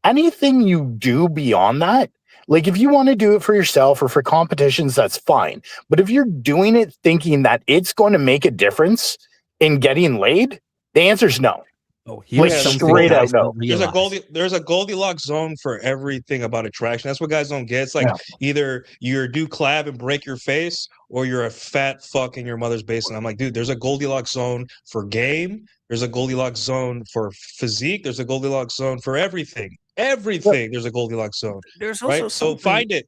S6: anything you do beyond that, like if you want to do it for yourself or for competitions, that's fine. But if you're doing it thinking that it's going to make a difference in getting laid, the answer is no.
S5: Oh,
S6: like straight out no.
S7: There's a Goldilocks zone for everything about attraction. That's what guys don't get. It's like either you're do collab and break your face, or you're a fat fuck in your mother's basement. I'm like, dude, there's a Goldilocks zone for game. There's a Goldilocks zone for physique. There's a Goldilocks zone for everything. Everything. There's a Goldilocks zone.
S5: There's also
S7: So find it.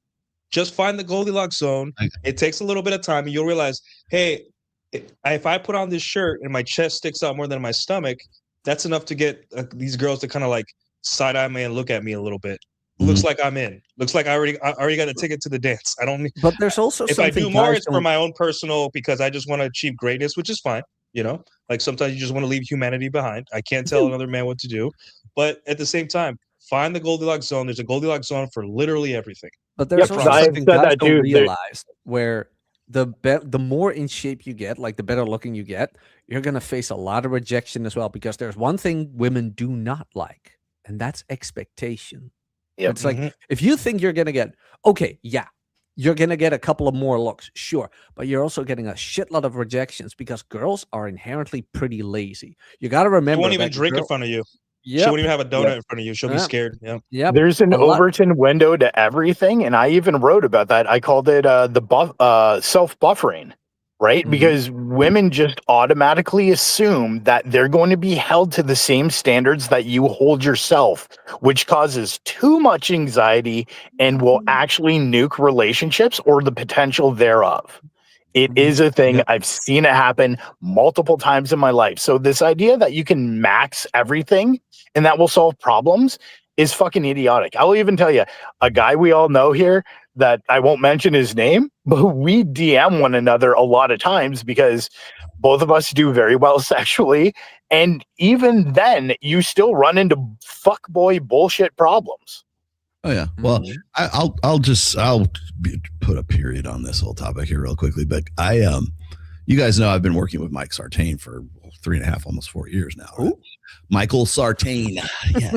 S7: Just find the Goldilocks zone. It takes a little bit of time, and you'll realize, hey, if I put on this shirt and my chest sticks out more than my stomach, that's enough to get these girls to kind of like side eye me and look at me a little bit. Looks like I'm in. Looks like I already got a ticket to the dance. I don't need.
S5: But there's also
S7: if I do more, it's for my own personal, because I just want to achieve greatness, which is fine. Like sometimes you just want to leave humanity behind. I can't tell another man what to do, but at the same time, find the Goldilocks zone. There's a Goldilocks zone for literally everything.
S5: But there's also something guys don't realize, where the more in shape you get, like the better looking you get, you're going to face a lot of rejection as well, because there's one thing women do not like, and that's expectation. Yep. It's like, if you think you're going to get, you're going to get a couple of more looks, sure, but you're also getting a shitload of rejections because girls are inherently pretty lazy. You got to remember,
S7: she won't even drink in front of you. She won't even have a donut in front of you. She'll be scared.
S5: Yeah.
S6: There's an Overton window to everything, and I even wrote about that. I called it the self-buffering, right? Because women just automatically assume that they're going to be held to the same standards that you hold yourself, which causes too much anxiety and will actually nuke relationships or the potential thereof. It is a thing. I've seen it happen multiple times in my life. So this idea that you can max everything and that will solve problems is fucking idiotic. I'll even tell you, a guy we all know here that I won't mention his name, but we DM one another a lot of times because both of us do very well sexually. And even then, you still run into fuckboy bullshit problems.
S2: Oh yeah. Well, I'll put a period on this whole topic here real quickly. But you guys know I've been working with Mike Sartain for 3.5, almost 4 years now. Right? Michael Sartain. Yeah.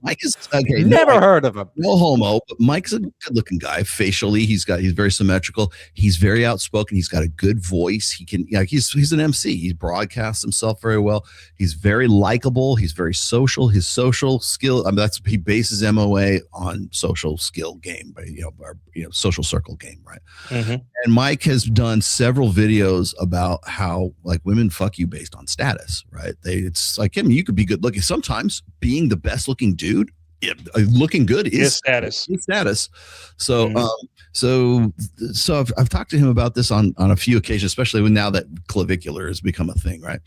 S2: Mike is okay.
S5: Never heard of him.
S2: No homo, but Mike's a good-looking guy. Facially, he's very symmetrical. He's very outspoken. He's got a good voice. He can, he's an MC. He broadcasts himself very well. He's very likable. He's very social. His social skill, he bases MOA on social skill game, social circle game, right? And Mike has done several videos about how like women fuck you based on status, right? It's like, you could be good looking. Sometimes being the best looking dude, looking good is status. It's status. So, so I've talked to him about this on a few occasions, especially now that clavicular has become a thing, right?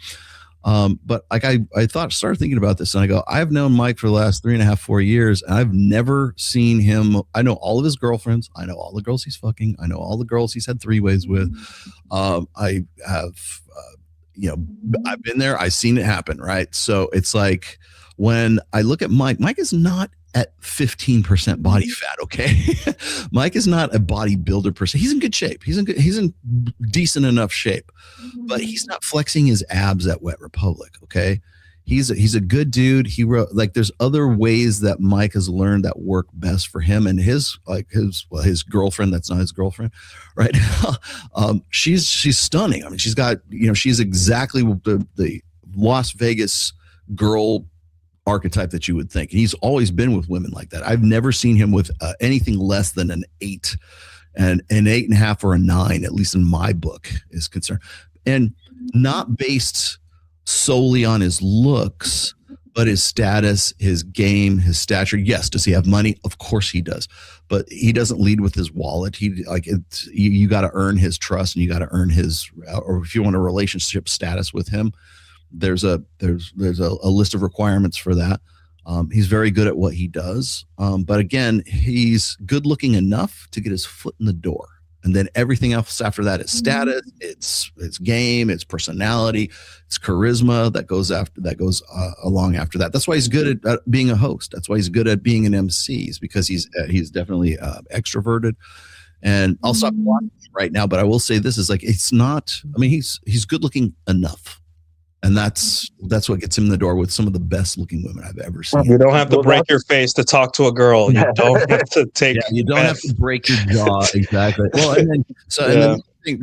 S2: But like I started thinking about this, and I go, I've known Mike for the last 3.5, 4 years, and I've never seen him. I know all of his girlfriends. I know all the girls he's fucking. I know all the girls he's had 3-ways with. I have, I've been there. I've seen it happen, right? So it's like when I look at Mike is not at 15% body fat. Okay. Mike is not a bodybuilder person. He's in good shape. He's in decent enough shape, but he's not flexing his abs at Wet Republic. Okay. He's a good dude. He wrote, like, there's other ways that Mike has learned that work best for him and his girlfriend. That's not his girlfriend right now. She's stunning. I mean, she's got, she's exactly the Las Vegas girl archetype that you would think. And he's always been with women like that. I've never seen him with anything less than an 8 and an 8.5 or a 9, at least in my book is concerned, and not based solely on his looks, but his status, his game, his stature. Yes. Does he have money? Of course he does, but he doesn't lead with his wallet. You got to earn his trust, and you got to earn his, or if you want a relationship status with him, there's a list of requirements for that. He's very good at what he does. But again, he's good looking enough to get his foot in the door. And then everything else after that is status, it's game, it's personality, it's charisma that goes along after that. That's why he's good at being a host. That's why he's good at being an MC, is because he's definitely extroverted. And I'll stop watching right now, but I will say this is like, it's not, I mean, he's good looking enough. And that's what gets him in the door with some of the best looking women I've ever seen.
S7: You don't have to break your face to talk to a girl. You don't have to take.
S2: You don't have to break your jaw. Exactly. Well,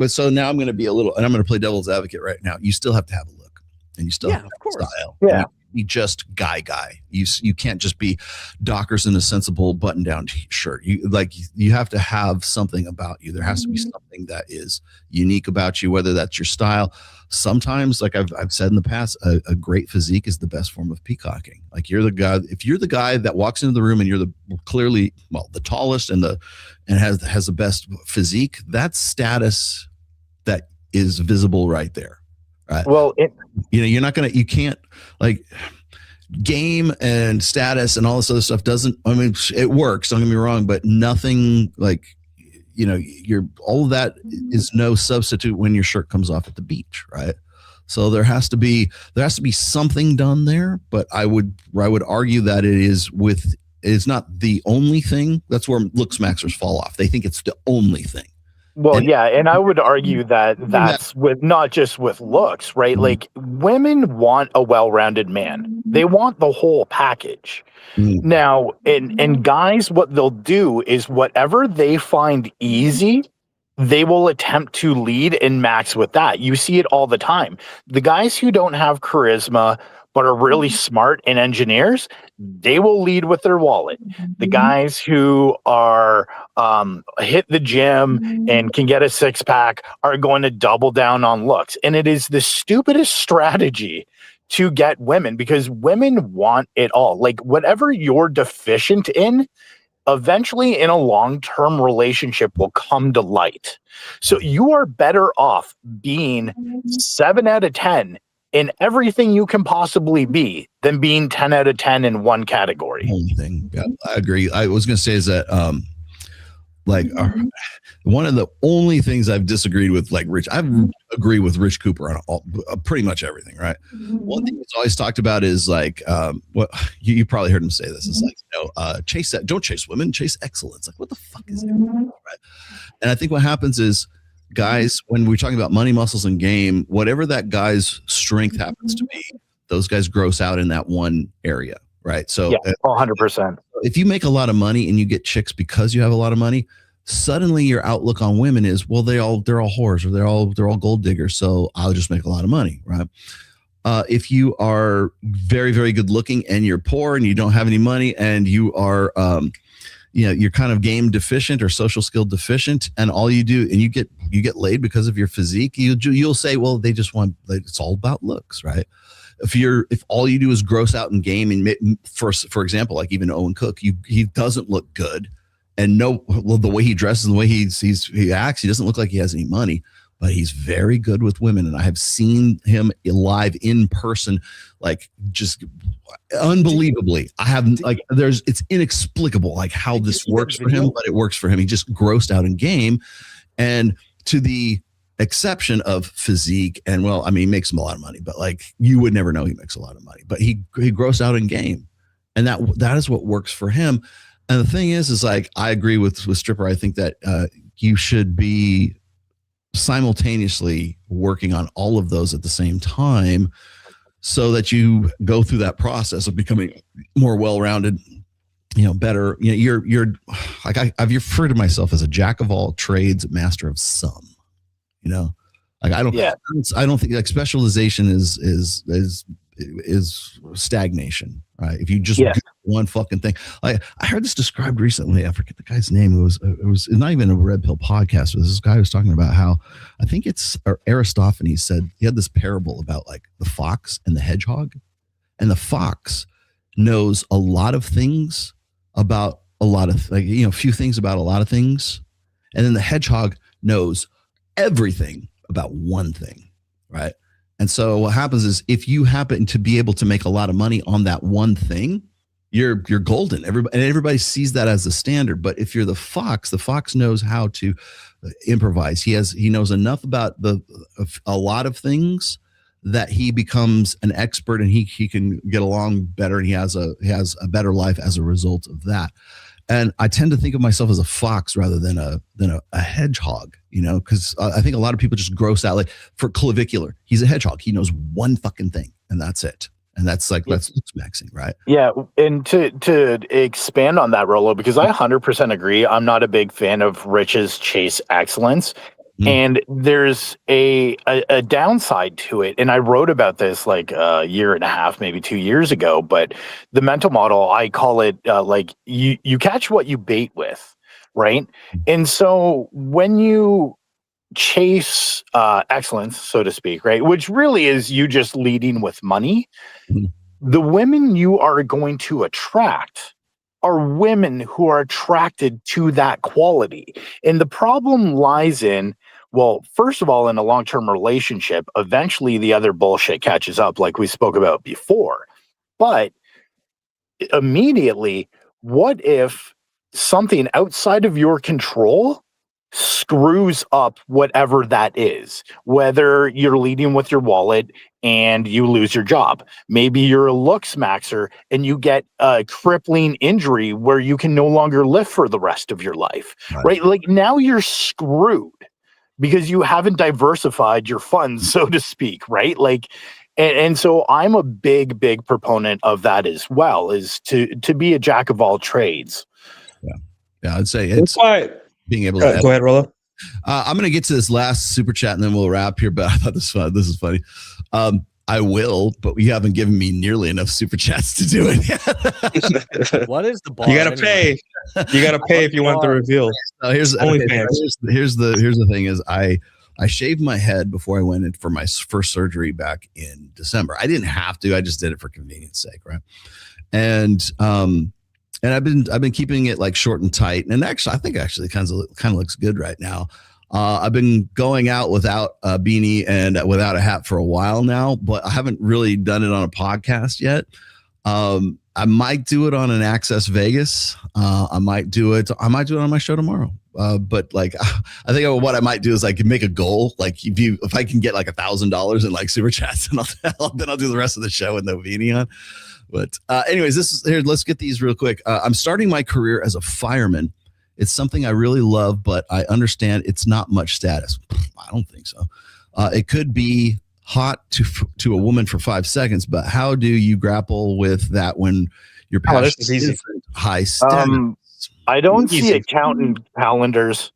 S2: so now I'm going to be and I'm going to play devil's advocate right now. You still have to have a look, and you still have to have style.
S6: Yeah.
S2: Be just guy. You can't just be Dockers in a sensible button down shirt. You have to have something about you. There has to be something that is unique about you, whether that's your style. Sometimes, like I've said in the past, a great physique is the best form of peacocking. Like, if you're the guy that walks into the room and you're clearly the tallest and has the best physique, that's status that is visible right there. Right.
S6: Well,
S2: you can't, like, game and status and all this other stuff it works, don't get me wrong, but nothing like, all of that is no substitute when your shirt comes off at the beach. Right. So there has to be something done there, but I would argue that it's not the only thing. That's where looks maxers fall off. They think it's the only thing.
S6: Well, and I would argue that that's with not just with looks, right? Like, women want a well-rounded man. They want the whole package. Now, and guys, what they'll do is whatever they find easy, they will attempt to lead and max with that. You see it all the time. The guys who don't have charisma but are really smart and engineers, they will lead with their wallet. The guys who are hit the gym and can get a 6-pack are going to double down on looks. And it is the stupidest strategy to get women, because women want it all. Like, whatever you're deficient in, eventually in a long-term relationship will come to light. So you are better off being 7 out of 10 in everything you can possibly be than being 10 out of 10 in one category.
S2: Yeah, I agree. I was going to say is that one of the only things I've disagreed with, like Rich, I agree with Rich Cooper on pretty much everything, right? One thing that's always talked about is like, what you probably heard him say this. It's like, don't chase women, chase excellence. Like, what the fuck is that? Right? And I think what happens is, guys, when we're talking about money, muscles, and game, whatever that guy's strength happens to be, those guys gross out in that one area, right? So,
S6: 100%.
S2: If you make a lot of money and you get chicks because you have a lot of money, suddenly your outlook on women is, well, they're all whores, or they're all gold diggers, so I'll just make a lot of money, right? If you are very, very good looking and you're poor and you don't have any money and you are you're kind of game deficient or social skill deficient, and all you do, and you get laid because of your physique, you'll say, well, they just want, like, it's all about looks, right? If all you do is gross out in game, and for example, like even Owen Cook, he doesn't look good, and the way he dresses and the way he acts, he doesn't look like he has any money, but he's very good with women. And I have seen him live in person, like, just unbelievably. I haven't, like, it's inexplicable, like, how this works for him, but it works for him. He just grossed out in game, and to the exception of physique, and well, I mean, he makes him a lot of money, but like, you would never know he makes a lot of money, but he grossed out in game. and that is what works for him. And the thing is like, I agree with Stripper. I think that you should be simultaneously working on all of those at the same time, so that you go through that process of becoming more well-rounded, better. You're like, I've referred to myself as a jack of all trades, master of some. Like I don't think like specialization is stagnation, right? If you just do one fucking thing. Like I heard this described recently. I forget the guy's name. It was not even a Red Pill podcast. But this guy was talking about how, I think it's Aristophanes said, he had this parable about like the fox and the hedgehog, and the fox knows a lot of things about a lot of few things about a lot of things, and then the hedgehog knows everything about one thing, right? And so what happens is, if you happen to be able to make a lot of money on that one thing, you're golden. Everybody sees that as the standard. But if you're the fox knows how to improvise. He knows enough about a lot of things that he becomes an expert, and he can get along better, and he has a better life as a result of that. And I tend to think of myself as a fox rather than a hedgehog, because I think a lot of people just gross out. Like for clavicular, he's a hedgehog. He knows one fucking thing, and that's it. And that's maxing, right?
S6: Yeah, and to expand on that, Rolo, because I 100% agree. I'm not a big fan of riches chase excellence. And there's a downside to it. And I wrote about this like a year and a half, maybe 2 years ago. But the mental model, I call it like you catch what you bait with, right? And so when you chase excellence, so to speak, right, which really is you just leading with money, the women you are going to attract are women who are attracted to that quality. And the problem lies in, well, first of all, in a long-term relationship, eventually the other bullshit catches up, like we spoke about before. But immediately, what if something outside of your control screws up whatever that is? Whether you're leading with your wallet and you lose your job. Maybe you're a looks maxer and you get a crippling injury where you can no longer live for the rest of your life, right? Like now you're screwed because you haven't diversified your funds, so to speak, right? Like, and so I'm a big proponent of that as well, is to be a jack of all trades.
S2: Yeah, I'd say it's
S7: why
S2: being able to
S7: go ahead, Rollo.
S2: I'm going to get to this last super chat and then we'll wrap here. But I thought this is funny. I will, but we haven't given me nearly enough super chats to do it.
S5: What is the bar?
S7: You gotta pay. You gotta pay if you want the reveal.
S2: Here's the thing: is I shaved my head before I went in for my first surgery back in December. I didn't have to; I just did it for convenience sake, right? And I've been keeping it like short and tight, and actually, I think it kind of looks good right now. I've been going out without a beanie and without a hat for a while now, but I haven't really done it on a podcast yet. I might do it on an Access Vegas. I might do it on my show tomorrow. But like, I think what I might do is like make a goal. Like if I can get like $1,000 in like super chats, and then I'll do the rest of the show with no beanie on. But anyways, let's get these real quick. I'm starting my career as a fireman. It's something I really love, but I understand it's not much status. I don't think so. It could be hot to a woman for 5 seconds, but how do you grapple with that when your passion is high status?
S6: I don't see accountant calendars.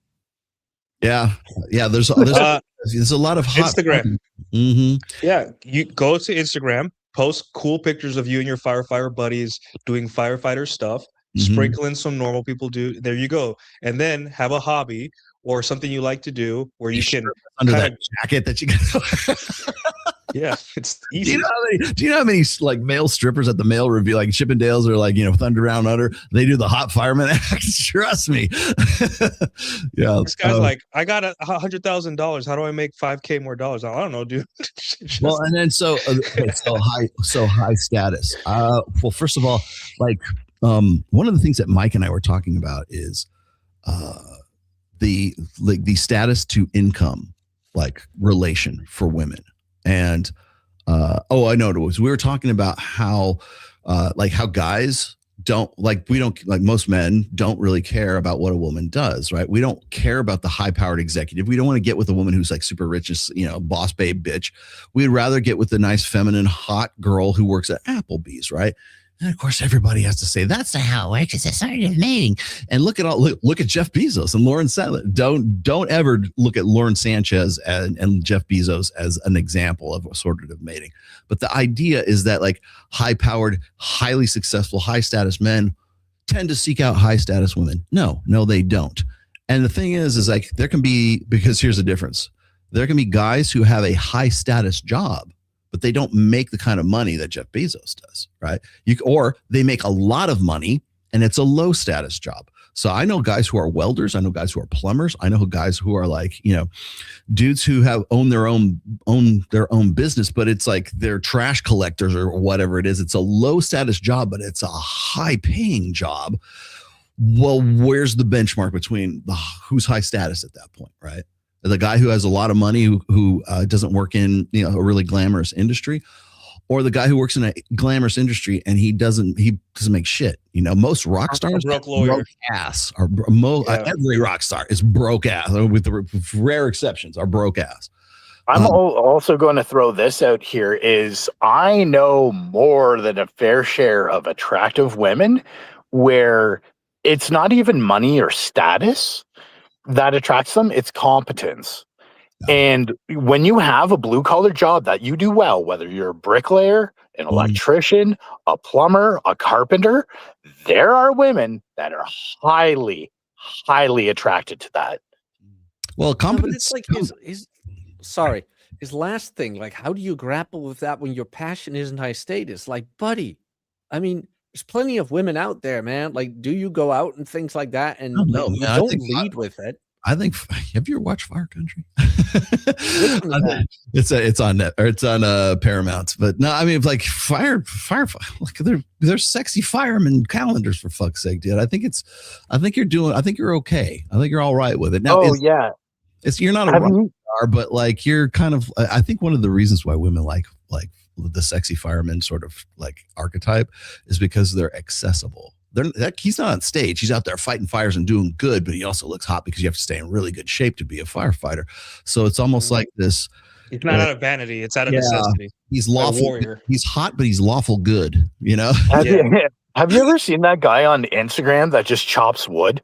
S2: Yeah. There's a lot of hot
S7: Instagram.
S2: Mm-hmm.
S7: Yeah, you go to Instagram, post cool pictures of you and your firefighter buddies doing firefighter stuff. Sprinkle in some normal people do. There you go. And then have a hobby or something you like to do where you can
S2: under that jacket that you got.
S7: Yeah, it's easy.
S2: Do you know how many like male strippers at the male review, like Chippendales or like, Thunder Down Under, they do the hot fireman act? Trust me. Yeah.
S7: This guy's like, I got $100,000. How do I make $5,000 more dollars? I don't know, dude.
S2: Well, and then so high status. Well, first of all, like, one of the things that Mike and I were talking about is the status to income like relation for women. And I know it was. We were talking about how like how guys don't like, we don't like, most men don't really care about what a woman does, right? We don't care about the high powered executive. We don't want to get with a woman who's like super rich, boss babe bitch. We'd rather get with the nice feminine hot girl who works at Applebee's, right? And of course, everybody has to say that's not how it works. It's assertive mating. And look at Jeff Bezos and Lauren Sanchez. Don't ever look at Lauren Sanchez and Jeff Bezos as an example of assertive mating. But the idea is that like high-powered, highly successful, high-status men tend to seek out high-status women. No, they don't. And the thing is like there can be, because here's the difference. There can be guys who have a high-status job, but they don't make the kind of money that Jeff Bezos does, right? Or they make a lot of money and it's a low status job. So I know guys who are welders. I know guys who are plumbers. I know guys who are like, dudes who have own their own business, but it's like they're trash collectors or whatever it is. It's a low status job, but it's a high paying job. Well, where's the benchmark between who's high status at that point, right? The guy who has a lot of money who doesn't work in a really glamorous industry, or the guy who works in a glamorous industry and he doesn't make shit. Most rock stars broke ass. Every rock star is broke ass, with rare exceptions, are broke ass.
S6: I'm also going to throw this out here is I know more than a fair share of attractive women where it's not even money or status that attracts them, it's competence. Yeah. And when you have a blue collar job that you do well, whether you're a bricklayer, an electrician, a plumber, a carpenter, there are women that are highly, highly attracted to that.
S2: Well, competence.
S5: It's like his last thing, like, how do you grapple with that when your passion isn't high status? Like, buddy, I mean, there's plenty of women out there, man. Like, do you go out and things like that? And don't lead with it.
S2: I think. Have you ever watched Fire Country? It's on net or it's on Paramount. But no, I mean, like fire. Like there's sexy fireman calendars for fuck's sake, dude. I think you're okay. I think you're all right with it. Now, you're not a rock star, but like you're kind of. I think one of the reasons why women like the sexy fireman sort of like archetype is because they're accessible. He's not on stage. He's out there fighting fires and doing good, but he also looks hot because you have to stay in really good shape to be a firefighter. So it's almost like this.
S7: It's not out of vanity. It's out of necessity.
S2: He's lawful. Warrior. He's hot, but he's lawful good.
S6: Have you ever seen that guy on Instagram that just chops wood?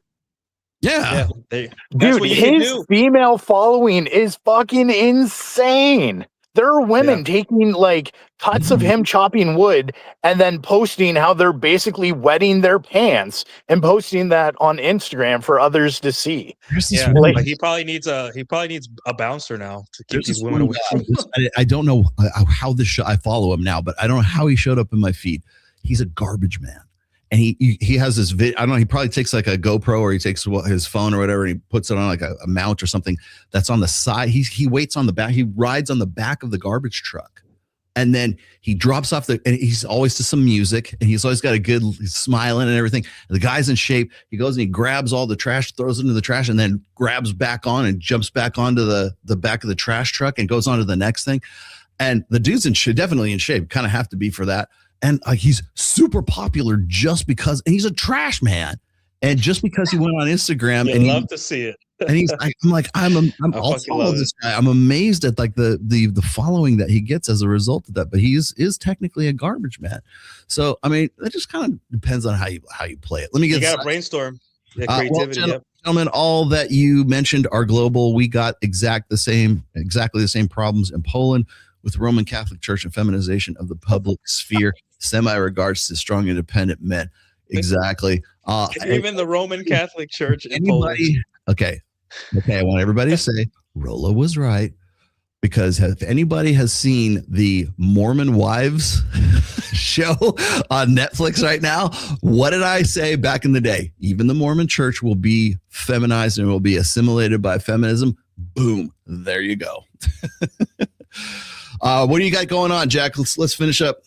S2: Yeah.
S6: Dude, his female following is fucking insane. There are women taking like cuts of him chopping wood and then posting how they're basically wetting their pants and posting that on Instagram for others to see.
S7: Yeah, like he probably needs a bouncer now to keep these women away.
S2: I don't know how this show. I follow him now, but I don't know how he showed up in my feed. He's a garbage man. And he has this I don't know, he probably takes like a GoPro or he takes his phone or whatever and he puts it on like a mount or something that's on the side. He waits on the back. He rides on the back of the garbage truck. And then he drops off and he's always to some music and he's always got a good smiling and everything. And the guy's in shape. He goes and he grabs all the trash, throws it into the trash and then grabs back on and jumps back onto the back of the trash truck and goes on to the next thing. And the dude's definitely in shape, kind of have to be for that. And he's super popular just because, and he's a trash man. And just because he went on Instagram, and
S7: love to see it.
S2: And he's like, I'll follow this guy. I'm amazed at like the following that he gets as a result of that. But he is technically a garbage man. So I mean, it just kind of depends on how you play it. Let me get.
S7: You got to brainstorm. Creativity.
S2: Gentlemen, all that you mentioned are global. We got exactly the same problems in Poland with the Roman Catholic Church and feminization of the public sphere. Semi-regards to strong, independent men. Exactly.
S7: Even the Roman Catholic Church in Poland.
S2: Okay. I want everybody to say Rolla was right, because if anybody has seen the Mormon Wives show on Netflix right now, what did I say back in the day? Even the Mormon Church will be feminized and will be assimilated by feminism. Boom. There you go. What do you got going on, Jack? Let's finish up.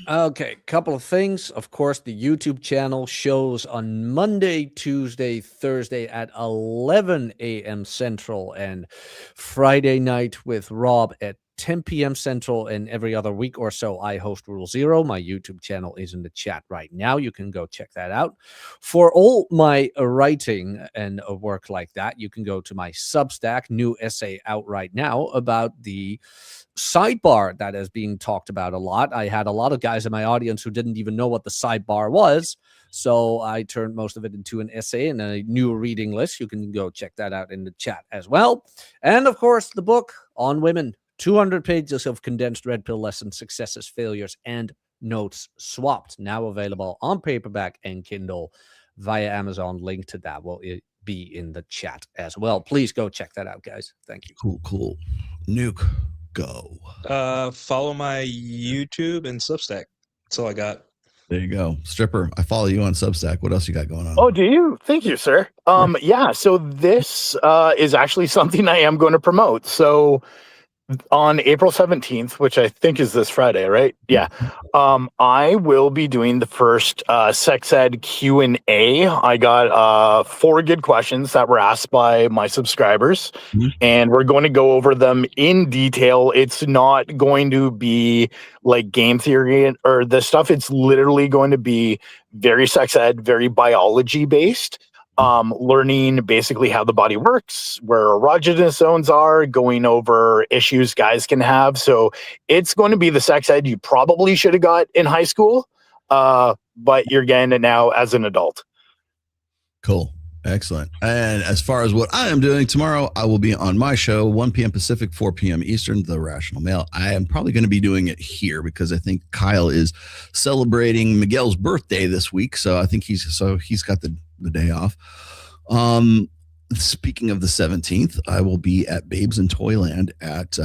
S5: Okay, couple of things. Of course, the YouTube channel shows on Monday, Tuesday, Thursday at 11 a.m. Central, and Friday night with Rob at 10 p.m. Central, and every other week or so, I host Rule Zero. My YouTube channel is in the chat right now. You can go check that out. For all my writing and work like that, you can go to my Substack. New essay out right now about the sidebar that is being talked about a lot. I had a lot of guys in my audience who didn't even know what the sidebar was. So I turned most of it into an essay and a new reading list. You can go check that out in the chat as well. And of course, the book on women, 200 pages of condensed red pill lessons, successes, failures, and notes swapped. Now available on paperback and Kindle via Amazon. Link to that will be in the chat as well. Please go check that out, guys. Thank you.
S2: Cool. Nuke, go.
S7: Follow my YouTube and Substack. That's all I got.
S2: There you go. Stripper, I follow you on Substack. What else you got going on?
S6: Oh, do you? Thank you, sir. Yeah, so this is actually something I am going to promote. So on April 17th, which I think is this Friday, right? Yeah. I will be doing the first sex ed Q&A. I got 4 good questions that were asked by my subscribers, and we're going to go over them in detail. It's not going to be like game theory or this stuff. It's literally going to be very sex ed, very biology based. Learning basically how the body works, where erogenous zones are, going over issues guys can have. So it's going to be the sex ed you probably should have got in high school, but you're getting it now as an adult.
S2: Cool. Excellent. And as far as what I am doing tomorrow, I will be on my show, 1 p.m. Pacific, 4 p.m. Eastern, The Rational Male. I am probably going to be doing it here because I think Kyle is celebrating Miguel's birthday this week. So I think he's got the day off. Speaking of the 17th, I will be at Babes in Toyland at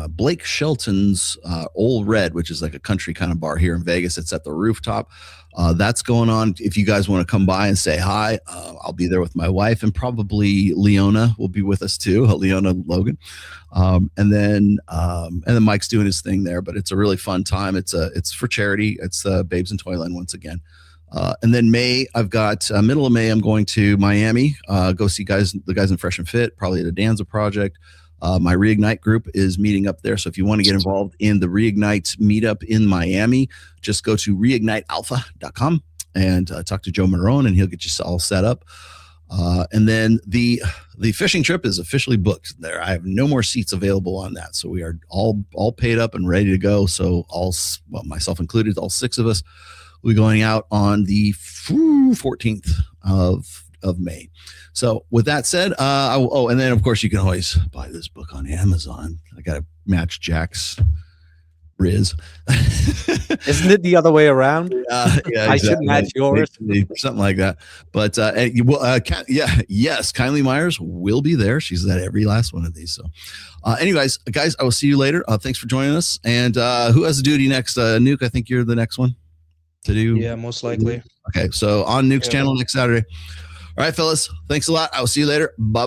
S2: Blake Shelton's Old Red, which is like a country kind of bar here in Vegas. It's at the rooftop. That's going on. If you guys want to come by and say hi, I'll be there with my wife, and probably Leona will be with us too. Leona Logan. And then Mike's doing his thing there, but it's a really fun time. It's for charity. It's Babes in Toyland once again. And then May, I've got middle of May, I'm going to Miami, go see the guys in Fresh and Fit, probably at a Danza project. My Reignite group is meeting up there. So if you want to get involved in the Reignite meetup in Miami, just go to reignitealpha.com and talk to Joe Marone, and he'll get you all set up. And then the fishing trip is officially booked there. I have no more seats available on that. So we are all paid up and ready to go. So myself included, all 6 of us, we'll be going out on the 14th of May. So with that said, and then of course you can always buy this book on Amazon. I got to match Jack's Riz.
S5: Isn't it the other way around?
S2: Yeah, exactly.
S5: I should match yours.
S2: Something like that. But yes, Kindly Myers will be there. She's at every last one of these. So anyways, guys, I will see you later. Thanks for joining us. And who has the duty next? Nuke, I think you're the next one to do.
S7: Yeah, most likely.
S2: Okay, so on Nuke's channel next Saturday. All right, fellas, thanks a lot. I'll see you later. Bye-bye.